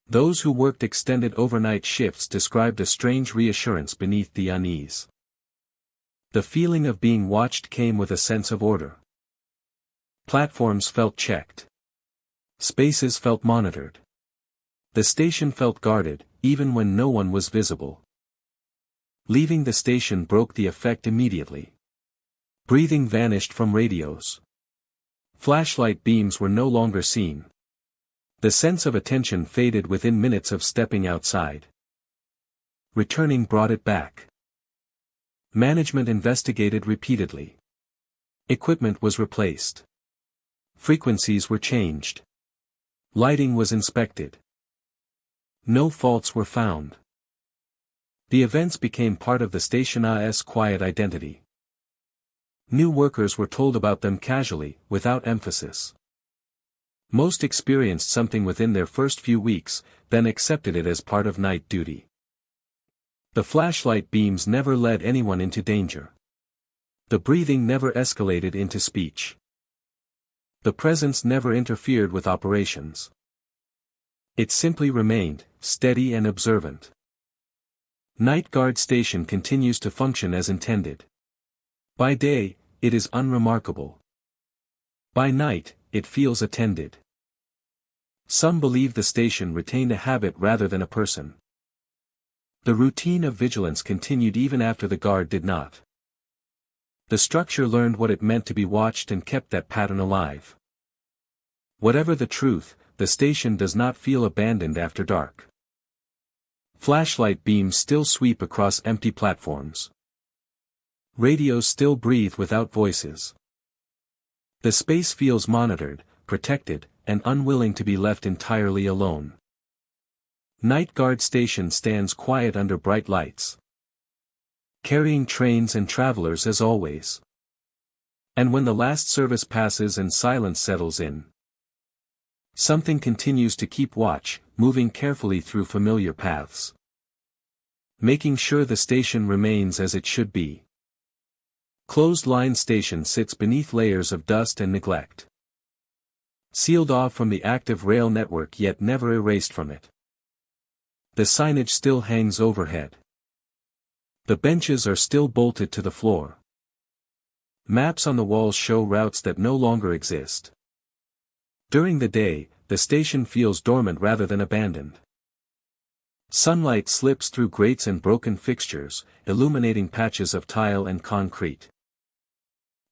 Those who worked extended overnight shifts described a strange reassurance beneath the unease. The feeling of being watched came with a sense of order. Platforms felt checked. Spaces felt monitored. The station felt guarded, even when no one was visible. Leaving the station broke the effect immediately. Breathing vanished from radios. Flashlight beams were no longer seen. The sense of attention faded within minutes of stepping outside. Returning brought it back. Management investigated repeatedly. Equipment was replaced. Frequencies were changed. Lighting was inspected. No faults were found. The events became part of the station's quiet identity. New workers were told about them casually, without emphasis. Most experienced something within their first few weeks, then accepted it as part of night duty. The flashlight beams never led anyone into danger. The breathing never escalated into speech. The presence never interfered with operations. It simply remained, steady and observant. Night Guard Station continues to function as intended. By day, it is unremarkable. By night, it feels attended. Some believe the station retained a habit rather than a person. The routine of vigilance continued even after the guard did not. The structure learned what it meant to be watched and kept that pattern alive. Whatever the truth, the station does not feel abandoned after dark. Flashlight beams still sweep across empty platforms. Radios still breathe without voices. The space feels monitored, protected, and unwilling to be left entirely alone. Night Guard Station stands quiet under bright lights, carrying trains and travelers as always. And when the last service passes and silence settles in, something continues to keep watch, moving carefully through familiar paths, making sure the station remains as it should be. Closed line station sits beneath layers of dust and neglect, sealed off from the active rail network yet never erased from it. The signage still hangs overhead. The benches are still bolted to the floor. Maps on the walls show routes that no longer exist. During the day, the station feels dormant rather than abandoned. Sunlight slips through grates and broken fixtures, illuminating patches of tile and concrete.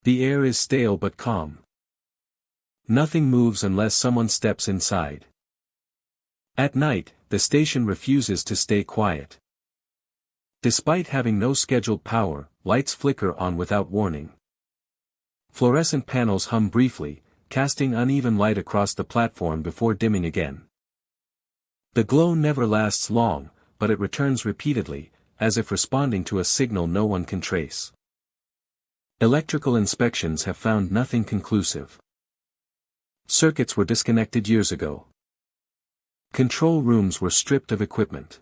The air is stale but calm. Nothing moves unless someone steps inside. At night, the station refuses to stay quiet. Despite having no scheduled power, lights flicker on without warning. Fluorescent panels hum briefly, casting uneven light across the platform before dimming again. The glow never lasts long, but it returns repeatedly, as if responding to a signal no one can trace. Electrical inspections have found nothing conclusive. Circuits were disconnected years ago. Control rooms were stripped of equipment.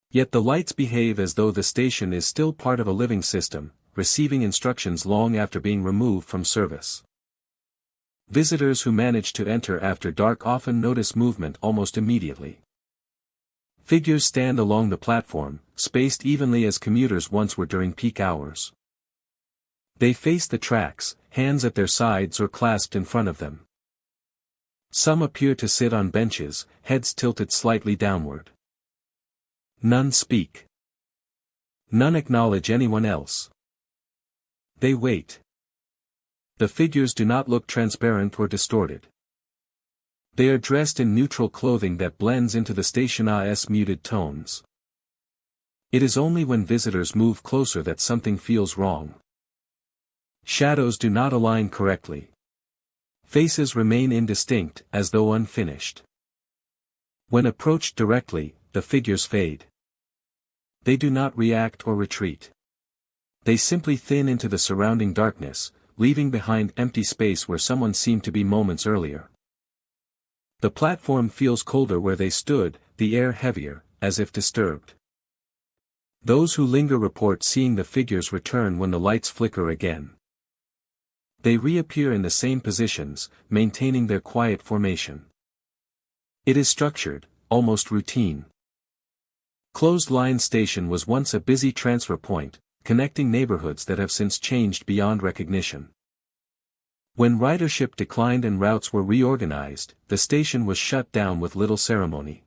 Yet the lights behave as though the station is still part of a living system, receiving instructions long after being removed from service. Visitors who manage to enter after dark often notice movement almost immediately. Figures stand along the platform, spaced evenly as commuters once were during peak hours. They face the tracks, hands at their sides or clasped in front of them. Some appear to sit on benches, heads tilted slightly downward. None speak. None acknowledge anyone else. They wait. The figures do not look transparent or distorted. They are dressed in neutral clothing that blends into the station's muted tones. It is only when visitors move closer that something feels wrong. Shadows do not align correctly. Faces remain indistinct, as though unfinished. When approached directly, the figures fade. They do not react or retreat. They simply thin into the surrounding darkness, leaving behind empty space where someone seemed to be moments earlier. The platform feels colder where they stood, the air heavier, as if disturbed. Those who linger report seeing the figures return when the lights flicker again. They reappear in the same positions, maintaining their quiet formation. It is structured, almost routine. Closed Line Station was once a busy transfer point, connecting neighborhoods that have since changed beyond recognition. When ridership declined and routes were reorganized, the station was shut down with little ceremony.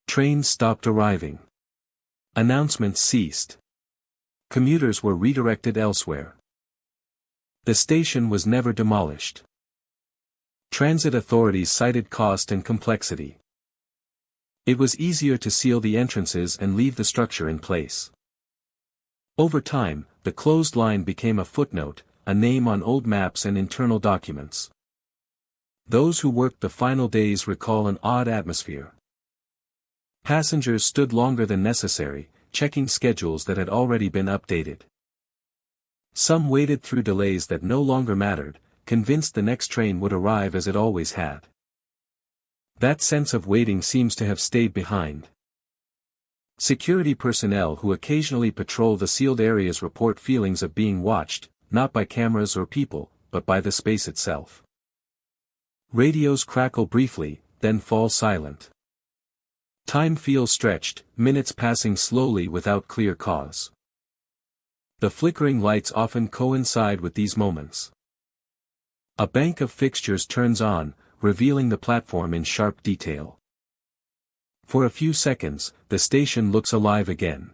Trains stopped arriving. Announcements ceased. Commuters were redirected elsewhere. The station was never demolished. Transit authorities cited cost and complexity. It was easier to seal the entrances and leave the structure in place. Over time, the closed line became a footnote, a name on old maps and internal documents. Those who worked the final days recall an odd atmosphere. Passengers stood longer than necessary, checking schedules that had already been updated. Some waited through delays that no longer mattered, convinced the next train would arrive as it always had. That sense of waiting seems to have stayed behind. Security personnel who occasionally patrol the sealed areas report feelings of being watched, not by cameras or people, but by the space itself. Radios crackle briefly, then fall silent. Time feels stretched, minutes passing slowly without clear cause. The flickering lights often coincide with these moments. A bank of fixtures turns on, revealing the platform in sharp detail. For a few seconds, the station looks alive again.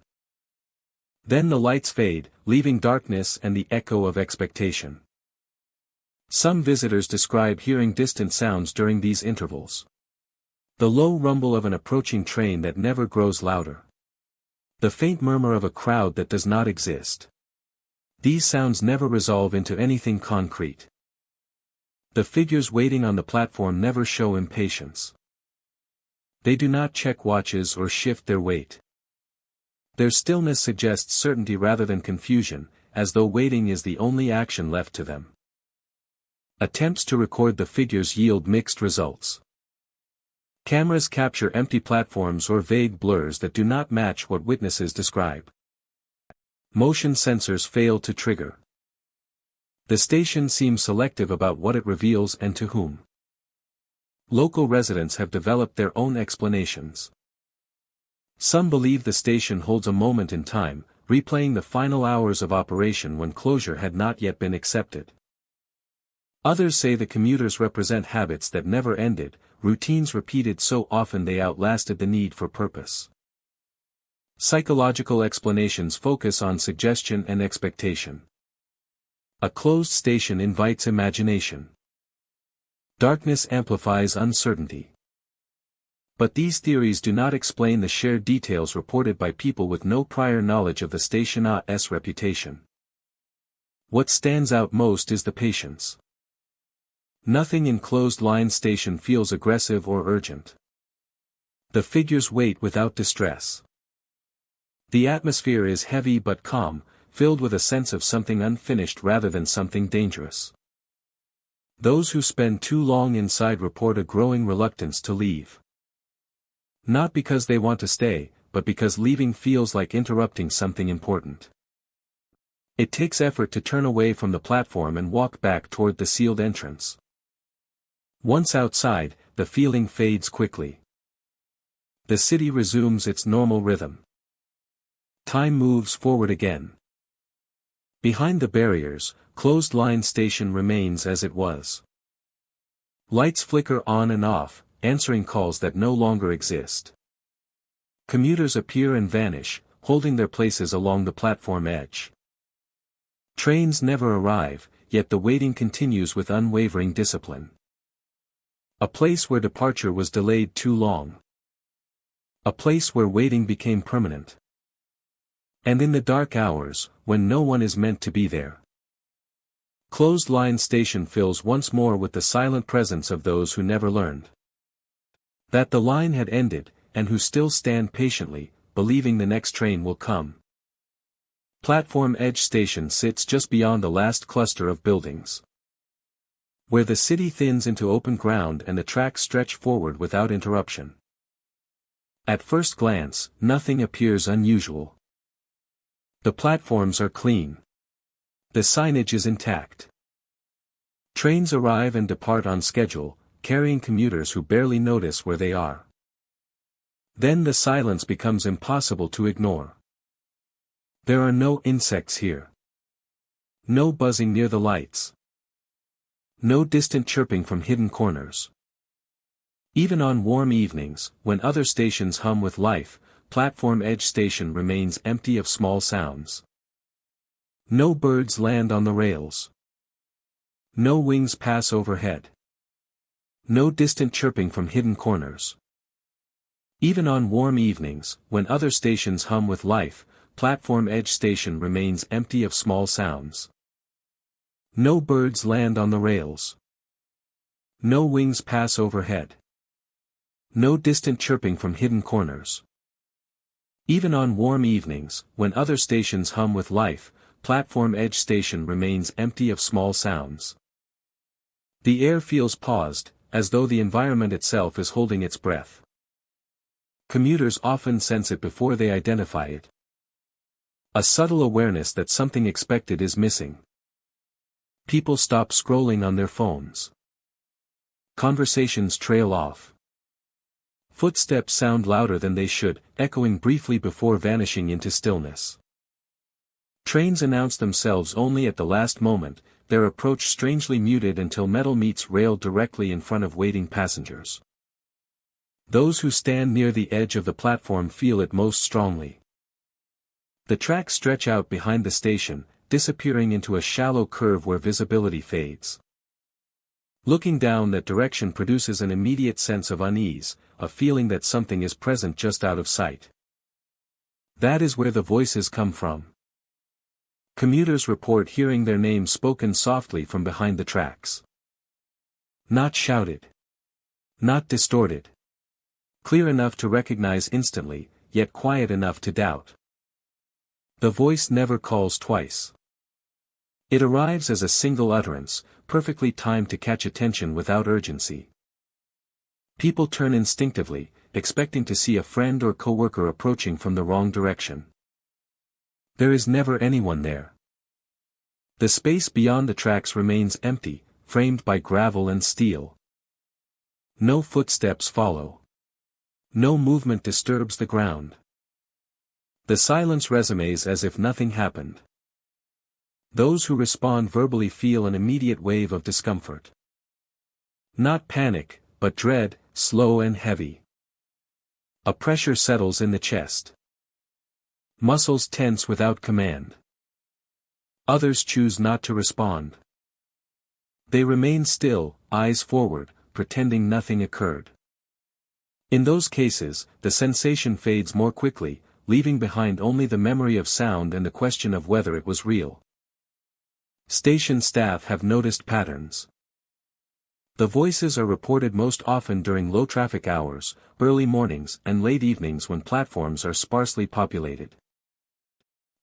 Then the lights fade, leaving darkness and the echo of expectation. Some visitors describe hearing distant sounds during these intervals. The low rumble of an approaching train that never grows louder. The faint murmur of a crowd that does not exist. These sounds never resolve into anything concrete. The figures waiting on the platform never show impatience. They do not check watches or shift their weight. Their stillness suggests certainty rather than confusion, as though waiting is the only action left to them. Attempts to record the figures yield mixed results. Cameras capture empty platforms or vague blurs that do not match what witnesses describe. Motion sensors fail to trigger. The station seems selective about what it reveals and to whom. Local residents have developed their own explanations. Some believe the station holds a moment in time, replaying the final hours of operation when closure had not yet been accepted. Others say the commuters represent habits that never ended, routines repeated so often they outlasted the need for purpose. Psychological explanations focus on suggestion and expectation. A closed station invites imagination. Darkness amplifies uncertainty. But these theories do not explain the shared details reported by people with no prior knowledge of the station's reputation. What stands out most is the patience. Nothing in closed-line station feels aggressive or urgent. The figures wait without distress. The atmosphere is heavy but calm, filled with a sense of something unfinished rather than something dangerous. Those who spend too long inside report a growing reluctance to leave. Not because they want to stay, but because leaving feels like interrupting something important. It takes effort to turn away from the platform and walk back toward the sealed entrance. Once outside, the feeling fades quickly. The city resumes its normal rhythm. Time moves forward again. Behind the barriers, closed-line station remains as it was. Lights flicker on and off, answering calls that no longer exist. Commuters appear and vanish, holding their places along the platform edge. Trains never arrive, yet the waiting continues with unwavering discipline. A place where departure was delayed too long. A place where waiting became permanent. And in the dark hours, when no one is meant to be there. Closed-line station fills once more with the silent presence of those who never learned that the line had ended, and who still stand patiently, believing the next train will come. Platform Edge Station sits just beyond the last cluster of buildings, where the city thins into open ground and the tracks stretch forward without interruption. At first glance, nothing appears unusual. The platforms are clean. The signage is intact. Trains arrive and depart on schedule, carrying commuters who barely notice where they are. Then the silence becomes impossible to ignore. There are no insects here. No buzzing near the lights. No distant chirping from hidden corners. Even on warm evenings, when other stations hum with life, Platform Edge Station remains empty of small sounds. No birds land on the rails. No wings pass overhead. No distant chirping from hidden corners. Even on warm evenings, when other stations hum with life, Platform Edge Station remains empty of small sounds. No birds land on the rails. No wings pass overhead. No distant chirping from hidden corners. Even on warm evenings, when other stations hum with life, Platform Edge Station remains empty of small sounds. The air feels paused, as though the environment itself is holding its breath. Commuters often sense it before they identify it. A subtle awareness that something expected is missing. People stop scrolling on their phones. Conversations trail off. Footsteps sound louder than they should, echoing briefly before vanishing into stillness. Trains announce themselves only at the last moment, their approach strangely muted until metal meets rail directly in front of waiting passengers. Those who stand near the edge of the platform feel it most strongly. The tracks stretch out behind the station, disappearing into a shallow curve where visibility fades. Looking down that direction produces an immediate sense of unease, a feeling that something is present just out of sight. That is where the voices come from. Commuters report hearing their names spoken softly from behind the tracks. Not shouted. Not distorted. Clear enough to recognize instantly, yet quiet enough to doubt. The voice never calls twice. It arrives as a single utterance, perfectly timed to catch attention without urgency. People turn instinctively, expecting to see a friend or coworker approaching from the wrong direction. There is never anyone there. The space beyond the tracks remains empty, framed by gravel and steel. No footsteps follow. No movement disturbs the ground. The silence resumes as if nothing happened. Those who respond verbally feel an immediate wave of discomfort. Not panic, but dread, slow and heavy. A pressure settles in the chest. Muscles tense without command. Others choose not to respond. They remain still, eyes forward, pretending nothing occurred. In those cases, the sensation fades more quickly, leaving behind only the memory of sound and the question of whether it was real. Station staff have noticed patterns. The voices are reported most often during low traffic hours, early mornings and late evenings when platforms are sparsely populated.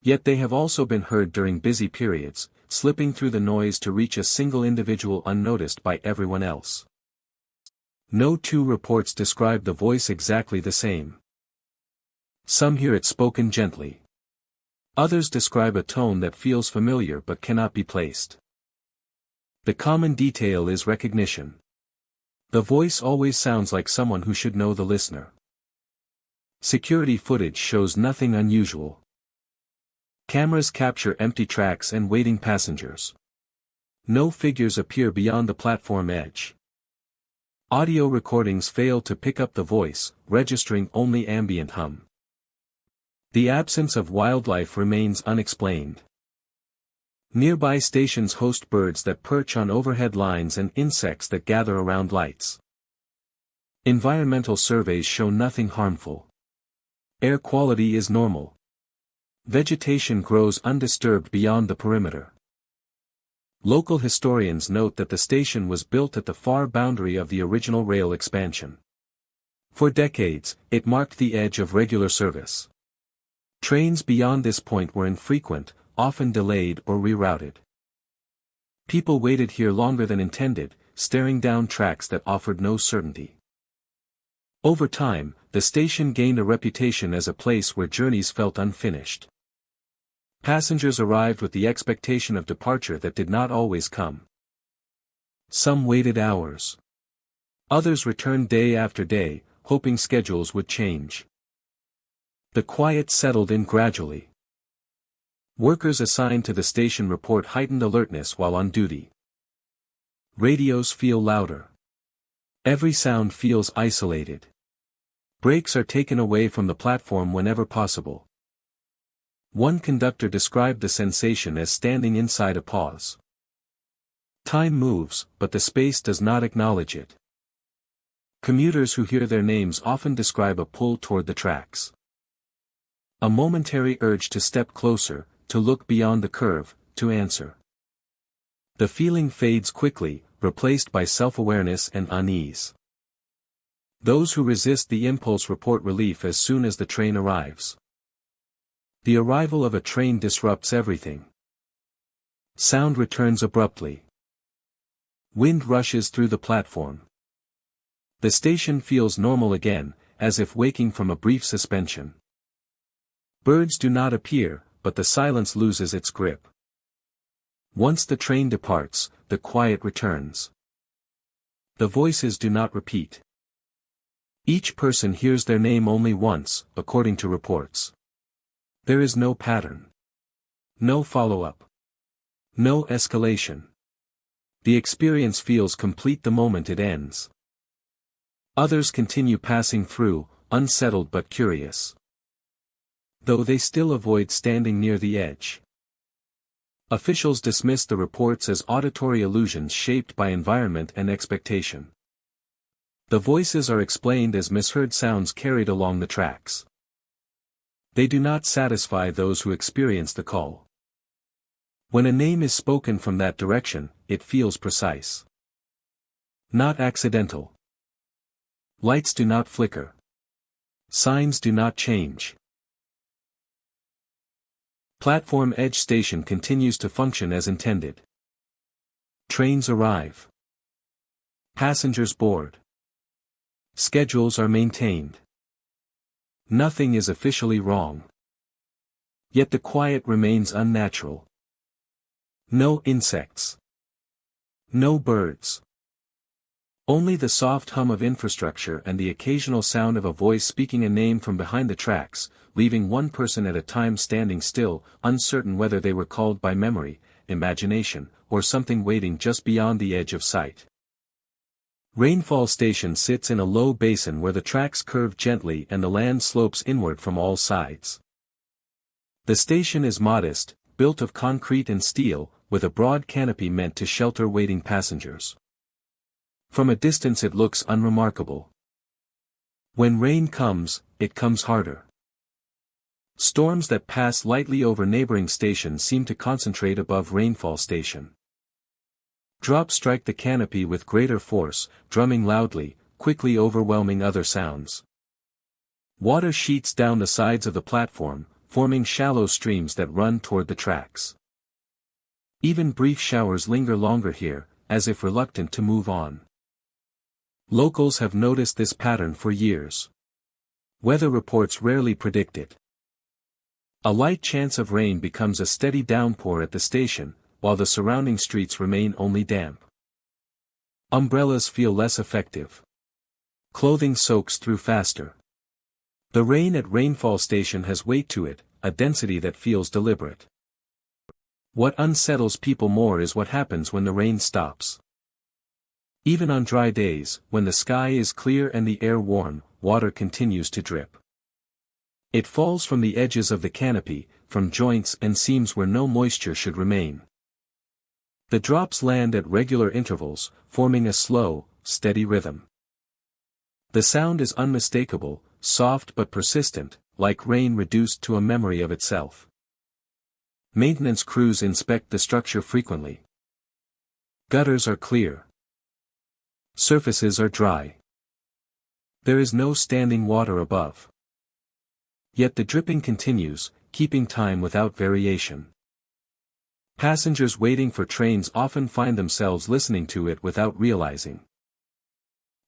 Yet they have also been heard during busy periods, slipping through the noise to reach a single individual unnoticed by everyone else. No two reports describe the voice exactly the same. Some hear it spoken gently. Others describe a tone that feels familiar but cannot be placed. The common detail is recognition. The voice always sounds like someone who should know the listener. Security footage shows nothing unusual. Cameras capture empty tracks and waiting passengers. No figures appear beyond the platform edge. Audio recordings fail to pick up the voice, registering only ambient hum. The absence of wildlife remains unexplained. Nearby stations host birds that perch on overhead lines and insects that gather around lights. Environmental surveys show nothing harmful. Air quality is normal. Vegetation grows undisturbed beyond the perimeter. Local historians note that the station was built at the far boundary of the original rail expansion. For decades, it marked the edge of regular service. Trains beyond this point were infrequent, often delayed or rerouted. People waited here longer than intended, staring down tracks that offered no certainty. Over time, the station gained a reputation as a place where journeys felt unfinished. Passengers arrived with the expectation of departure that did not always come. Some waited hours. Others returned day after day, hoping schedules would change. The quiet settled in gradually. Workers assigned to the station report heightened alertness while on duty. Radios feel louder. Every sound feels isolated. Breaks are taken away from the platform whenever possible. One conductor described the sensation as standing inside a pause. Time moves, but the space does not acknowledge it. Commuters who hear their names often describe a pull toward the tracks. A momentary urge to step closer, to look beyond the curve, to answer. The feeling fades quickly, replaced by self-awareness and unease. Those who resist the impulse report relief as soon as the train arrives. The arrival of a train disrupts everything. Sound returns abruptly. Wind rushes through the platform. The station feels normal again, as if waking from a brief suspension. Birds do not appear, but the silence loses its grip. Once the train departs, the quiet returns. The voices do not repeat. Each person hears their name only once, according to reports. There is no pattern. No follow-up. No escalation. The experience feels complete the moment it ends. Others continue passing through, unsettled but curious. Though they still avoid standing near the edge. Officials dismiss the reports as auditory illusions shaped by environment and expectation. The voices are explained as misheard sounds carried along the tracks. They do not satisfy those who experience the call. When a name is spoken from that direction, it feels precise. Not accidental. Lights do not flicker. Signs do not change. Platform edge station continues to function as intended. Trains arrive. Passengers board. Schedules are maintained. Nothing is officially wrong. Yet the quiet remains unnatural. No insects. No birds. Only the soft hum of infrastructure and the occasional sound of a voice speaking a name from behind the tracks, leaving one person at a time standing still, uncertain whether they were called by memory, imagination, or something waiting just beyond the edge of sight. Rainfall Station sits in a low basin where the tracks curve gently and the land slopes inward from all sides. The station is modest, built of concrete and steel, with a broad canopy meant to shelter waiting passengers. From a distance it looks unremarkable. When rain comes, it comes harder. Storms that pass lightly over neighboring stations seem to concentrate above Rainfall Station. Drops strike the canopy with greater force, drumming loudly, quickly overwhelming other sounds. Water sheets down the sides of the platform, forming shallow streams that run toward the tracks. Even brief showers linger longer here, as if reluctant to move on. Locals have noticed this pattern for years. Weather reports rarely predict it. A light chance of rain becomes a steady downpour at the station, while the surrounding streets remain only damp. Umbrellas feel less effective. Clothing soaks through faster. The rain at Rainfall Station has weight to it, a density that feels deliberate. What unsettles people more is what happens when the rain stops. Even on dry days, when the sky is clear and the air warm, water continues to drip. It falls from the edges of the canopy, from joints and seams where no moisture should remain. The drops land at regular intervals, forming a slow, steady rhythm. The sound is unmistakable, soft but persistent, like rain reduced to a memory of itself. Maintenance crews inspect the structure frequently. Gutters are clear. Surfaces are dry. There is no standing water above. Yet the dripping continues, keeping time without variation. Passengers waiting for trains often find themselves listening to it without realizing.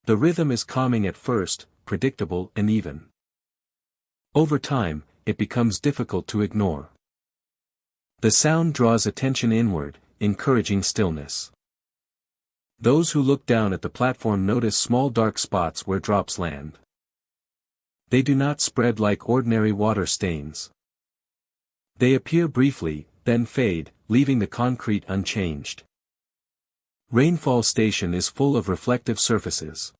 The rhythm is calming at first, predictable and even. Over time, it becomes difficult to ignore. The sound draws attention inward, encouraging stillness. Those who look down at the platform notice small dark spots where drops land. They do not spread like ordinary water stains. They appear briefly, then fade, leaving the concrete unchanged. Rainfall Station is full of reflective surfaces.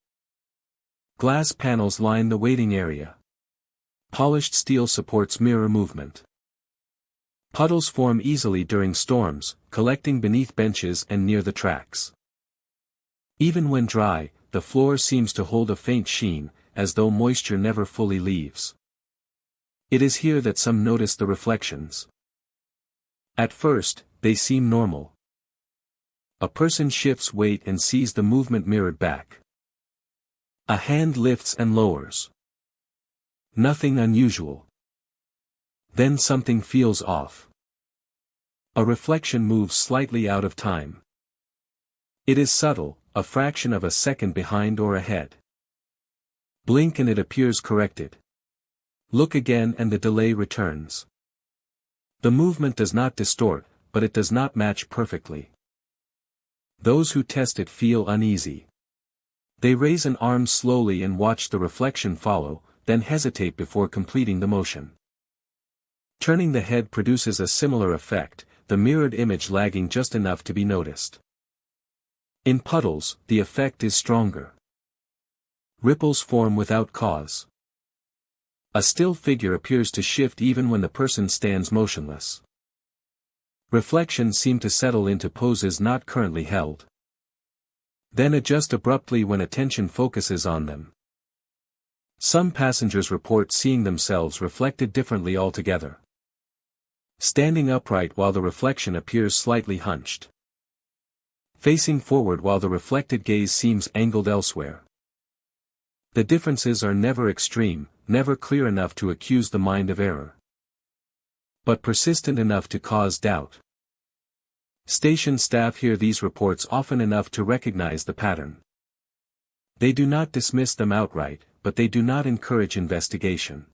Glass panels line the waiting area. Polished steel supports mirror movement. Puddles form easily during storms, collecting beneath benches and near the tracks. Even when dry, the floor seems to hold a faint sheen, as though moisture never fully leaves. It is here that some notice the reflections. At first, they seem normal. A person shifts weight and sees the movement mirrored back. A hand lifts and lowers. Nothing unusual. Then something feels off. A reflection moves slightly out of time. It is subtle, a fraction of a second behind or ahead. Blink and it appears corrected. Look again and the delay returns. The movement does not distort, but it does not match perfectly. Those who test it feel uneasy. They raise an arm slowly and watch the reflection follow, then hesitate before completing the motion. Turning the head produces a similar effect, the mirrored image lagging just enough to be noticed. In puddles, the effect is stronger. Ripples form without cause. A still figure appears to shift even when the person stands motionless. Reflections seem to settle into poses not currently held. Then adjust abruptly when attention focuses on them. Some passengers report seeing themselves reflected differently altogether. Standing upright while the reflection appears slightly hunched. facing forward while the reflected gaze seems angled elsewhere. The differences are never extreme, never clear enough to accuse the mind of error, but persistent enough to cause doubt. Station staff hear these reports often enough to recognize the pattern. They do not dismiss them outright, but they do not encourage investigation.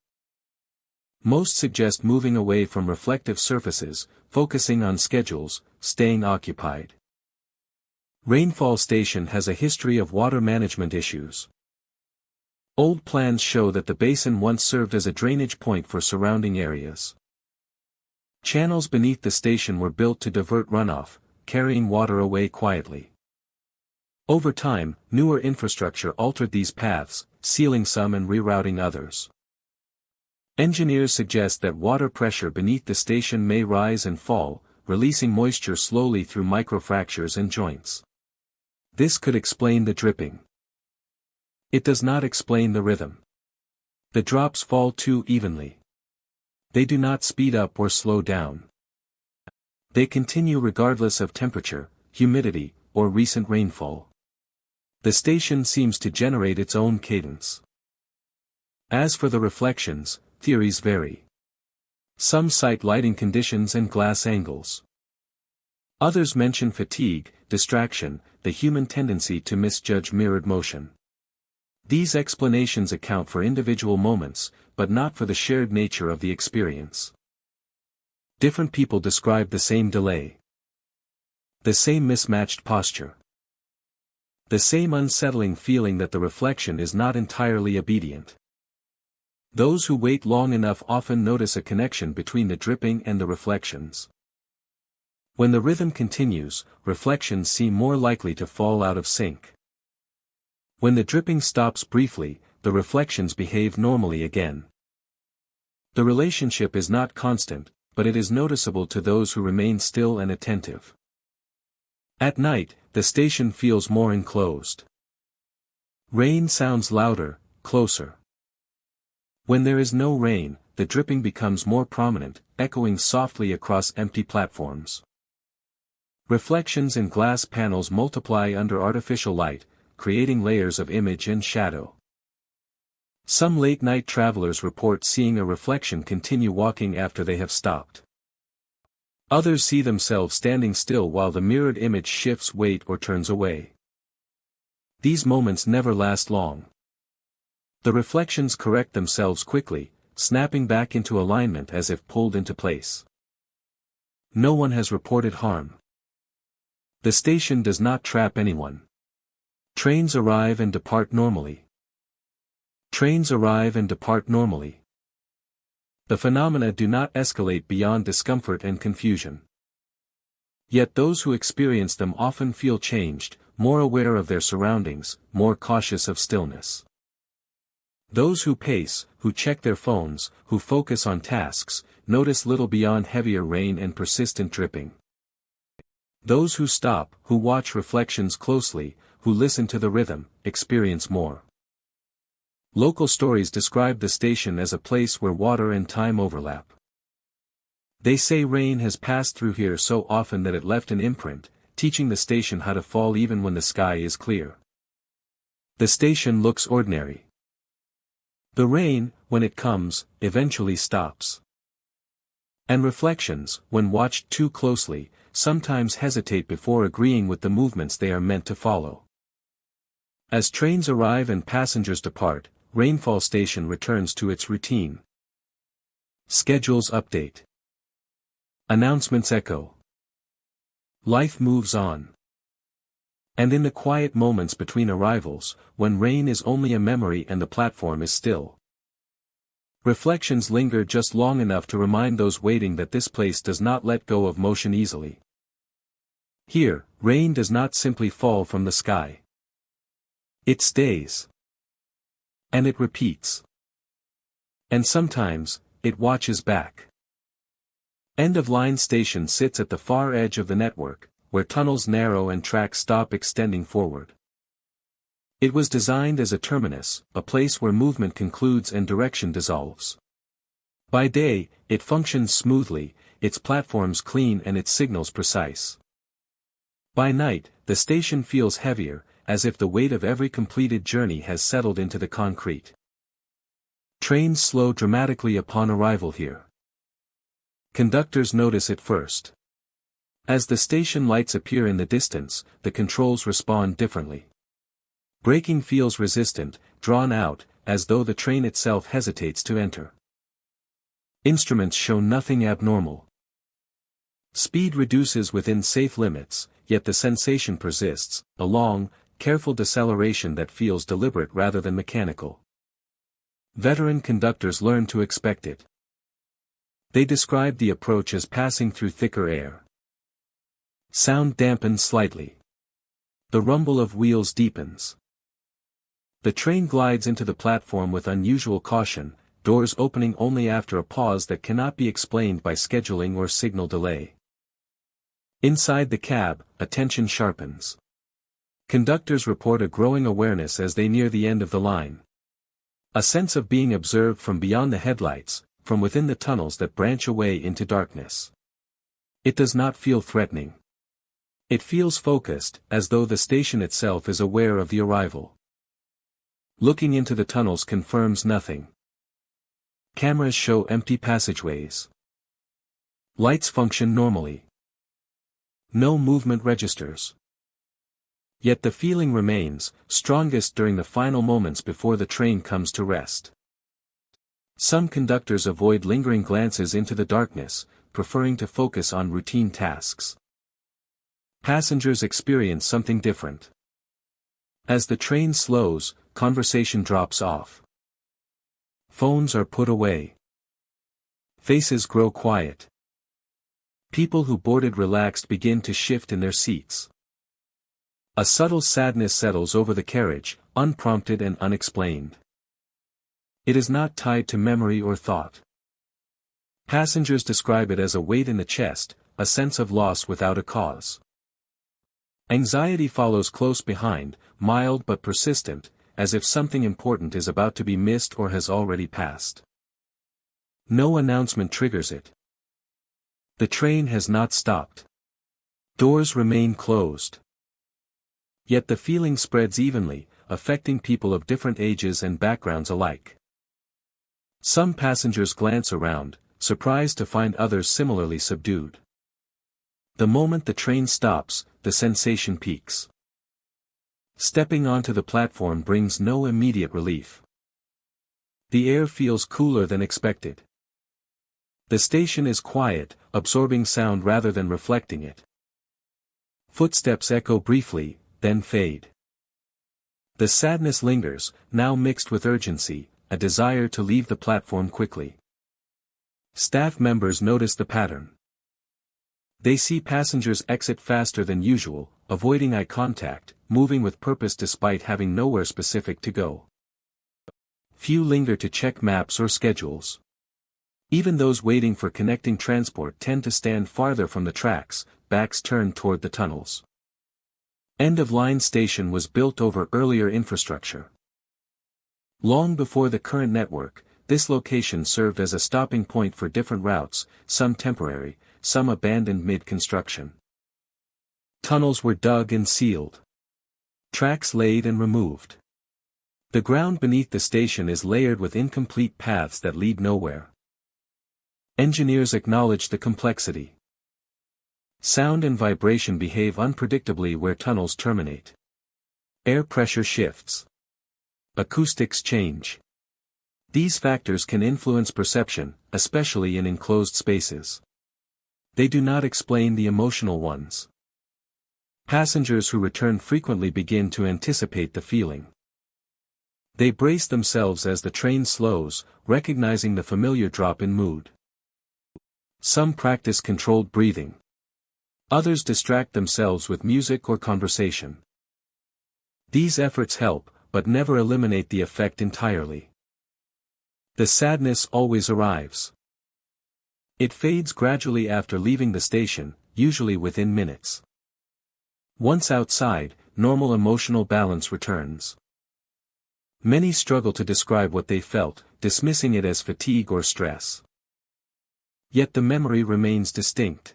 Most suggest moving away from reflective surfaces, focusing on schedules, staying occupied. Rainfall Station has a history of water management issues. Old plans show that the basin once served as a drainage point for surrounding areas. Channels beneath the station were built to divert runoff, carrying water away quietly. Over time, newer infrastructure altered these paths, sealing some and rerouting others. Engineers suggest that water pressure beneath the station may rise and fall, releasing moisture slowly through microfractures and joints. This could explain the dripping. It does not explain the rhythm. The drops fall too evenly. They do not speed up or slow down. They continue regardless of temperature, humidity, or recent rainfall. The station seems to generate its own cadence. As for the reflections, theories vary. Some cite lighting conditions and glass angles. Others mention fatigue, distraction, the human tendency to misjudge mirrored motion. These explanations account for individual moments, but not for the shared nature of the experience. Different people describe the same delay, the same mismatched posture, the same unsettling feeling that the reflection is not entirely obedient. Those who wait long enough often notice a connection between the dripping and the reflections. When the rhythm continues, reflections seem more likely to fall out of sync. When the dripping stops briefly, the reflections behave normally again. The relationship is not constant, but it is noticeable to those who remain still and attentive. At night, the station feels more enclosed. Rain sounds louder, closer. When there is no rain, the dripping becomes more prominent, echoing softly across empty platforms. Reflections in glass panels multiply under artificial light, creating layers of image and shadow. Some late-night travelers report seeing a reflection continue walking after they have stopped. Others see themselves standing still while the mirrored image shifts weight or turns away. These moments never last long. The reflections correct themselves quickly, snapping back into alignment as if pulled into place. No one has reported harm. The station does not trap anyone. Trains arrive and depart normally. Trains arrive and depart normally. The phenomena do not escalate beyond discomfort and confusion. Yet those who experience them often feel changed, more aware of their surroundings, more cautious of stillness. Those who pace, who check their phones, who focus on tasks, notice little beyond heavier rain and persistent dripping. Those who stop, who watch reflections closely, who listen to the rhythm, experience more. Local stories describe the station as a place where water and time overlap. They say rain has passed through here so often that it left an imprint, teaching the station how to fall even when the sky is clear. The station looks ordinary. The rain, when it comes, eventually stops. And reflections, when watched too closely, sometimes hesitate before agreeing with the movements they are meant to follow. As trains arrive and passengers depart, Rainfall Station returns to its routine. Schedules update. Announcements echo. Life moves on. And in the quiet moments between arrivals, when rain is only a memory and the platform is still, reflections linger just long enough to remind those waiting that this place does not let go of motion easily. Here, rain does not simply fall from the sky. It stays. And it repeats. And sometimes, it watches back. End-of-line station sits at the far edge of the network, where tunnels narrow and tracks stop extending forward. It was designed as a terminus, a place where movement concludes and direction dissolves. By day, it functions smoothly, its platforms clean and its signals precise. By night, the station feels heavier, as if the weight of every completed journey has settled into the concrete. Trains slow dramatically upon arrival here. Conductors notice it first. As the station lights appear in the distance, the controls respond differently. Braking feels resistant, drawn out, as though the train itself hesitates to enter. Instruments show nothing abnormal. Speed reduces within safe limits, yet the sensation persists, a long, careful deceleration that feels deliberate rather than mechanical. Veteran conductors learn to expect it. They describe the approach as passing through thicker air. Sound dampens slightly. The rumble of wheels deepens. The train glides into the platform with unusual caution, doors opening only after a pause that cannot be explained by scheduling or signal delay. Inside the cab, attention sharpens. Conductors report a growing awareness as they near the end of the line. A sense of being observed from beyond the headlights, from within the tunnels that branch away into darkness. It does not feel threatening. It feels focused, as though the station itself is aware of the arrival. Looking into the tunnels confirms nothing. Cameras show empty passageways. Lights function normally. No movement registers. Yet the feeling remains, strongest during the final moments before the train comes to rest. Some conductors avoid lingering glances into the darkness, preferring to focus on routine tasks. Passengers experience something different. As the train slows, conversation drops off. Phones are put away. Faces grow quiet. People who boarded relaxed begin to shift in their seats. A subtle sadness settles over the carriage, unprompted and unexplained. It is not tied to memory or thought. Passengers describe it as a weight in the chest, a sense of loss without a cause. Anxiety follows close behind, mild but persistent, as if something important is about to be missed or has already passed. No announcement triggers it. The train has not stopped. Doors remain closed. Yet the feeling spreads evenly, affecting people of different ages and backgrounds alike. Some passengers glance around, surprised to find others similarly subdued. The moment the train stops, the sensation peaks. Stepping onto the platform brings no immediate relief. The air feels cooler than expected. The station is quiet, absorbing sound rather than reflecting it. Footsteps echo briefly, then fade. The sadness lingers, now mixed with urgency, a desire to leave the platform quickly. Staff members notice the pattern. They see passengers exit faster than usual, avoiding eye contact, moving with purpose despite having nowhere specific to go. Few linger to check maps or schedules. Even those waiting for connecting transport tend to stand farther from the tracks, backs turned toward the tunnels. End-of-line station was built over earlier infrastructure. Long before the current network, this location served as a stopping point for different routes, some temporary, some abandoned mid-construction. Tunnels were dug and sealed. Tracks laid and removed. The ground beneath the station is layered with incomplete paths that lead nowhere. Engineers acknowledge the complexity. Sound and vibration behave unpredictably where tunnels terminate. Air pressure shifts. Acoustics change. These factors can influence perception, especially in enclosed spaces. They do not explain the emotional ones. Passengers who return frequently begin to anticipate the feeling. They brace themselves as the train slows, recognizing the familiar drop in mood. Some practice controlled breathing. Others distract themselves with music or conversation. These efforts help, but never eliminate the effect entirely. The sadness always arrives. It fades gradually after leaving the station, usually within minutes. Once outside, normal emotional balance returns. Many struggle to describe what they felt, dismissing it as fatigue or stress. Yet the memory remains distinct.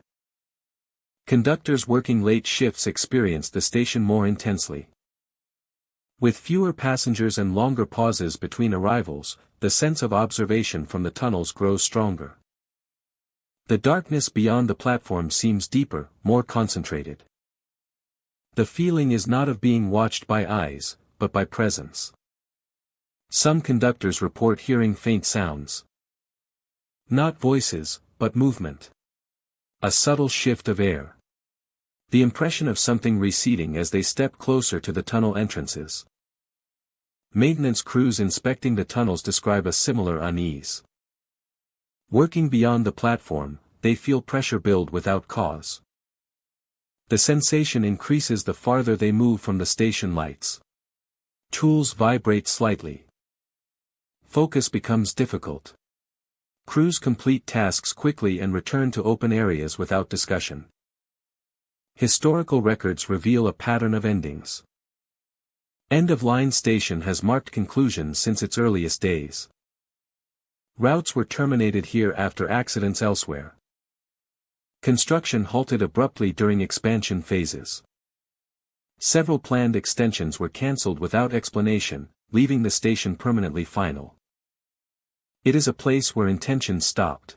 Conductors working late shifts experience the station more intensely. With fewer passengers and longer pauses between arrivals, the sense of observation from the tunnels grows stronger. The darkness beyond the platform seems deeper, more concentrated. The feeling is not of being watched by eyes, but by presence. Some conductors report hearing faint sounds. Not voices, but movement. A subtle shift of air. The impression of something receding as they step closer to the tunnel entrances. Maintenance crews inspecting the tunnels describe a similar unease. Working beyond the platform, they feel pressure build without cause. The sensation increases the farther they move from the station lights. Tools vibrate slightly. Focus becomes difficult. Crews complete tasks quickly and return to open areas without discussion. Historical records reveal a pattern of endings. End-of-line station has marked conclusions since its earliest days. Routes were terminated here after accidents elsewhere. Construction halted abruptly during expansion phases. Several planned extensions were cancelled without explanation, leaving the station permanently final. It is a place where intention stopped.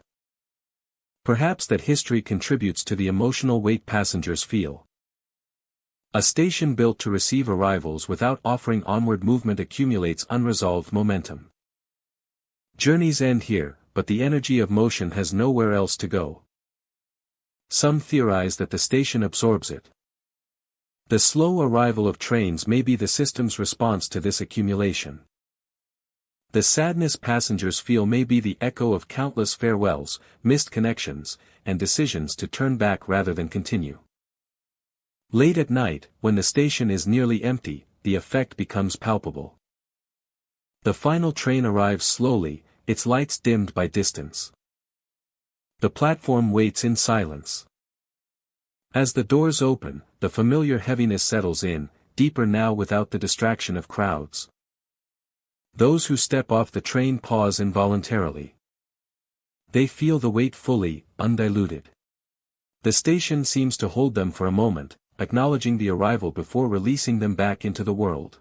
Perhaps that history contributes to the emotional weight passengers feel. A station built to receive arrivals without offering onward movement accumulates unresolved momentum. Journeys end here, but the energy of motion has nowhere else to go. Some theorize that the station absorbs it. The slow arrival of trains may be the system's response to this accumulation. The sadness passengers feel may be the echo of countless farewells, missed connections, and decisions to turn back rather than continue. Late at night, when the station is nearly empty, the effect becomes palpable. The final train arrives slowly, its lights dimmed by distance. The platform waits in silence. As the doors open, the familiar heaviness settles in, deeper now without the distraction of crowds. Those who step off the train pause involuntarily. They feel the weight fully, undiluted. The station seems to hold them for a moment, acknowledging the arrival before releasing them back into the world.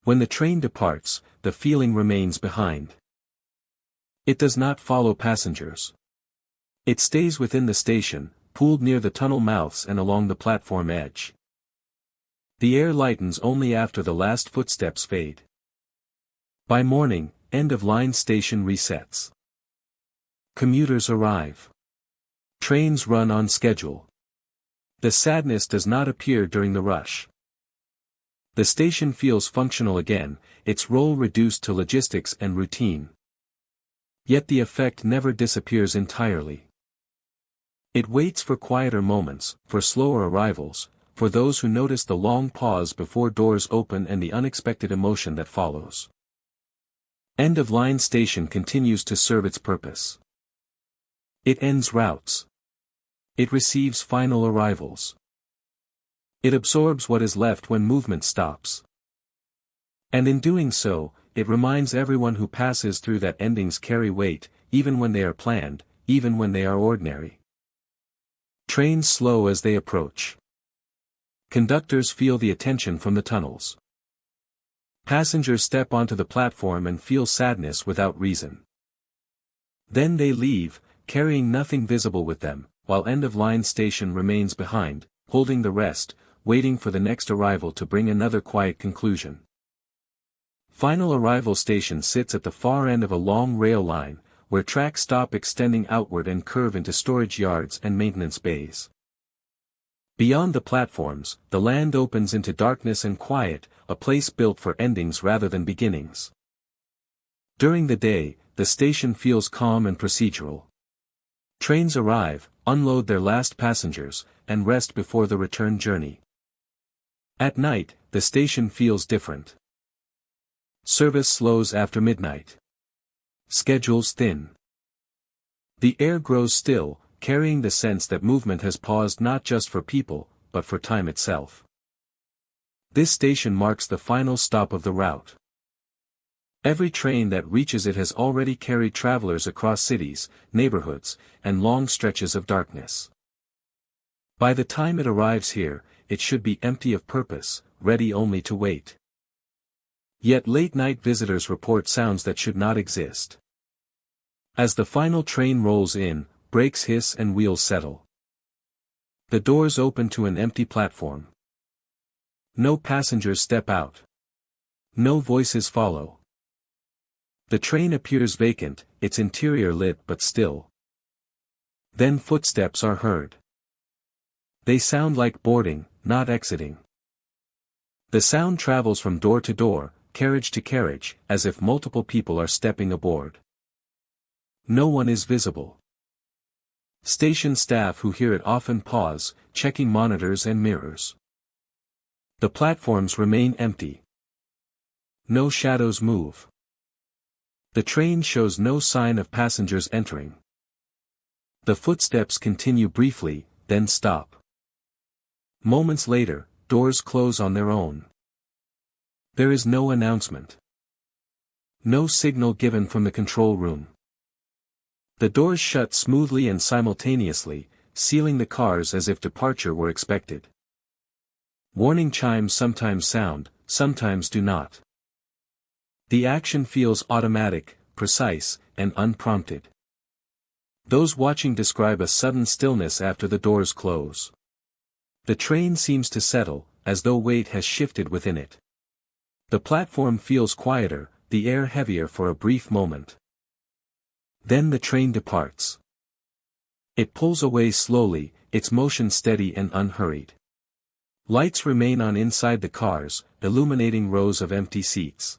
When the train departs, the feeling remains behind. It does not follow passengers. It stays within the station, pooled near the tunnel mouths and along the platform edge. The air lightens only after the last footsteps fade. By morning, end-of-line station resets. Commuters arrive. Trains run on schedule. The sadness does not appear during the rush. The station feels functional again, its role reduced to logistics and routine. Yet the effect never disappears entirely. It waits for quieter moments, for slower arrivals, for those who notice the long pause before doors open and the unexpected emotion that follows. End-of-line station continues to serve its purpose. It ends routes. It receives final arrivals. It absorbs what is left when movement stops. And in doing so, it reminds everyone who passes through that endings carry weight, even when they are planned, even when they are ordinary. Trains slow as they approach. Conductors feel the attention from the tunnels. Passengers step onto the platform and feel sadness without reason. Then they leave, carrying nothing visible with them, while end-of-line station remains behind, holding the rest, waiting for the next arrival to bring another quiet conclusion. Final arrival station sits at the far end of a long rail line, where tracks stop extending outward and curve into storage yards and maintenance bays. Beyond the platforms, the land opens into darkness and quiet, a place built for endings rather than beginnings. During the day, the station feels calm and procedural. Trains arrive, unload their last passengers, and rest before the return journey. At night, the station feels different. Service slows after midnight. Schedules thin. The air grows still, carrying the sense that movement has paused not just for people, but for time itself. This station marks the final stop of the route. Every train that reaches it has already carried travelers across cities, neighborhoods, and long stretches of darkness. By the time it arrives here, it should be empty of purpose, ready only to wait. Yet late-night visitors report sounds that should not exist. As the final train rolls in, brakes hiss and wheels settle. The doors open to an empty platform. No passengers step out. No voices follow. The train appears vacant, its interior lit but still. Then footsteps are heard. They sound like boarding, not exiting. The sound travels from door to door, carriage to carriage, as if multiple people are stepping aboard. No one is visible. Station staff who hear it often pause, checking monitors and mirrors. The platforms remain empty. No shadows move. The train shows no sign of passengers entering. The footsteps continue briefly, then stop. Moments later, doors close on their own. There is no announcement. No signal given from the control room. The doors shut smoothly and simultaneously, sealing the cars as if departure were expected. Warning chimes sometimes sound, sometimes do not. The action feels automatic, precise, and unprompted. Those watching describe a sudden stillness after the doors close. The train seems to settle, as though weight has shifted within it. The platform feels quieter, the air heavier for a brief moment. Then the train departs. It pulls away slowly, its motion steady and unhurried. Lights remain on inside the cars, illuminating rows of empty seats.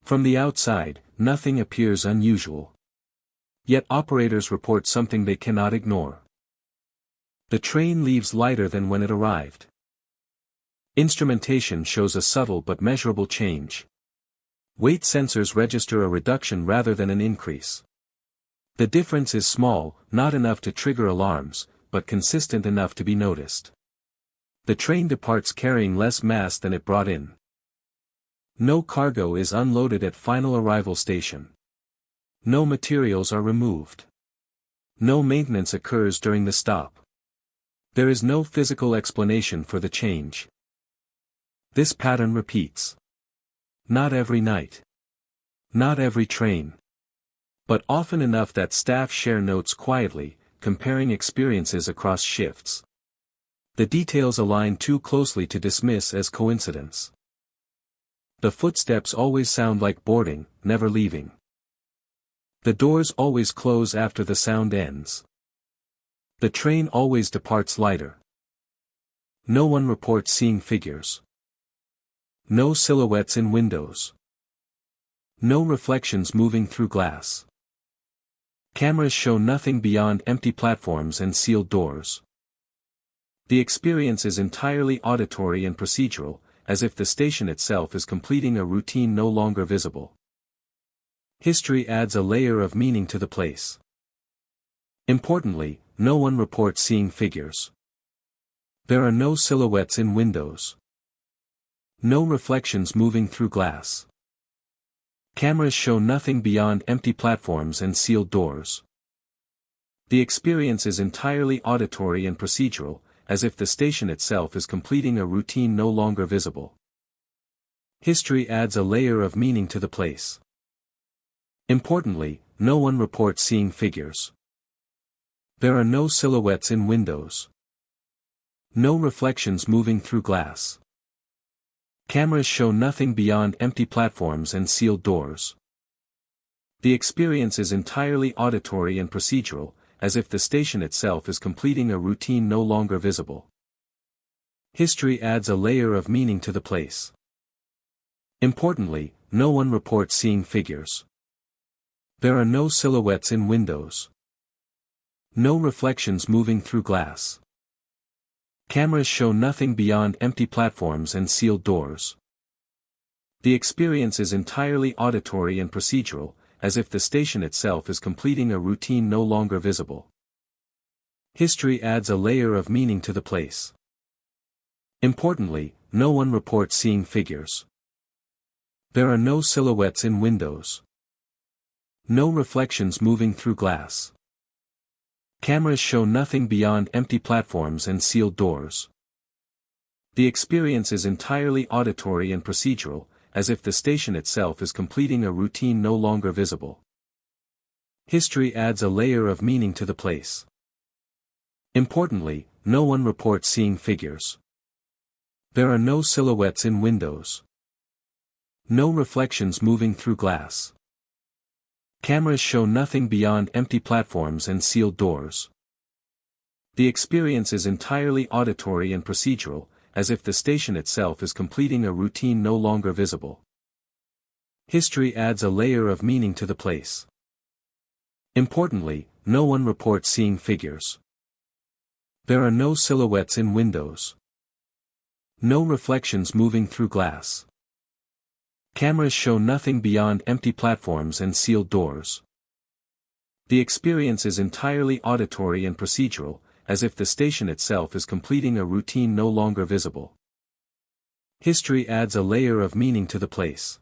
From the outside, nothing appears unusual. Yet operators report something they cannot ignore. The train leaves lighter than when it arrived. Instrumentation shows a subtle but measurable change. Weight sensors register a reduction rather than an increase. The difference is small, not enough to trigger alarms, but consistent enough to be noticed. The train departs carrying less mass than it brought in. No cargo is unloaded at final arrival station. No materials are removed. No maintenance occurs during the stop. There is no physical explanation for the change. This pattern repeats. Not every night. Not every train. But often enough that staff share notes quietly, comparing experiences across shifts. The details align too closely to dismiss as coincidence. The footsteps always sound like boarding, never leaving. The doors always close after the sound ends. The train always departs lighter. No one reports seeing figures. No silhouettes in windows. No reflections moving through glass. Cameras show nothing beyond empty platforms and sealed doors. The experience is entirely auditory and procedural, as if the station itself is completing a routine no longer visible. History adds a layer of meaning to the place. Importantly, no one reports seeing figures. There are no silhouettes in windows. No reflections moving through glass. Cameras show nothing beyond empty platforms and sealed doors. The experience is entirely auditory and procedural, as if the station itself is completing a routine no longer visible. History adds a layer of meaning to the place. Importantly, no one reports seeing figures. There are no silhouettes in windows. No reflections moving through glass. Cameras show nothing beyond empty platforms and sealed doors. The experience is entirely auditory and procedural, as if the station itself is completing a routine no longer visible. History adds a layer of meaning to the place. Importantly, no one reports seeing figures. There are no silhouettes in windows. No reflections moving through glass. Cameras show nothing beyond empty platforms and sealed doors. The experience is entirely auditory and procedural, as if the station itself is completing a routine no longer visible. History adds a layer of meaning to the place. Importantly, no one reports seeing figures. There are no silhouettes in windows. No reflections moving through glass. Cameras show nothing beyond empty platforms and sealed doors. The experience is entirely auditory and procedural, as if the station itself is completing a routine no longer visible. History adds a layer of meaning to the place. Importantly, no one reports seeing figures. There are no silhouettes in windows. No reflections moving through glass. Cameras show nothing beyond empty platforms and sealed doors. The experience is entirely auditory and procedural, as if the station itself is completing a routine no longer visible. History adds a layer of meaning to the place. Importantly, no one reports seeing figures. There are no silhouettes in windows. No reflections moving through glass. Cameras show nothing beyond empty platforms and sealed doors. The experience is entirely auditory and procedural, as if the station itself is completing a routine no longer visible. History adds a layer of meaning to the place.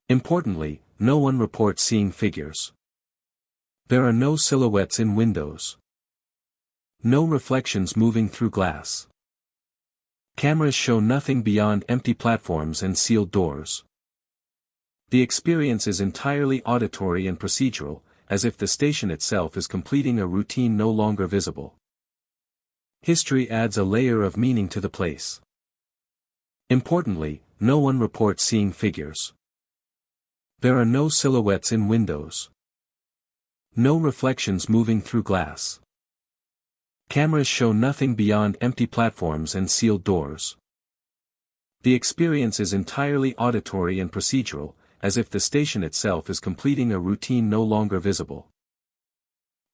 Importantly, no one reports seeing figures. There are no silhouettes in windows. No reflections moving through glass. Cameras show nothing beyond empty platforms and sealed doors. The experience is entirely auditory and procedural, as if the station itself is completing a routine no longer visible. History adds a layer of meaning to the place. Importantly, no one reports seeing figures. There are no silhouettes in windows. No reflections moving through glass. Cameras show nothing beyond empty platforms and sealed doors. The experience is entirely auditory and procedural, as if the station itself is completing a routine no longer visible.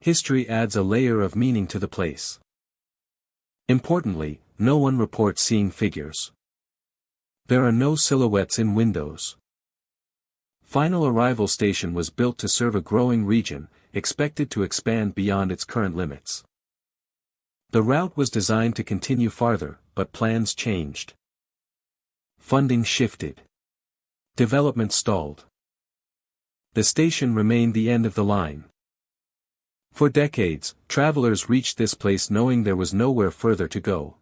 History adds a layer of meaning to the place. Importantly, no one reports seeing figures. There are no silhouettes in windows. Final Arrival Station was built to serve a growing region, expected to expand beyond its current limits. The route was designed to continue farther, but plans changed. Funding shifted. Development stalled. The station remained the end of the line. For decades, travelers reached this place knowing there was nowhere further to go.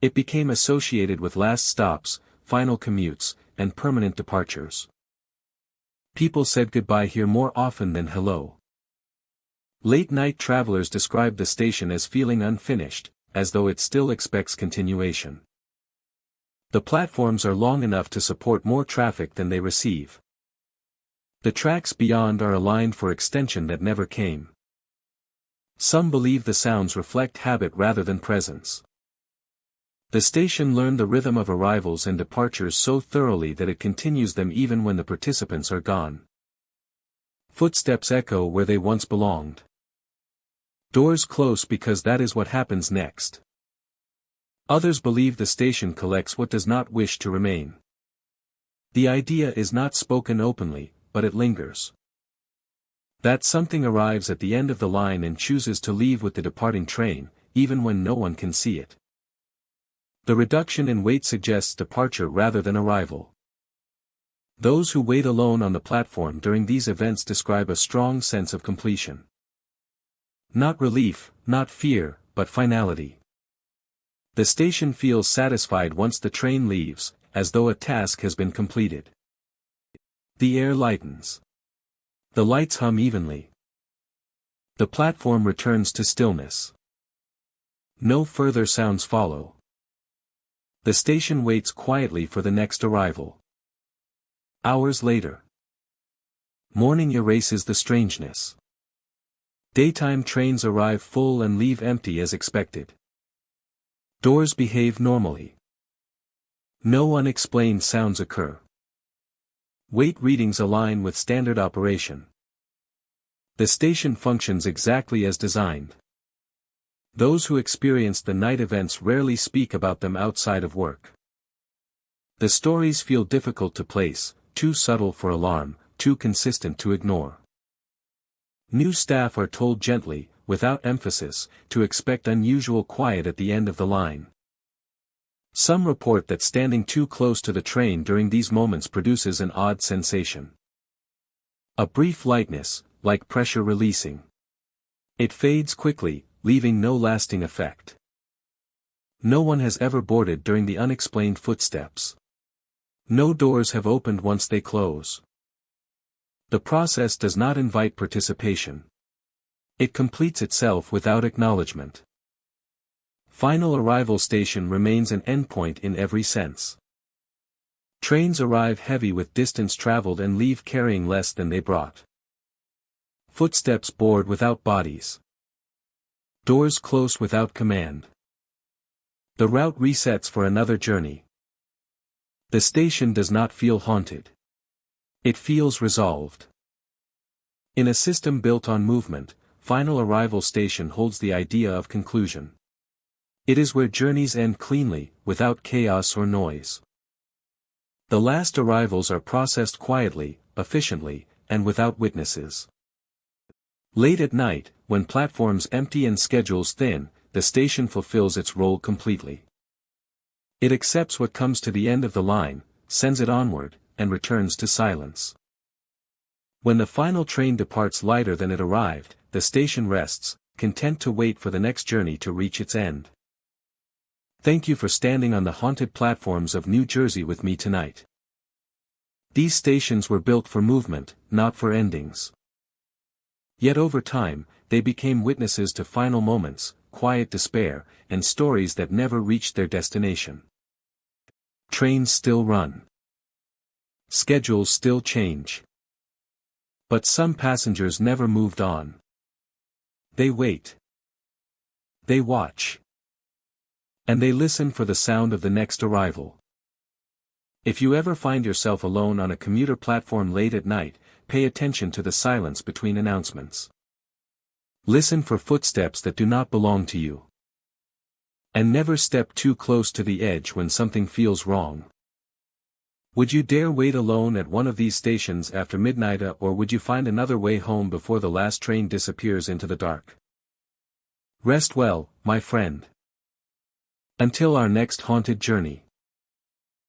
It became associated with last stops, final commutes, and permanent departures. People said goodbye here more often than hello. Late-night travelers described the station as feeling unfinished, as though it still expects continuation. The platforms are long enough to support more traffic than they receive. The tracks beyond are aligned for extension that never came. Some believe the sounds reflect habit rather than presence. The station learned the rhythm of arrivals and departures so thoroughly that it continues them even when the participants are gone. Footsteps echo where they once belonged. Doors close because that is what happens next. Others believe the station collects what does not wish to remain. The idea is not spoken openly, but it lingers. That something arrives at the end of the line and chooses to leave with the departing train, even when no one can see it. The reduction in weight suggests departure rather than arrival. Those who wait alone on the platform during these events describe a strong sense of completion. Not relief, not fear, but finality. The station feels satisfied once the train leaves, as though a task has been completed. The air lightens. The lights hum evenly. The platform returns to stillness. No further sounds follow. The station waits quietly for the next arrival. Hours later. Morning erases the strangeness. Daytime trains arrive full and leave empty as expected. Doors behave normally. No unexplained sounds occur. Weight readings align with standard operation. The station functions exactly as designed. Those who experienced the night events rarely speak about them outside of work. The stories feel difficult to place, too subtle for alarm, too consistent to ignore. New staff are told gently, without emphasis, to expect unusual quiet at the end of the line. Some report that standing too close to the train during these moments produces an odd sensation. A brief lightness, like pressure releasing. It fades quickly, leaving no lasting effect. No one has ever boarded during the unexplained footsteps. No doors have opened once they close. The process does not invite participation. It completes itself without acknowledgement. Final arrival station remains an endpoint in every sense. Trains arrive heavy with distance traveled and leave carrying less than they brought. Footsteps board without bodies. Doors close without command. The route resets for another journey. The station does not feel haunted. It feels resolved. In a system built on movement, final arrival station holds the idea of conclusion. It is where journeys end cleanly, without chaos or noise. The last arrivals are processed quietly, efficiently, and without witnesses. Late at night, when platforms empty and schedules thin, the station fulfills its role completely. It accepts what comes to the end of the line, sends it onward, and returns to silence. When the final train departs lighter than it arrived, the station rests, content to wait for the next journey to reach its end. Thank you for standing on the haunted platforms of New Jersey with me tonight. These stations were built for movement, not for endings. Yet over time, they became witnesses to final moments, quiet despair, and stories that never reached their destination. Trains still run. Schedules still change. But some passengers never moved on. They wait. They watch. And they listen for the sound of the next arrival. If you ever find yourself alone on a commuter platform late at night, pay attention to the silence between announcements. Listen for footsteps that do not belong to you. And never step too close to the edge when something feels wrong. Would you dare wait alone at one of these stations after midnight, or would you find another way home before the last train disappears into the dark? Rest well, my friend. Until our next haunted journey.